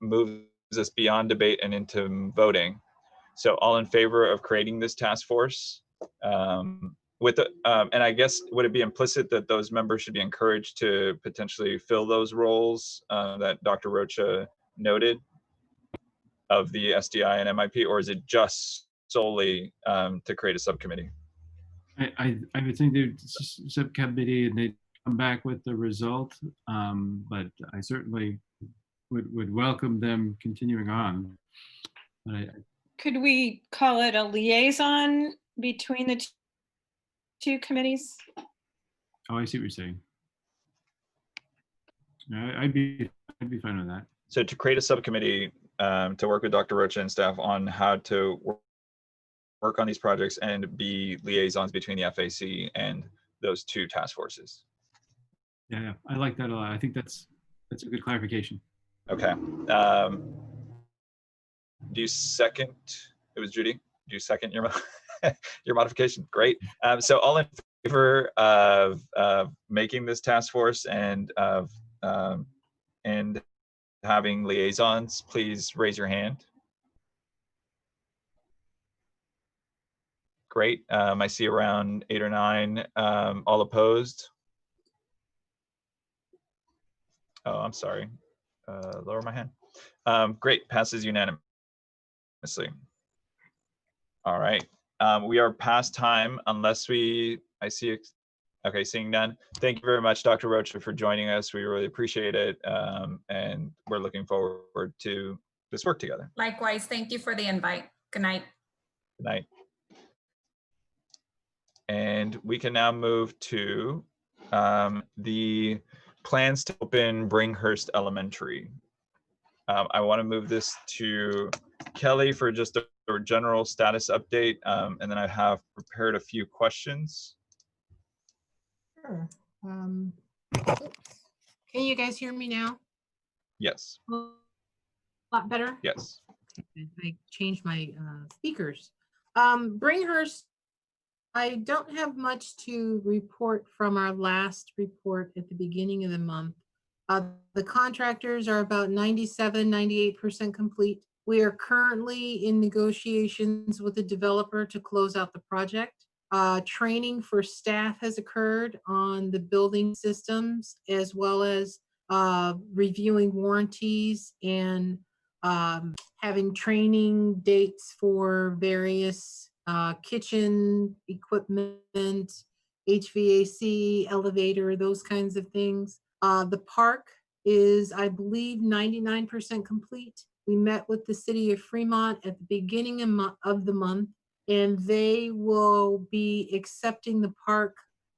moves us beyond debate and into voting. So all in favor of creating this task force? With the, and I guess would it be implicit that those members should be encouraged to potentially fill those roles that Dr. Rocha noted of the SDI and MIP, or is it just solely to create a subcommittee? I would think the subcommittee and they'd come back with the result, but I certainly would welcome them continuing on. But Could we call it a liaison between the two committees? Oh, I see what you're saying. I'd be fine with that. So to create a subcommittee to work with Dr. Rocha and staff on how to work on these projects and be liaisons between the FAC and those two task forces. Yeah, I like that a lot. I think that's a good clarification. Okay. Do you second? It was Judy. Do you second your your modification? Great. So all in favor of making this task force and of and having liaisons, please raise your hand. Great. I see around 8 or 9. All opposed? Oh, I'm sorry. Lower my hand. Great. Passes unanimously. All right. We are past time unless I see. Okay, seeing none. Thank you very much, Dr. Rocha, for joining us. We really appreciate it. And we're looking forward to this work together. Likewise, thank you for the invite. Good night. Good night. And we can now move to the plans to open Bringhurst Elementary. I want to move this to Kelly for just a general status update, and then I have prepared a few questions. Sure. Can you guys hear me now? Yes. A lot better? Yes. I changed my speakers. Bringhurst, I don't have much to report from our last report at the beginning of the month. The contractors are about 97, 98% complete. We are currently in negotiations with the developer to close out the project. Training for staff has occurred on the building systems, as well as reviewing warranties and having training dates for various kitchen equipment, HVAC, elevator, those kinds of things. The park is, I believe, 99% complete. We met with the city of Fremont at the beginning of the month, and they will be accepting the park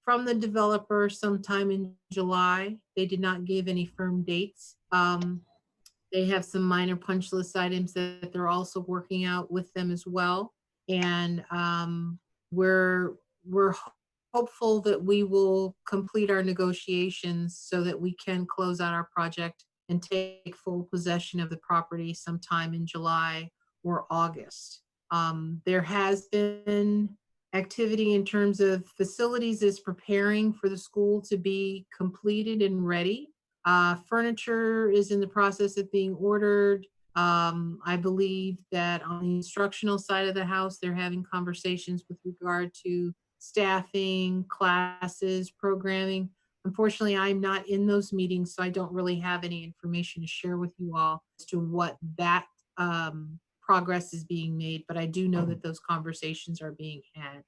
from the developer sometime in July. They did not give any firm dates. They have some minor punch list items that they're also working out with them as well. And we're hopeful that we will complete our negotiations so that we can close out our project and take full possession of the property sometime in July or August. There has been activity in terms of facilities is preparing for the school to be completed and ready. Furniture is in the process of being ordered. I believe that on the instructional side of the house, they're having conversations with regard to staffing, classes, programming. Unfortunately, I'm not in those meetings, so I don't really have any information to share with you all as to what that progress is being made, but I do know that those conversations are being had.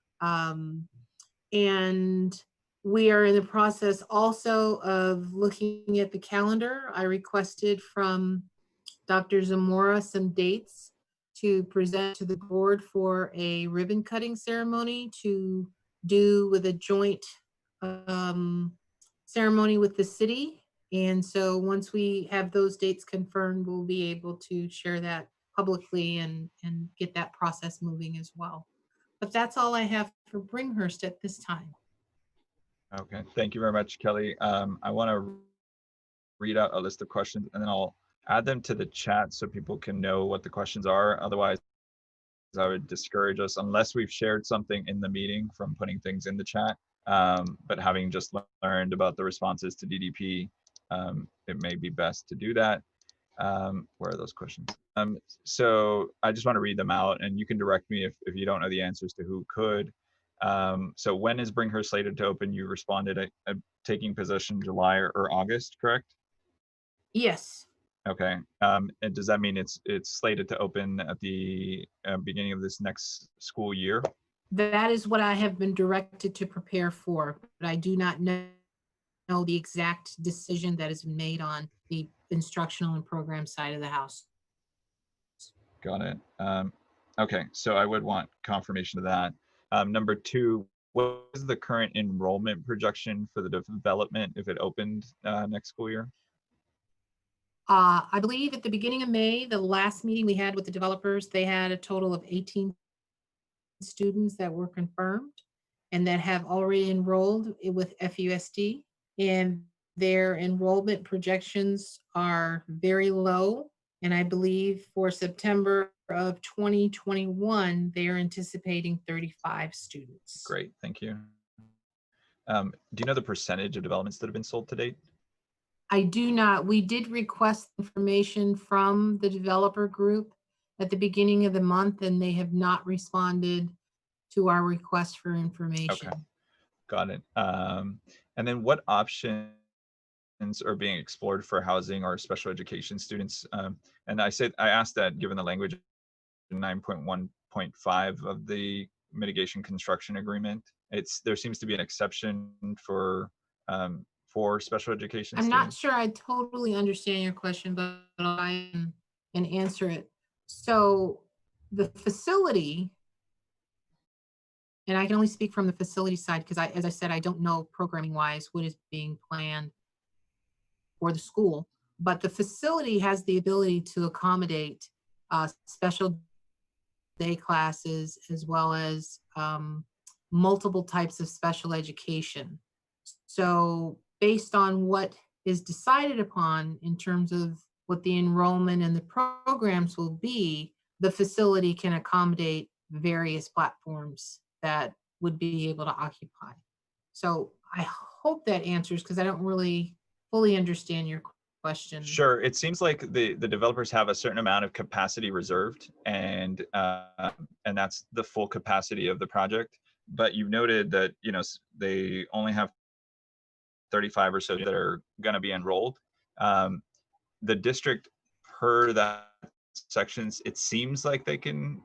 And we are in the process also of looking at the calendar. I requested from Dr. Zamora some dates to present to the board for a ribbon cutting ceremony to do with a joint ceremony with the city. And so once we have those dates confirmed, we'll be able to share that publicly and get that process moving as well. But that's all I have for Bringhurst at this time. Okay, thank you very much, Kelly. I want to read out a list of questions and then I'll add them to the chat so people can know what the questions are. Otherwise, I would discourage us unless we've shared something in the meeting from putting things in the chat. But having just learned about the responses to DDP, it may be best to do that. Where are those questions? So I just want to read them out and you can direct me if you don't know the answers to who could. So when is Bringhurst slated to open? You responded at taking possession July or August, correct? Yes. Okay. And does that mean it's slated to open at the beginning of this next school year? That is what I have been directed to prepare for, but I do not know the exact decision that has been made on the instructional and program side of the house. Got it. Okay, so I would want confirmation of that. Number two, what is the current enrollment projection for the development if it opened next school year? I believe at the beginning of May, the last meeting we had with the developers, they had a total of 18 students that were confirmed and that have already enrolled with FUSD. And their enrollment projections are very low. And I believe for September of 2021, they are anticipating 35 students. Great, thank you. Do you know the percentage of developments that have been sold to date? I do not. We did request information from the developer group at the beginning of the month, and they have not responded to our request for information. Okay, got it. And then what options are being explored for housing or special education students? And I asked that given the language in 9.1.5 of the mitigation construction agreement. There seems to be an exception for special education I'm students. not sure I totally understand your question, but I'll try and answer it. So the facility, and I can only speak from the facility side because as I said, I don't know programming wise what is being planned for the school, but the facility has the ability to accommodate special day classes as well as multiple types of special education. So based on what is decided upon in terms of what the enrollment and the programs will be, the facility can accommodate various platforms that would be able to occupy. So I hope that answers, because I don't really fully understand your question. Sure. It seems like the developers have a certain amount of capacity reserved, and that's the full capacity of the project. But you noted that they only have 35 or so that are going to be enrolled. The district, per that sections, it seems like they can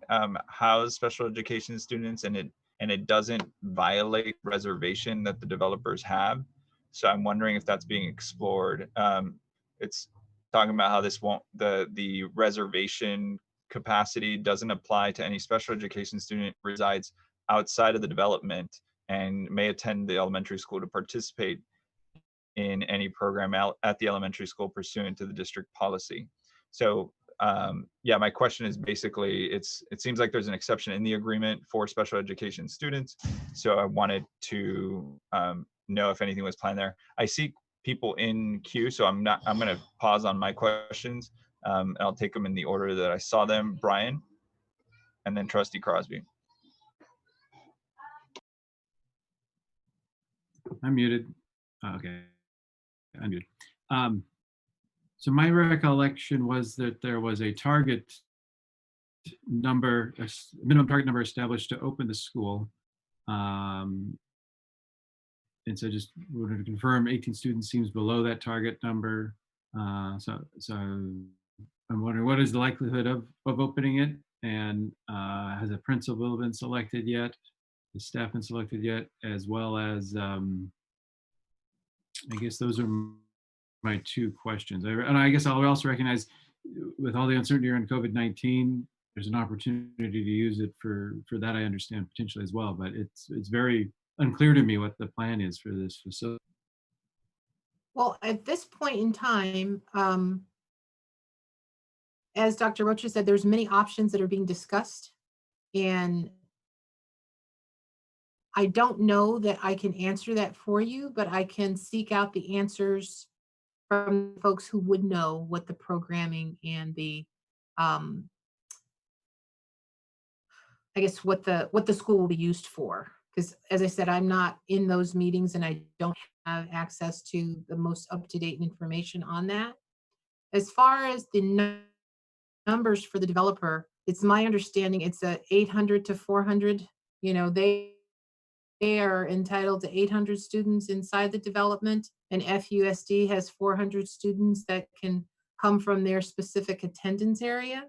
house special education students, and it doesn't violate reservation that the developers have. So I'm wondering if that's being explored. It's talking about how this won't, the reservation capacity doesn't apply to any special education student resides outside of the development, and may attend the elementary school to participate in any program out at the elementary school pursuant to the district policy. So yeah, my question is basically, it seems like there's an exception in the agreement for special education students. So I wanted to know if anything was planned there. I see people in queue, so I'm gonna pause on my questions. And I'll take them in the order that I saw them. Brian, and then Trustee Crosby. I'm muted. Okay, I'm muted. So my recollection was that there was a target number, a minimum target number established to open the school. And so just wanted to confirm 18 students seems below that target number. So I'm wondering, what is the likelihood of opening it? And has a principal been selected yet? Has staff been selected yet? As well as, I guess those are my two questions. And I guess I'll also recognize, with all the uncertainty around COVID-19, there's an opportunity to use it for that, I understand, potentially as well. But it's very unclear to me what the plan is for this facility. Well, at this point in time, as Dr. Rocha said, there's many options that are being discussed. And I don't know that I can answer that for you, but I can seek out the answers from folks who would know what the programming and the, I guess what the school will be used for. Because as I said, I'm not in those meetings and I don't have access to the most up-to-date information on that. As far as the numbers for the developer, it's my understanding it's a 800 to 400. You know, they are entitled to 800 students inside the development, and FUSD has 400 students that can come from their specific attendance area.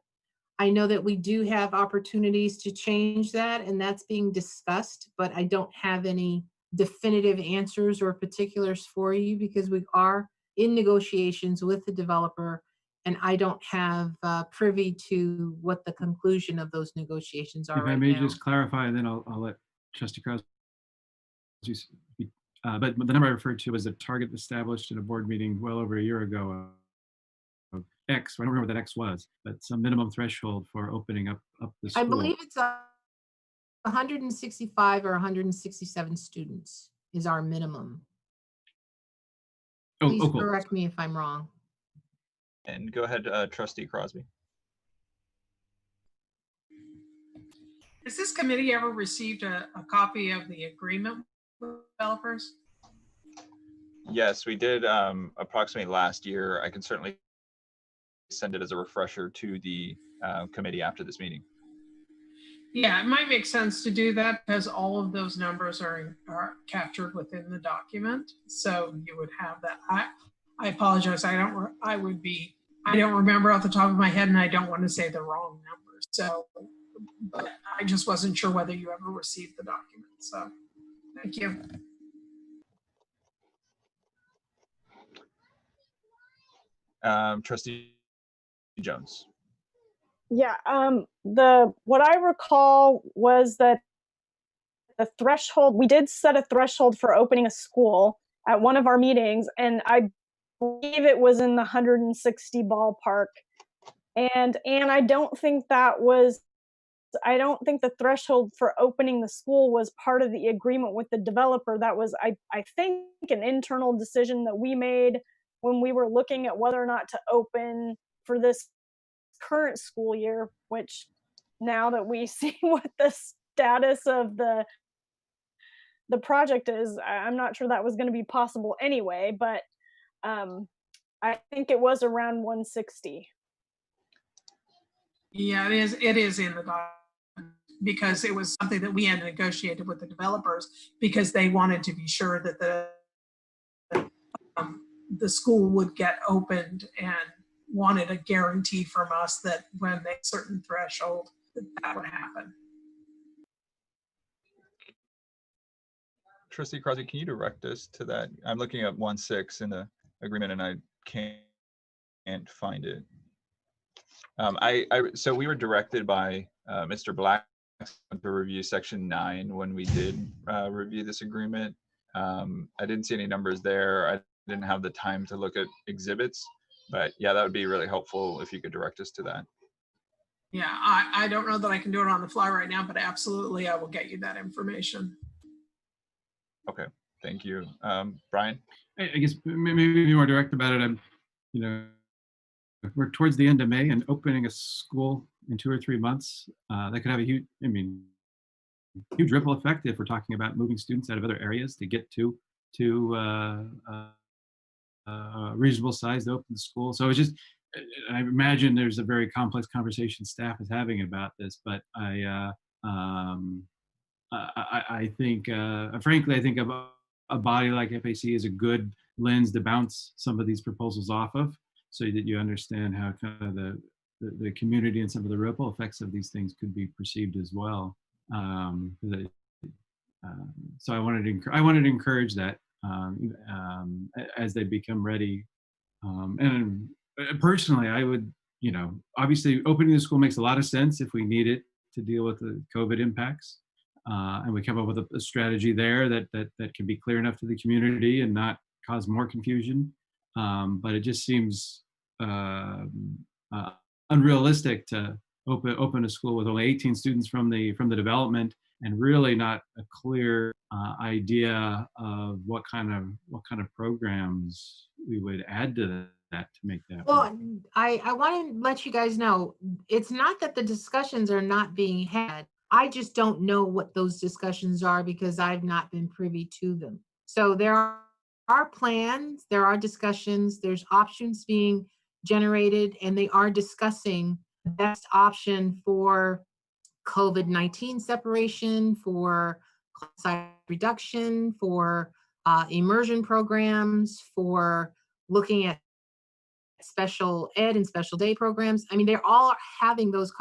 I know that we do have opportunities to change that, and that's being discussed, but I don't have any definitive answers or particulars for you because we are in negotiations with the developer, and I don't have privy to what the conclusion of those negotiations are If I right may now. just clarify, and then I'll let Trustee Crosby speak. But the number I referred to was a target established in a board meeting well over a year ago of X. I don't remember what that X was, but some minimum threshold for opening up the school. I believe it's 165 or 167 students is our minimum. Please cool. correct me if I'm wrong. And go ahead, Trustee Crosby. Has this committee ever received a copy of the agreement with developers? Yes, we did approximately last year. I can certainly send it as a refresher to the committee after this meeting. Yeah, it might make sense to do that because all of those numbers are captured within the document. So you would have that. I apologize. I don't remember off the top of my head, and I don't want to say the wrong numbers. So, but I just wasn't sure whether you ever received the document. So, thank you. Trustee Jones. Yeah, what I recall was that the threshold, we did set a threshold for opening a school at one of our meetings, and I believe it was in the 160 ballpark. And I don't think that was, I don't think the threshold for opening the school was part of the agreement with the developer. That was, I think, an internal decision that we made when we were looking at whether or not to open for this current school year, which now that we see what the status of the project is, I'm not sure that was going to be possible anyway, but I think it was around 160. Yeah, it is in the document because it was something that we had negotiated with the developers because they wanted to be sure that the school would get opened and wanted a guarantee from us that when they certain threshold that would happen. Trustee Crosby, can you direct us to that? I'm looking at 1.6 in the agreement and I can't find it. So we were directed by Mr. Black to review section 9 when we did review this agreement. I didn't see any numbers there. I didn't have the time to look at exhibits, but yeah, that would be really helpful if you could direct us to that. Yeah, I don't know that I can do it on the fly right now, but absolutely I will get you that information. Okay, thank you. Brian? I guess maybe be more direct about it. I'm, we're towards the end of May and opening a school in 2 or 3 months. That could have a huge, huge ripple effect if we're talking about moving students out of other areas to get to reasonable size to open the school. So it's just, I imagine there's a very complex conversation staff is having about this, but I think, frankly, I think a body like FAC is a good lens to bounce some of these proposals off of, so that you understand how kind of the community and some of the ripple effects of these things could be perceived as well. So I wanted to encourage that as they become ready. And personally, I would, obviously opening the school makes a lot of sense if we need it to deal with the COVID impacts. And we come up with a strategy there that can be clear enough to the community and not cause more confusion. But it just seems unrealistic to open a school with only 18 students from the development and really not a clear idea of what kind of programs we would add to that to make that Well, work. I want to let you guys know, it's not that the discussions are not being had. I just don't know what those discussions are because I've not been privy to them. So there are plans, there are discussions, there's options being generated, and they are discussing the best option for COVID-19 separation, for class size reduction, for immersion programs, for looking at special ed and special day programs. I mean, they're all having those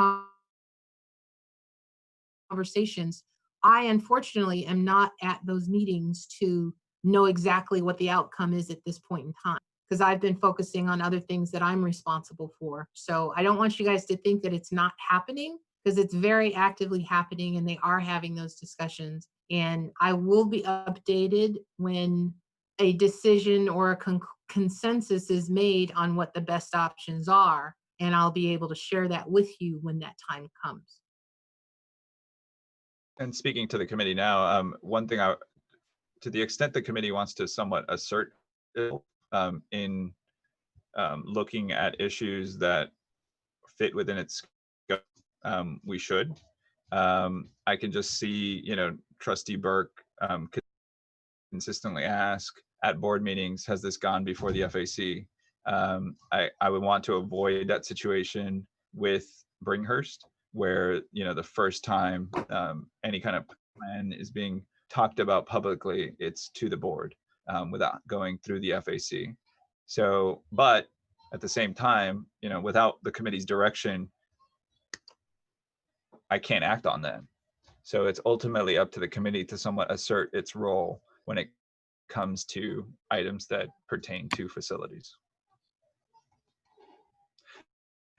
conversations. I unfortunately am not at those meetings to know exactly what the outcome is at this point in time, because I've been focusing on other things that I'm responsible for. So I don't want you guys to think that it's not happening, because it's very actively happening and they are having those discussions. And I will be updated when a decision or a consensus is made on what the best options are. And I'll be able to share that with you when that time comes. And speaking to the committee now, one thing to the extent the committee wants to somewhat assert in looking at issues that fit within its scope, we should. I can just see, Trustee Burke consistently ask at board meetings, has this gone before the FAC? I would want to avoid that situation with Bringhurst, where the first time any kind of plan is being talked about publicly, it's to the board without going through the FAC. So, but at the same time, without the committee's direction, I can't act on that. So it's ultimately up to the committee to somewhat assert its role when it comes to items that pertain to facilities.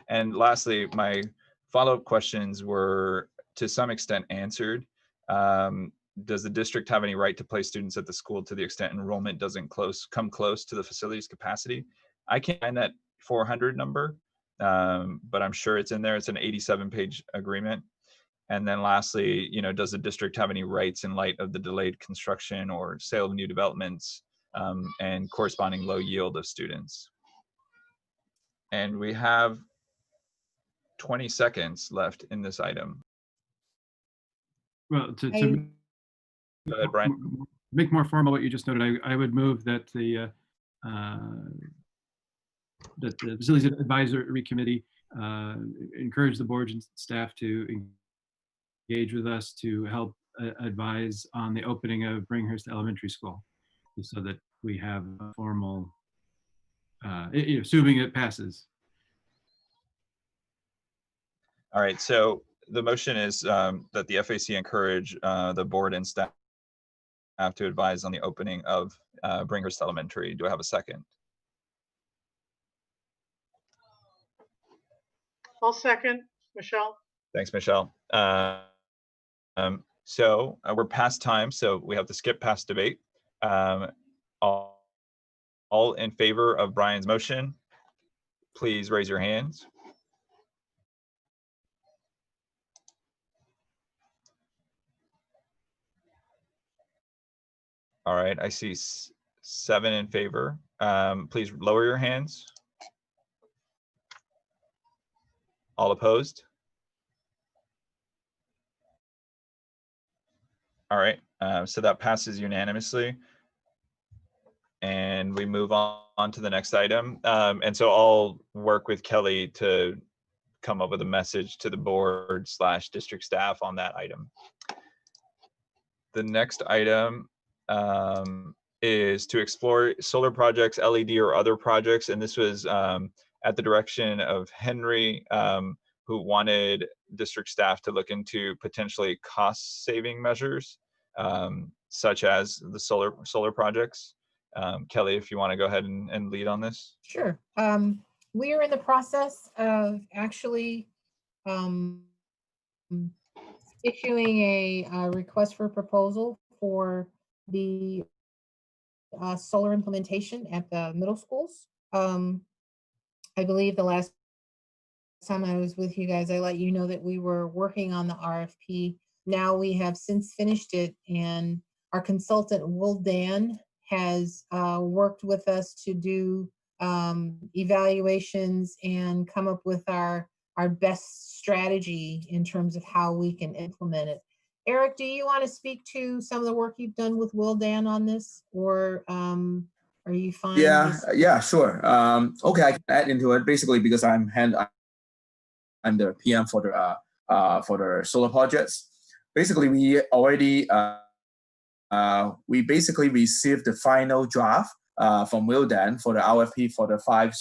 And lastly, my follow-up questions were to some extent answered. Does the district have any right to place students at the school to the extent enrollment doesn't come close to the facility's capacity? I can't find that 400 number, but I'm sure it's in there. It's an 87-page agreement. And then lastly, does the district have any rights in light of the delayed construction or sale of new developments and corresponding low yield of students? And we have 20 seconds left in this item. Well, to Go ahead, Brian. make more formal what you just noted, I would move that the Facilities Advisory Committee encourage the board and staff to engage with us to help advise on the opening of Bringhurst Elementary School, so that we have a formal, assuming it passes. All right, so the motion is that the FAC encourage the board and staff to advise on the opening of Bringhurst Elementary. Do I have a second? I'll second, Michelle. Thanks, Michelle. So we're past time, so we have to skip past debate. All in favor of Brian's motion, please raise your hands. All right, I see 7 in favor. Please lower your hands. All opposed? All right, so that passes unanimously. And we move on to the next item. And so I'll work with Kelly to come up with a message to the board / district staff on that item. The next item is to explore solar projects, LED or other projects. And this was at the direction of Henry, who wanted district staff to look into potentially cost-saving measures, such as the solar projects. Kelly, if you want to go ahead and lead on this. Sure. We are in the process of actually issuing a request for proposal for the solar implementation at the middle schools. I believe the last time I was with you guys, I let you know that we were working on the RFP. Now we have since finished it, and our consultant, Will Dan, has worked with us to do evaluations and come up with our best strategy in terms of how we can implement it. Eric, do you want to speak to some of the work you've done with Will Dan on this, or are you fine? Yeah, sure. Okay, I can add into it basically because I'm the PM for the solar projects. Basically, we already we basically received the final draft from Wildan for the RFP for the 5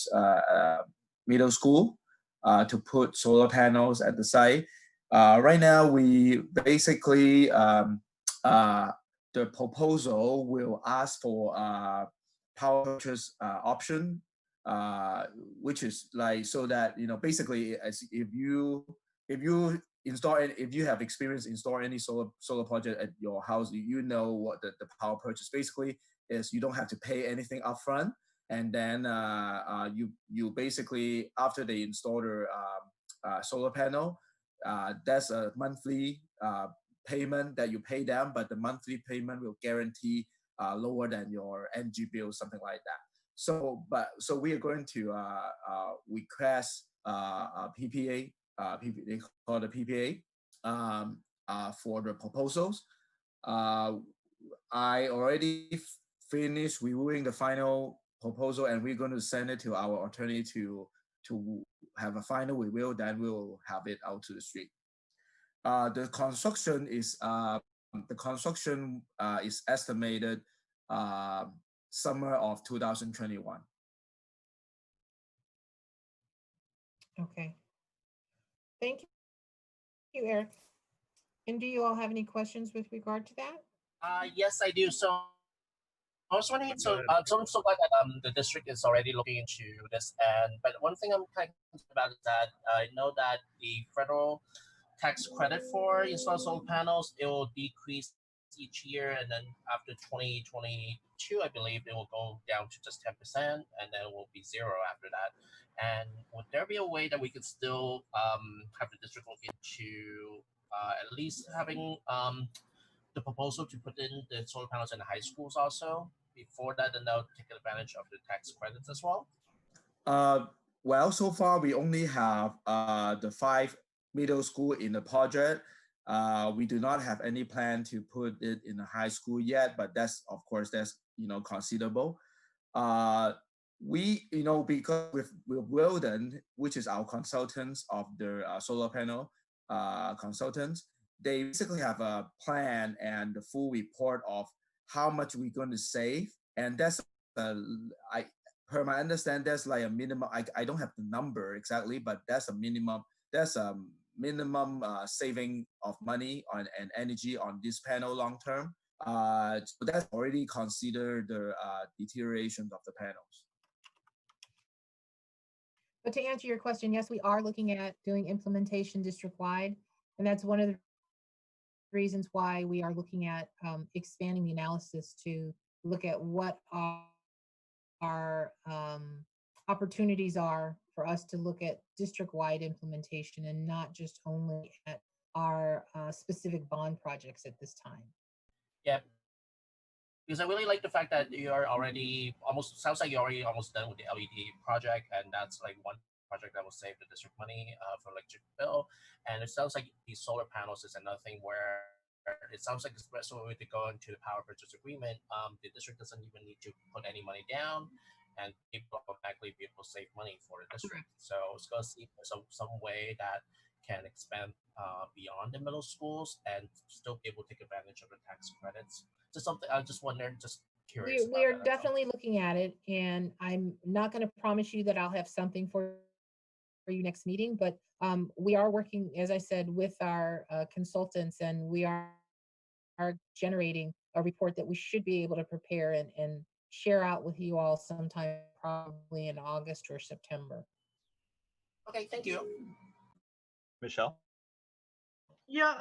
middle school to put solar panels at the site. Right now, we basically the proposal will ask for power purchase option, which is like so that basically as if you install it, if you have experience install any solar project at your house, you know what the power purchase basically is. You don't have to pay anything upfront, and then you basically after they install their solar panel, that's a monthly payment that you pay them, but the monthly payment will guarantee lower than your energy bill, something like that. So we are going to request a PPA, they call the PPA for the proposals. I already finished reviewing the final proposal, and we're going to send it to our attorney to have a final review. Then we'll have it out to the street. The construction is estimated summer of 2021. Okay. Thank you, Eric. And do you all have any questions with regard to that? Yes, I do. So I was wondering, so I'm so glad that the district is already looking into this. But one thing I'm kind of concerned about is that I know that the federal tax credit for installed solar panels, it will decrease each year, and then after 2022, I believe it will go down to just 10%, and then it will be 0 after that. And would there be a way that we could still have the district look into at least having the proposal to put in the solar panels in the high schools also before that, and they'll take advantage of the tax credits as well? Well, so far we only have the 5 middle school in the project. We do not have any plan to put it in a high school yet, but that's of course that's considerable. We because with Wilden, which is our consultants of the solar panel consultants, they basically have a plan and the full report of how much we're going to save, and that's per my understand, there's like a minimum. I don't have the number exactly, but that's a minimum. There's a minimum saving of money and energy on this panel long term. So that's already considered the deterioration of the panels. But to answer your question, yes, we are looking at doing implementation district-wide, and that's one of the reasons why we are looking at expanding the analysis to look at what our opportunities are for us to look at district-wide implementation and not just only at our specific bond projects at this time. Yeah, because I really like the fact that you are already almost, sounds like you're already almost done with the LED project, and that's like one project that will save the district money for electric bill. And it sounds like the solar panels is another thing where it sounds like especially when we go into the power purchase agreement, the district doesn't even need to put any money down, and people automatically be able to save money for the district. So it's going to see some way that can expand beyond the middle schools and still be able to take advantage of the tax credits. Just something I just wondered, just curious. We are definitely looking at it, and I'm not going to promise you that I'll have something for you next meeting, but we are working, as I said, with our consultants, and we are generating a report that we should be able to prepare and share out with you all sometime probably in August or September. Okay, thank you. Michelle? Yeah,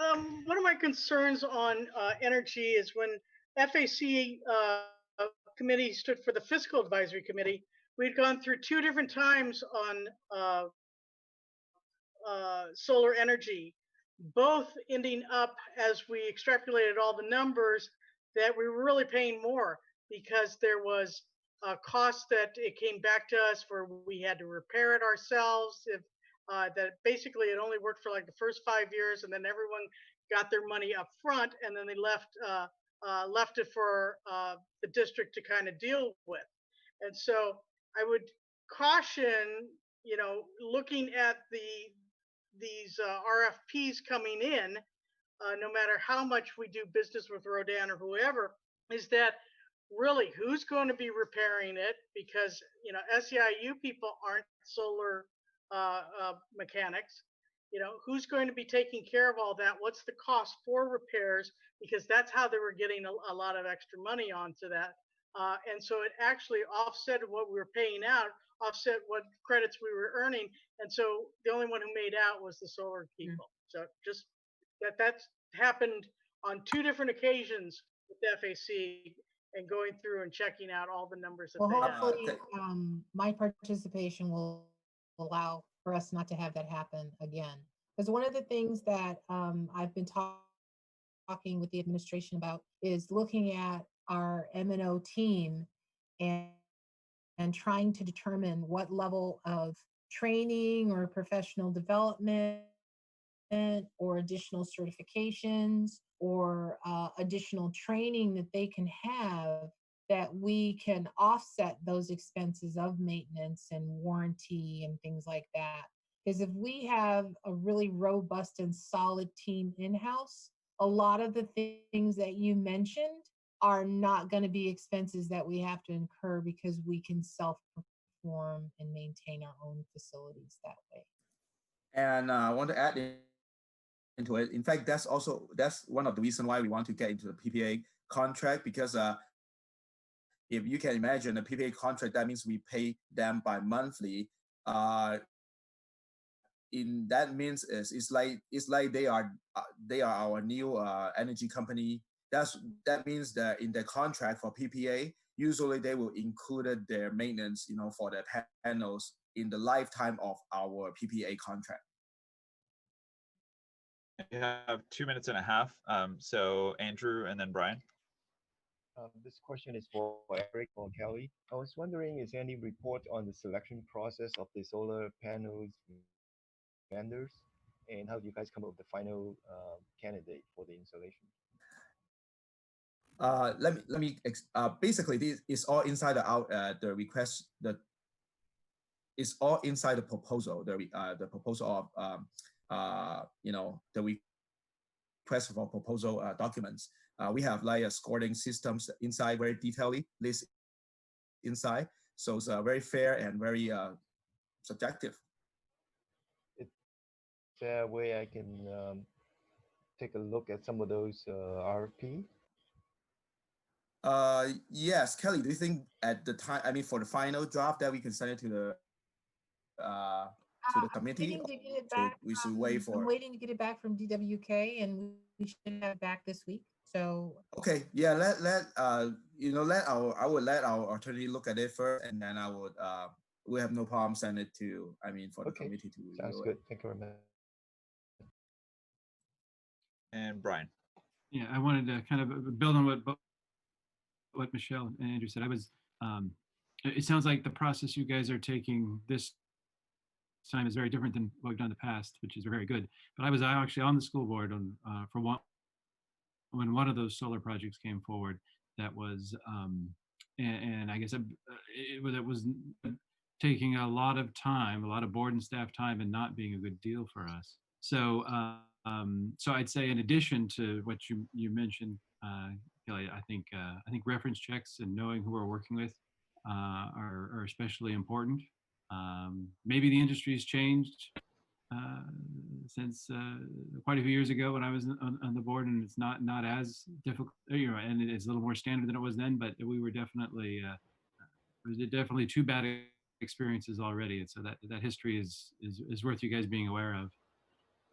one of my concerns on energy is when FAC committee stood for the fiscal advisory committee, we'd gone through 2 different times on solar energy, both ending up as we extrapolated all the numbers that we were really paying more because there was a cost that it came back to us where we had to repair it ourselves. If that basically it only worked for like the first 5 years, and then everyone got their money up front, and then they left it for the district to kind of deal with. And so I would caution, you know, looking at these RFPs coming in, no matter how much we do business with Rodan or whoever, is that really who's going to be repairing it? Because, you know, SEIU people aren't solar mechanics. You know, who's going to be taking care of all that? What's the cost for repairs? Because that's how they were getting a lot of extra money onto that. And so it actually offset what we were paying out, offset what credits we were earning. And so the only one who made out was the solar people. So just that's happened on 2 different occasions with FAC and going through and checking out all the numbers that Well, they hopefully have. my participation will allow for us not to have that happen again. Because one of the things that I've been talking with the administration about is looking at our M&O team and trying to determine what level of training or professional development or additional certifications or additional training that they can have that we can offset those expenses of maintenance and warranty and things like that. Because if we have a really robust and solid team in-house, a lot of the things that you mentioned are not going to be expenses that we have to incur because we can self-perform and maintain our own facilities that way. And I want to add into it. In fact, that's one of the reasons why we want to get into the PPA contract, because if you can imagine a PPA contract, that means we pay them by monthly. In that means it's like they are our new energy company. That means that in the contract for PPA, usually they will include their maintenance, you know, for the panels in the lifetime of our PPA contract. You have 2.5 minutes. So Andrew and then Brian. This question is for Eric or Kelly. I was wondering, is there any report on the selection process of the solar panels vendors, and how do you guys come up with the final candidate for the installation? Let me basically this is all inside the request. It's all inside the proposal. The proposal of you know, the request for proposal documents. We have like a scoring systems inside, very detailedly list inside. So it's very fair and very subjective. Is there a way I can take a look at some of those RFP? Yes, Kelly, do you think at the time, I mean, for the final draft that we can send it to the to the committee? Waiting to get it So back. we should wait I'm for. waiting to get it back from DWK, and we should have it back this week. So Okay, yeah, I would let our attorney look at it first, and then I would we have no problem send it to, for the Okay, committee to review sounds it. good. Thank you very much. And Brian. Yeah, I wanted to kind of build on what Michelle and Andrew said. It sounds like the process you guys are taking this time is very different than what we've done in the past, which is very good. But I was actually on the school board when one of those solar projects came forward. That was, and I guess it was taking a lot of time, a lot of board and staff time, and not being a good deal for us. So, so I'd say in addition to what you mentioned, Kelly, I think reference checks and knowing who we're working with are especially important. Maybe the industry's changed since quite a few years ago when I was on the board, and it's not as difficult, and it's a little more standard than it was then. But we were definitely definitely two bad experiences already, and so that history is worth you guys being aware of.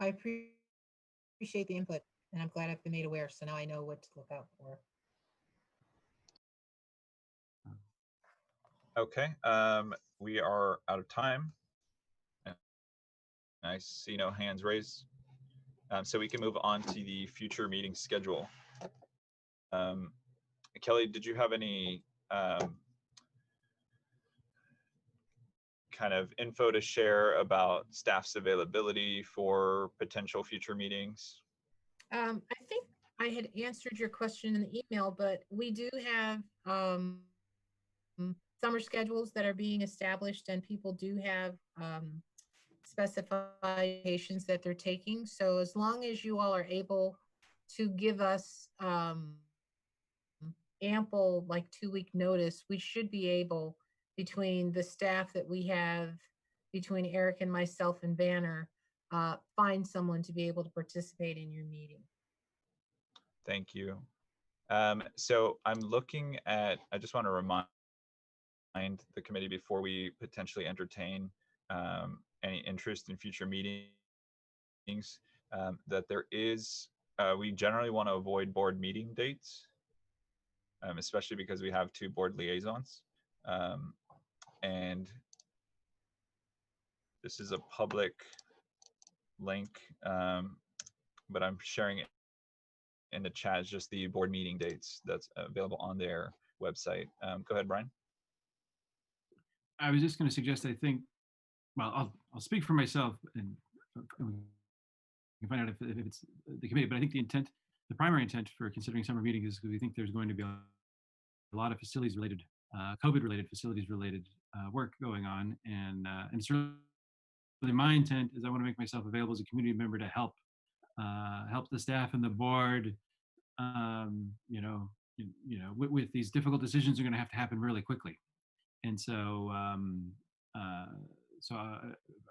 I appreciate the input, and I'm glad I've been made aware. So now I know what to look out for. Okay, we are out of time. I see no hands raised. So we can move on to the future meeting schedule. Kelly, did you have any kind of info to share about staff's availability for potential future meetings? I think I had answered your question in the email, but we do have summer schedules that are being established, and people do have specifications that they're taking. So as long as you all are able to give us ample, like 2-week notice, we should be able, between the staff that we have, between Eric and myself and Banner, find someone to be able to participate in your meeting. Thank you. So I'm looking at, I just want to remind the committee before we potentially entertain any interest in future meetings, that there is, we generally want to avoid board meeting dates, especially because we have 2 board liaisons. And this is a public link, but I'm sharing it in the chat, just the board meeting dates that's available on their website. Go ahead, Brian. I was just going to suggest, I think, well, I'll speak for myself, and we can find out if it's the committee, but I think the primary intent for considering summer meetings is because we think there's going to be a lot of facilities related, COVID related, facilities related work going on. And certainly my intent is I want to make myself available as a community member to help the staff and the board, with these difficult decisions are going to have to happen really quickly. And so,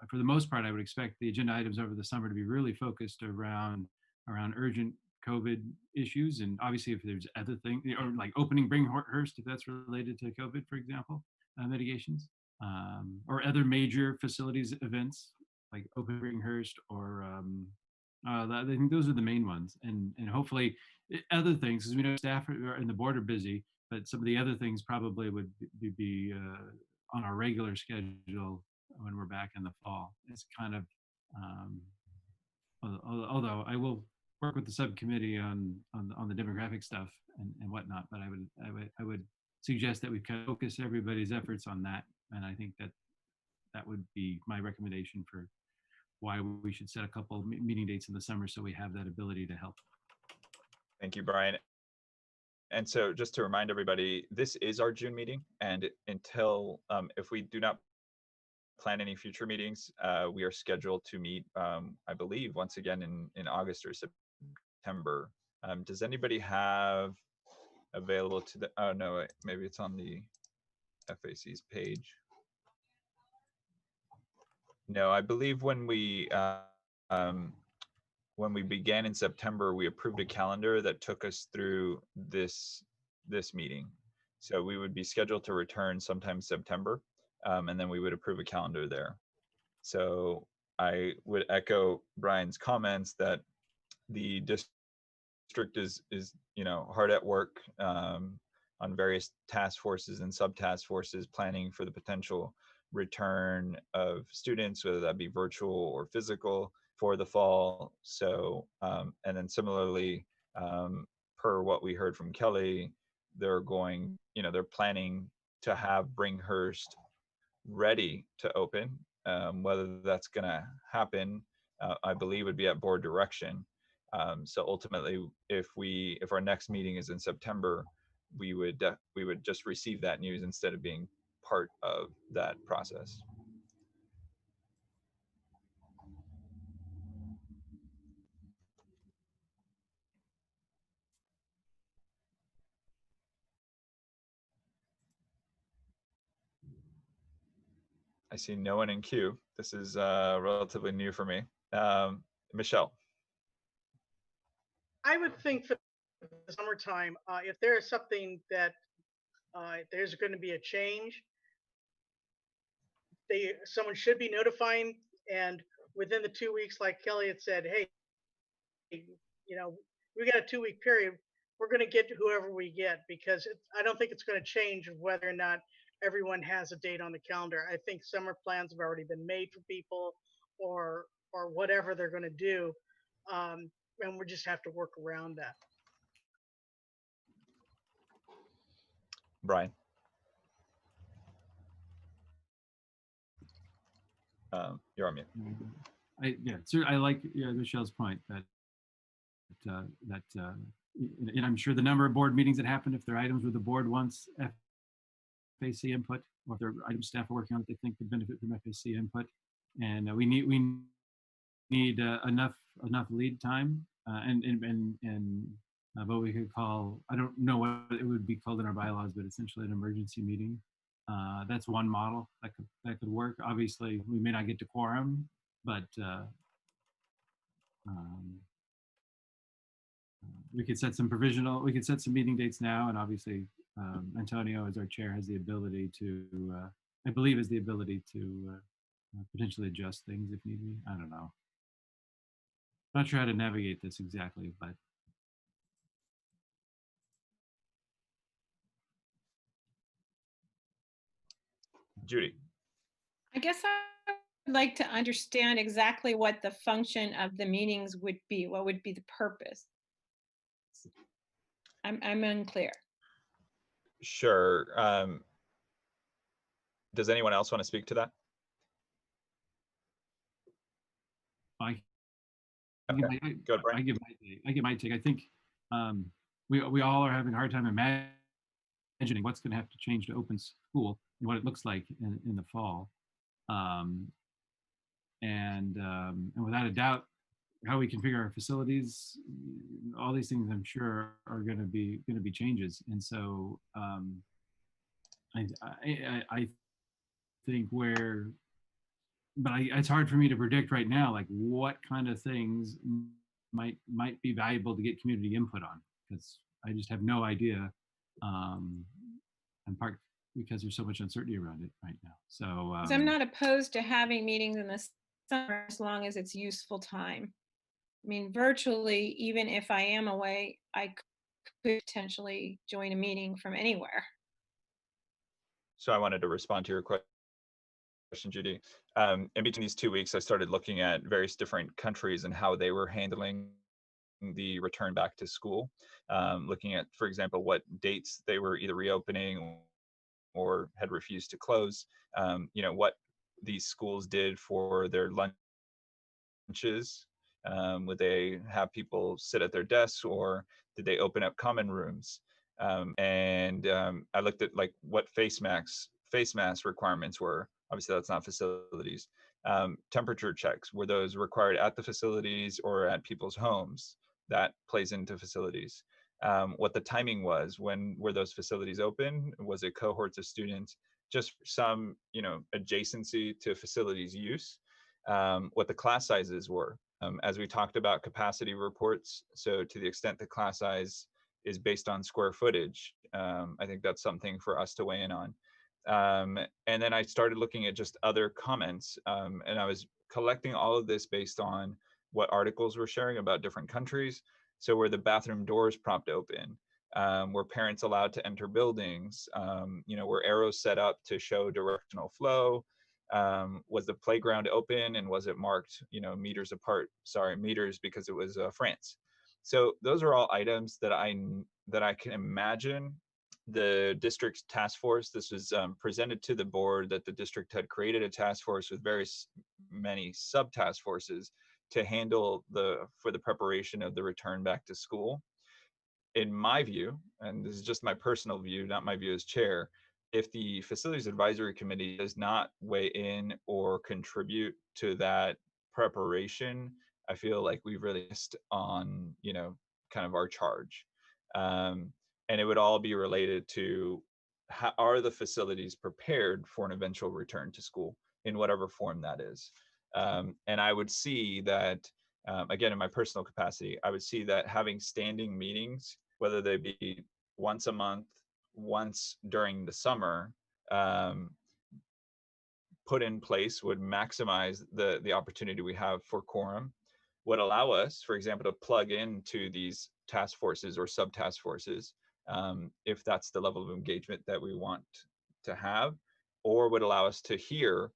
for the most part, I would expect the agenda items over the summer to be really focused around urgent COVID issues. And obviously, if there's other things, or like opening Bringhurst, if that's related to COVID, for example, mitigations, or other major facilities events like opening Bringhurst, or I think those are the main ones. And hopefully other things, because we know staff and the board are busy, but some of the other things probably would be on our regular schedule when we're back in the fall. It's kind of, although I will work with the subcommittee on the demographic stuff and whatnot, but I would suggest that we kind of focus everybody's efforts on that. And I think that would be my recommendation for why we should set a couple meeting dates in the summer, so we have that ability to help. Thank you, Brian. And so just to remind everybody, this is our June meeting, and until, if we do not plan any future meetings, we are scheduled to meet, I believe, once again in August or September. Does anybody have available to the, oh no, wait, maybe it's on the FAC's page. No, I believe when we began in September, we approved a calendar that took us through this meeting. So we would be scheduled to return sometime September, and then we would approve a calendar there. So I would echo Brian's comments that the district is hard at work on various task forces and sub-task forces planning for the potential return of students, whether that be virtual or physical, for the fall. So and then similarly, per what we heard from Kelly, they're planning to have Bringhurst ready to open. Whether that's going to happen, I believe, would be at board direction. So ultimately, if our next meeting is in September, we would just receive that news instead of being part of that process. I see no one in queue. This is relatively new for me. Michelle. I would think for the summertime, if there is something that there's going to be a change, someone should be notifying, and within the 2 weeks, like Kelly had said, hey, we got a 2-week period. We're going to get whoever we get, because I don't think it's going to change whether or not everyone has a date on the calendar. I think summer plans have already been made for people, or whatever they're going to do, and we just have to work around that. Brian. You're on mute. I like Michelle's point that and I'm sure the number of board meetings that happen, if there are items where the board wants FAC input, or if there are items staff are working on that they think could benefit from FAC input, and we need enough lead time and what we could call, I don't know what it would be called in our bylaws, but essentially an emergency meeting. That's one model that could work. Obviously, we may not get to quorum, but we could set some meeting dates now, and obviously Antonio, as our chair, has the ability to, I believe, has the ability to potentially adjust things if need be. I don't know. Not sure how to navigate this exactly, but Judy. I guess I would like to understand exactly what the function of the meetings would be. What would be the purpose? I'm unclear. Sure. Does anyone else want to speak to that? I give my take. I think we all are having a hard time imagining what's going to have to change to open school and what it looks like in the fall. And without a doubt, how we configure our facilities, all these things, I'm sure, are going to be changes. And so I think it's hard for me to predict right now, like what kind of things might be valuable to get community input on, because I just have no idea, in part because there's so much uncertainty around it right now. So I'm not opposed to having meetings in the summer as long as it's useful time. I mean, virtually, even if I am away, I could potentially join a meeting from anywhere. So I wanted to respond to your question, Judy. In between these 2 weeks, I started looking at various different countries and how they were handling the return back to school, looking at, for example, what dates they were either reopening or had refused to close, what these schools did for their lunches. Would they have people sit at their desks, or did they open up common rooms? And I looked at like what face mask requirements were. Obviously, that's not facilities. Temperature checks, were those required at the facilities or at people's homes? That plays into facilities. What the timing was, when were those facilities open? Was it cohorts of students? Just some, adjacency to facilities use. What the class sizes were. As we talked about capacity reports, so to the extent the class size is based on square footage, I think that's something for us to weigh in on. And then I started looking at just other comments, and I was collecting all of this based on what articles were sharing about different countries. So were the bathroom doors propped open? Were parents allowed to enter buildings? Were arrows set up to show directional flow? Was the playground open and was it marked, meters apart? Sorry, meters, because it was France. So those are all items that I can imagine the district's task force. This was presented to the board that the district had created a task force with many sub task forces to handle for the preparation of the return back to school. In my view, and this is just my personal view, not my view as chair, if the facilities advisory committee does not weigh in or contribute to that preparation, I feel like we've really missed on, kind of our charge. And it would all be related to how are the facilities prepared for an eventual return to school in whatever form that is. And I would see that, again, in my personal capacity, I would see that having standing meetings, whether they be once a month, once during the summer, put in place would maximize the opportunity we have for quorum, would allow us, for example, to plug into these task forces or sub task forces, if that's the level of engagement that we want to have, or would allow us to hear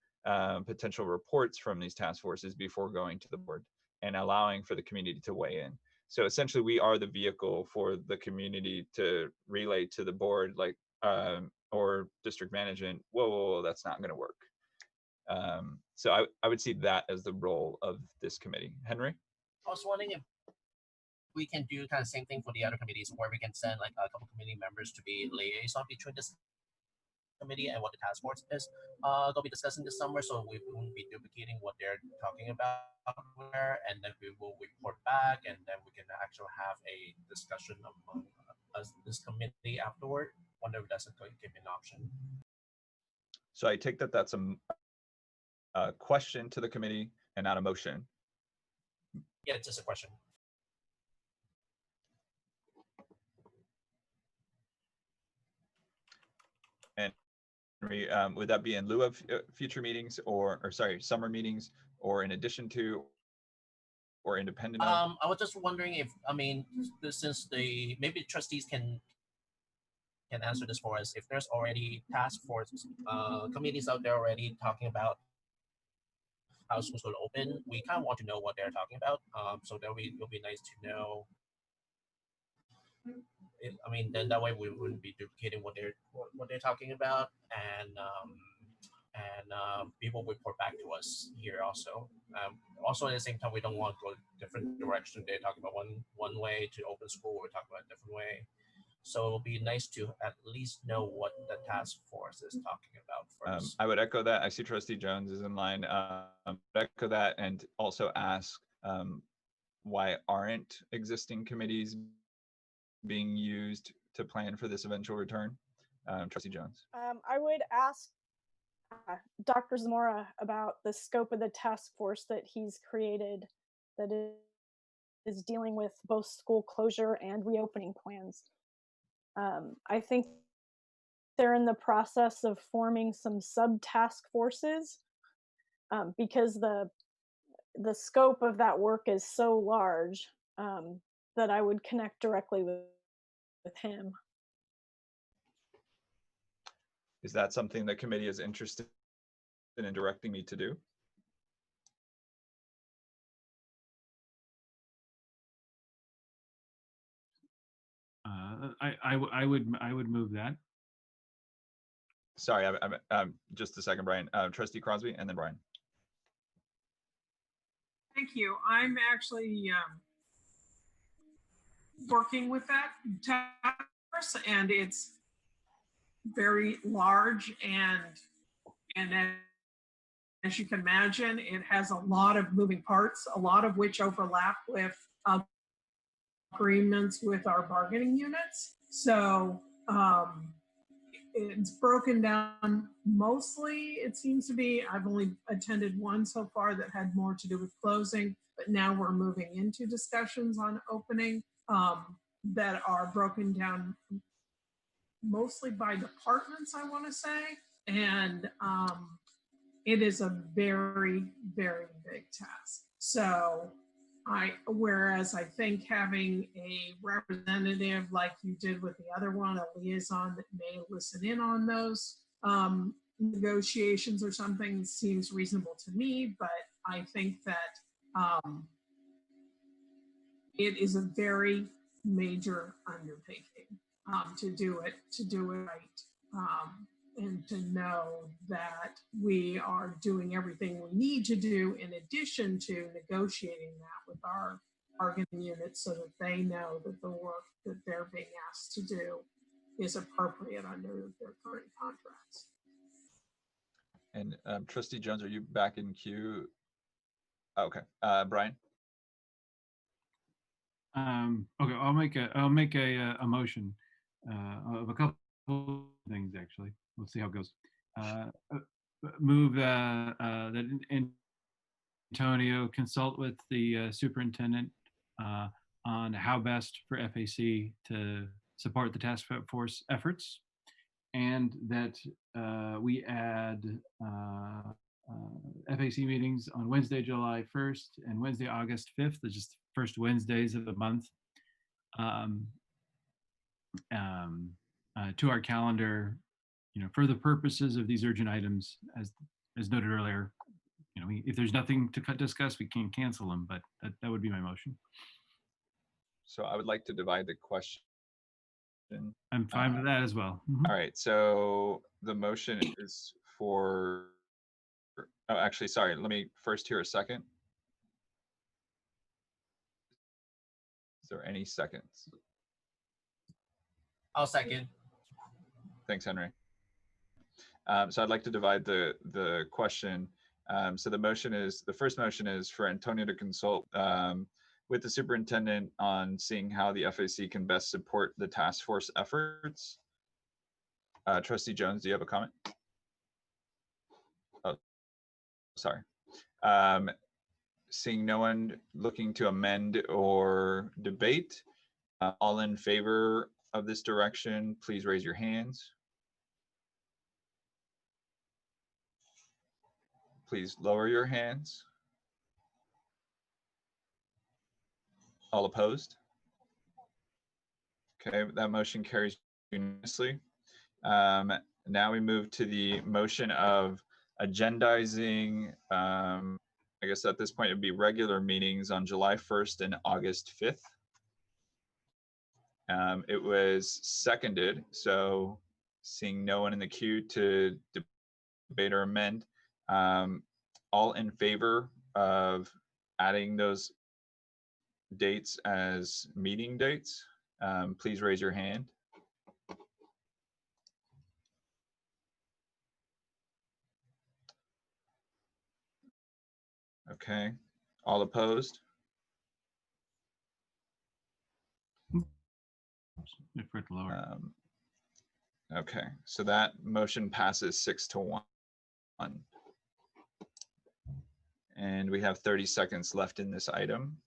potential reports from these task forces before going to the board and allowing for the community to weigh in. So essentially, we are the vehicle for the community to relay to the board, like, or district management, whoa, that's not going to work. So I would see that as the role of this committee. Henry? I was wondering if we can do kind of same thing for the other committees, where we can send like a couple committee members to be liaison between this committee and what the task force is going to be discussing this summer, so we won't be duplicating what they're talking about there, and then we will report back, and then we can actually have a discussion among us, this committee, afterward, whenever that's going to give me an option. So I take that that's a question to the committee and not a motion. Yeah, it's just a question. And would that be in lieu of future meetings, or sorry, summer meetings, or in addition to, or independent of? I was just wondering if, since maybe trustees can answer this for us, if there's already task force committees out there already talking about how schools will open, we kind of want to know what they're talking about. So that it'll be nice to know. Then that way we wouldn't be duplicating what they're talking about, and people report back to us here also. Also at the same time, we don't want to go different direction. They're talking about one way to open school, we're talking about a different way. So it'll be nice to at least know what the task force is talking about first. I would echo that. I see Trustee Jones is in line. Echo that, and also ask why aren't existing committees being used to plan for this eventual return? Trustee Jones. I would ask Dr. Zamora about the scope of the task force that he's created that is dealing with both school closure and reopening plans. I think they're in the process of forming some sub-task forces because the scope of that work is so large that I would connect directly with him. Is that something the committee is interested in directing me to do? I would move that. Sorry, I'm just a second, Brian. Trustee Crosby, and then Brian. Thank you. I'm actually working with that task force, and it's very large, and as you can imagine, it has a lot of moving parts, a lot of which overlap with agreements with our bargaining units. So it's broken down mostly, it seems to be. I've only attended one so far that had more to do with closing, but now we're moving into discussions on opening that are broken down mostly by departments, I want to say. And it is a very, very big task. So whereas I think having a representative like you did with the other one, a liaison that may listen in on those negotiations or something seems reasonable to me, but I think that it is a very major undertaking to do it right. And to know that we are doing everything we need to do in addition to negotiating that with our bargaining units so that they know that the work that they're being asked to do is appropriate under their current contracts. And Trustee Jones, are you back in queue? Okay, Brian. Okay, I'll make a motion of a couple things actually. We'll see how it goes. Move that Antonio consult with the superintendent on how best for FAC to support the task force efforts, and that we add FAC meetings on Wednesday, July 1st and Wednesday, August 5th. They're just the first Wednesdays of the month to our calendar, for the purposes of these urgent items, as noted earlier. If there's nothing to discuss, we can cancel them, but that would be my motion. So I would like to divide the question. I'm fine with that as well. All right, so the motion is for, oh, actually, sorry, let me first hear a second. Is there any seconds? I'll second. Thanks, Henry. So I'd like to divide the question. So the first motion is for Antonio to consult with the superintendent on seeing how the FAC can best support the task force efforts. Trustee Jones, do you have a comment? Oh, sorry. Seeing no one looking to amend or debate, all in favor of this direction, please raise your hands. Please lower your hands. All opposed? Okay, that motion carries unanimously. Now we move to the motion of agendizing, I guess at this point it'd be regular meetings on July 1st and August 5th. It was seconded, so seeing no one in the queue to debate or amend, all in favor of adding those dates as meeting dates, please raise your hand. Okay, all opposed? Okay, so that motion passes 6-1. And we have 30 seconds left in this item.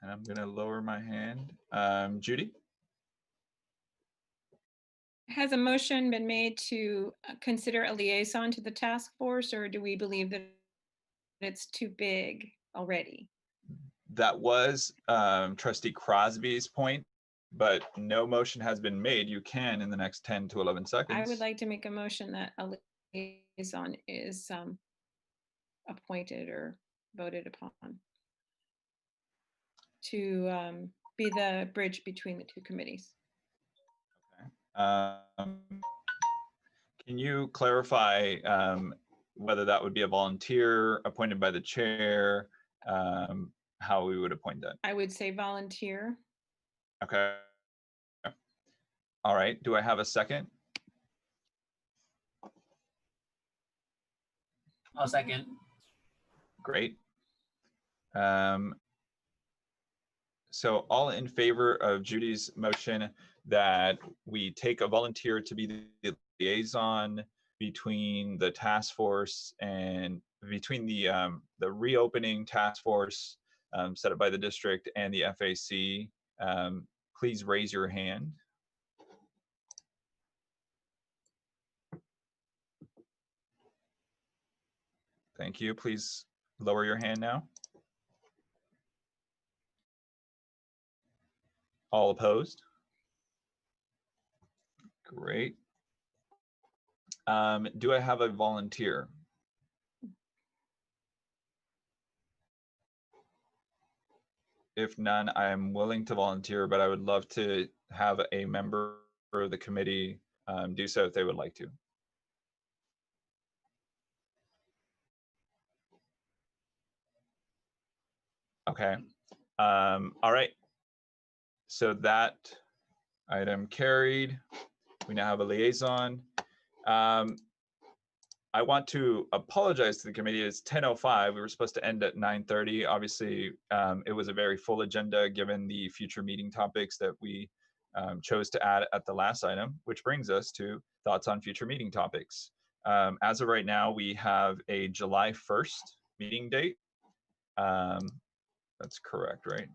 And I'm gonna lower my hand. Judy? Has a motion been made to consider a liaison to the task force, or do we believe that it's too big already? That was Trustee Crosby's point, but no motion has been made. You can in the next 10 to 11 seconds. I would like to make a motion that a liaison is appointed or voted upon to be the bridge between the two committees. Can you clarify whether that would be a volunteer appointed by the chair, how we would appoint that? I would say volunteer. Okay. All right, do I have a second? I'll second. Great. So all in favor of Judy's motion that we take a volunteer to be the liaison between the task force and between the reopening task force set up by the district and the FAC, please raise your hand. Thank you. Please lower your hand now. All opposed? Great. Do I have a volunteer? If none, I am willing to volunteer, but I would love to have a member of the committee do so if they would like to. Okay. All right. So that item carried. We now have a liaison. I want to apologize to the committee. It's 10:05. We were supposed to end at 9:30. Obviously, it was a very full agenda given the future meeting topics that we chose to add at the last item, which brings us to thoughts on future meeting topics. As of right now, we have a July 1st meeting date. That's correct, right?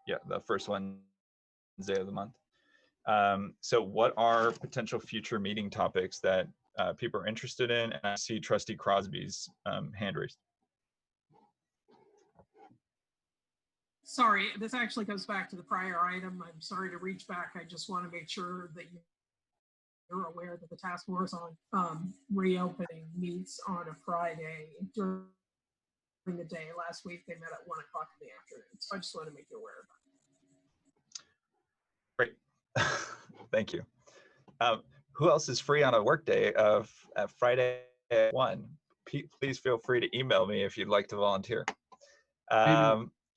Yeah, the first Wednesday of the month. So what are potential future meeting topics that people are interested in? And I see Trustee Crosby's hand raised. Sorry, this actually goes back to the prior item. I'm sorry to reach back. I just want to make sure that you're aware that the task force on reopening meets on a Friday during the day. Last week they met at 1 o'clock in the afternoon. So I just want to make you aware of that. Great. Thank you. Who else is free on a work day of Friday at 1? Please feel free to email me if you'd like to volunteer.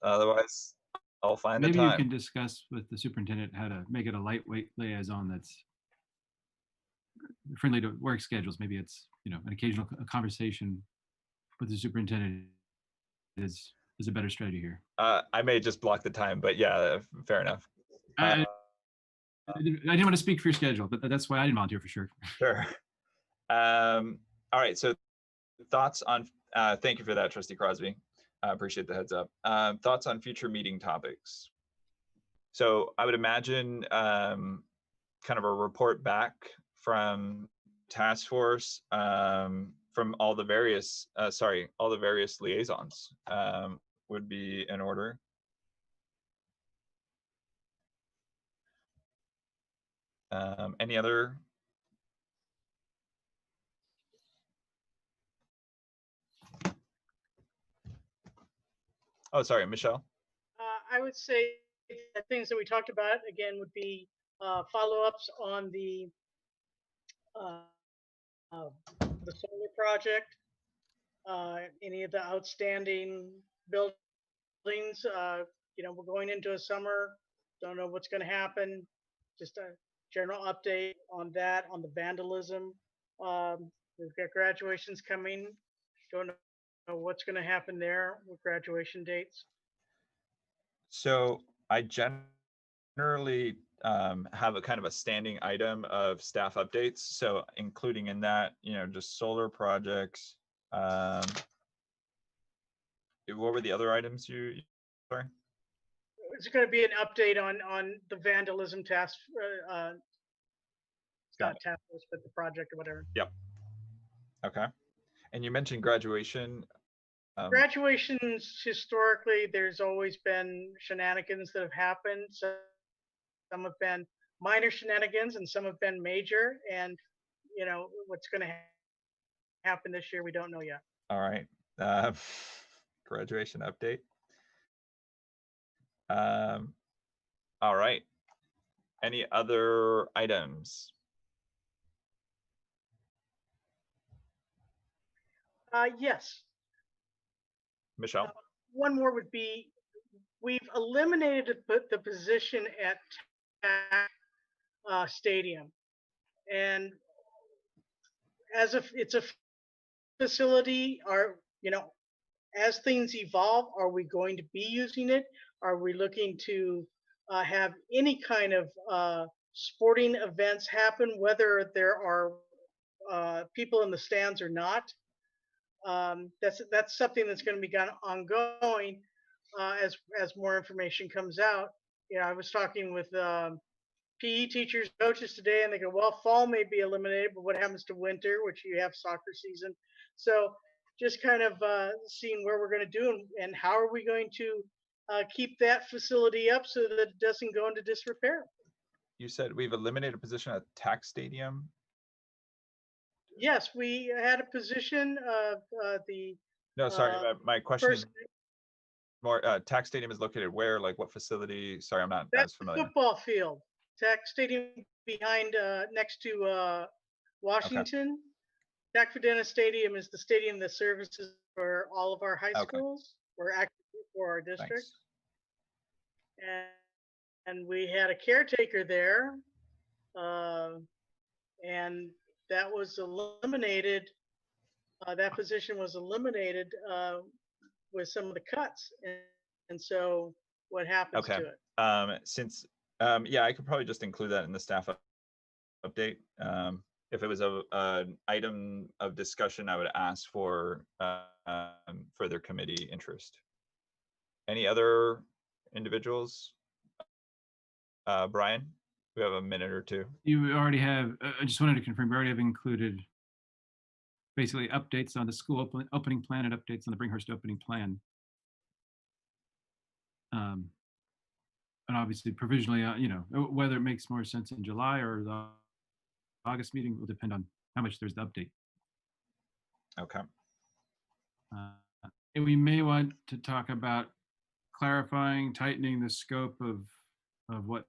Otherwise, I'll find the time. Maybe you can discuss with the superintendent how to make it a lightweight liaison that's friendly to work schedules. Maybe it's, an occasional conversation with the superintendent is a better strategy here. I may just block the time, but yeah, fair enough. I didn't want to speak for your schedule, but that's why I didn't volunteer for sure. Sure. All right. So thoughts on, thank you for that, Trustee Crosby. I appreciate the heads up. Thoughts on future meeting topics. So I would imagine kind of a report back from task force from all the various, all the various liaisons would be in order. Any other? Oh, sorry, Michelle. I would say the things that we talked about again would be follow-ups on the solar project, any of the outstanding buildings. We're going into a summer. Don't know what's going to happen. Just a general update on that, on the vandalism. We've got graduations coming. Don't know what's going to happen there with graduation dates. So I generally have a kind of a standing item of staff updates. So including in that, just solar projects. What were the other items you sorry? It's going to be an update on the vandalism task, not task force, but the project or whatever. Yep. Okay. And you mentioned graduation. Graduations, historically, there's always been shenanigans that have happened. So some have been minor shenanigans and some have been major. And, what's going to happen this year, we don't know yet. All right. Graduation update. All right. Any other items? Yes. Michelle? One more would be, we've eliminated the position at TAC Stadium. And as if it's a facility, as things evolve, are we going to be using it? Are we looking to have any kind of sporting events happen, whether there are people in the stands or not? That's something that's going to be ongoing as more information comes out. I was talking with PE teachers, coaches today, and they go, well, fall may be eliminated, but what happens to winter, which you have soccer season? So just kind of seeing where we're going to do and how are we going to keep that facility up so that it doesn't go into disrepair. You said we've eliminated a position at TAC Stadium. Yes, we had a position of the. No, sorry, my question first, is more. TAC Stadium is located where? Like what facility? Sorry, I'm not that's as the familiar. football field. TAC Stadium behind, next to Washington. TAC Fidena Stadium is the stadium that services for all of our high schools, or actually for our district. And we had a caretaker there, and that was eliminated. That position was eliminated with some of the cuts, and so what happens to it? Since yeah, I could probably just include that in the staff update. If it was an item of discussion, I would ask for further committee interest. Any other individuals? Brian, we have a minute or two. You already have, I just wanted to confirm, you already have included basically updates on the school opening plan and updates on the Bringhurst opening plan. And obviously provisionally, you know, whether it makes more sense in July or the August meeting will depend on how much there's the update. Okay. And we may want to talk about clarifying, tightening the scope of what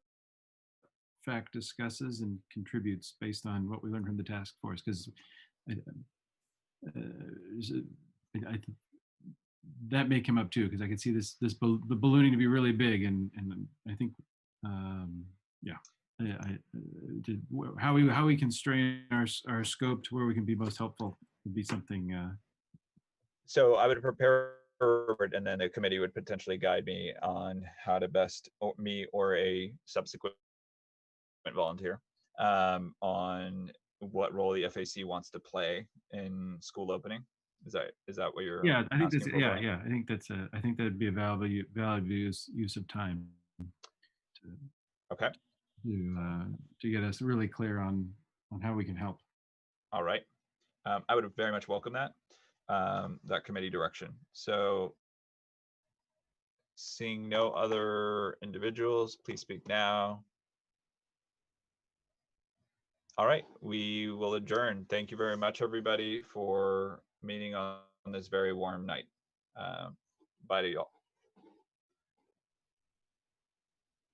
FAC discusses and contributes based on what we learned from the task force, because that may come up too, because I can see the ballooning to be really big, and I think yeah, how we constrain our scope to where we can be most helpful would be something. So I would prepare, and then the committee would potentially guide me on how to best, me or a subsequent volunteer, on what role the FAC wants to play in school opening. Is that what you're? Yeah, I think that's asking for, Brian? yeah. I think that'd be a valuable use of time. Okay. To get us really clear on how we can help. All right. I would very much welcome that committee direction. So seeing no other individuals, please speak now. All right, we will adjourn. Thank you very much, everybody, for meeting on this very warm night. Bye to y'all.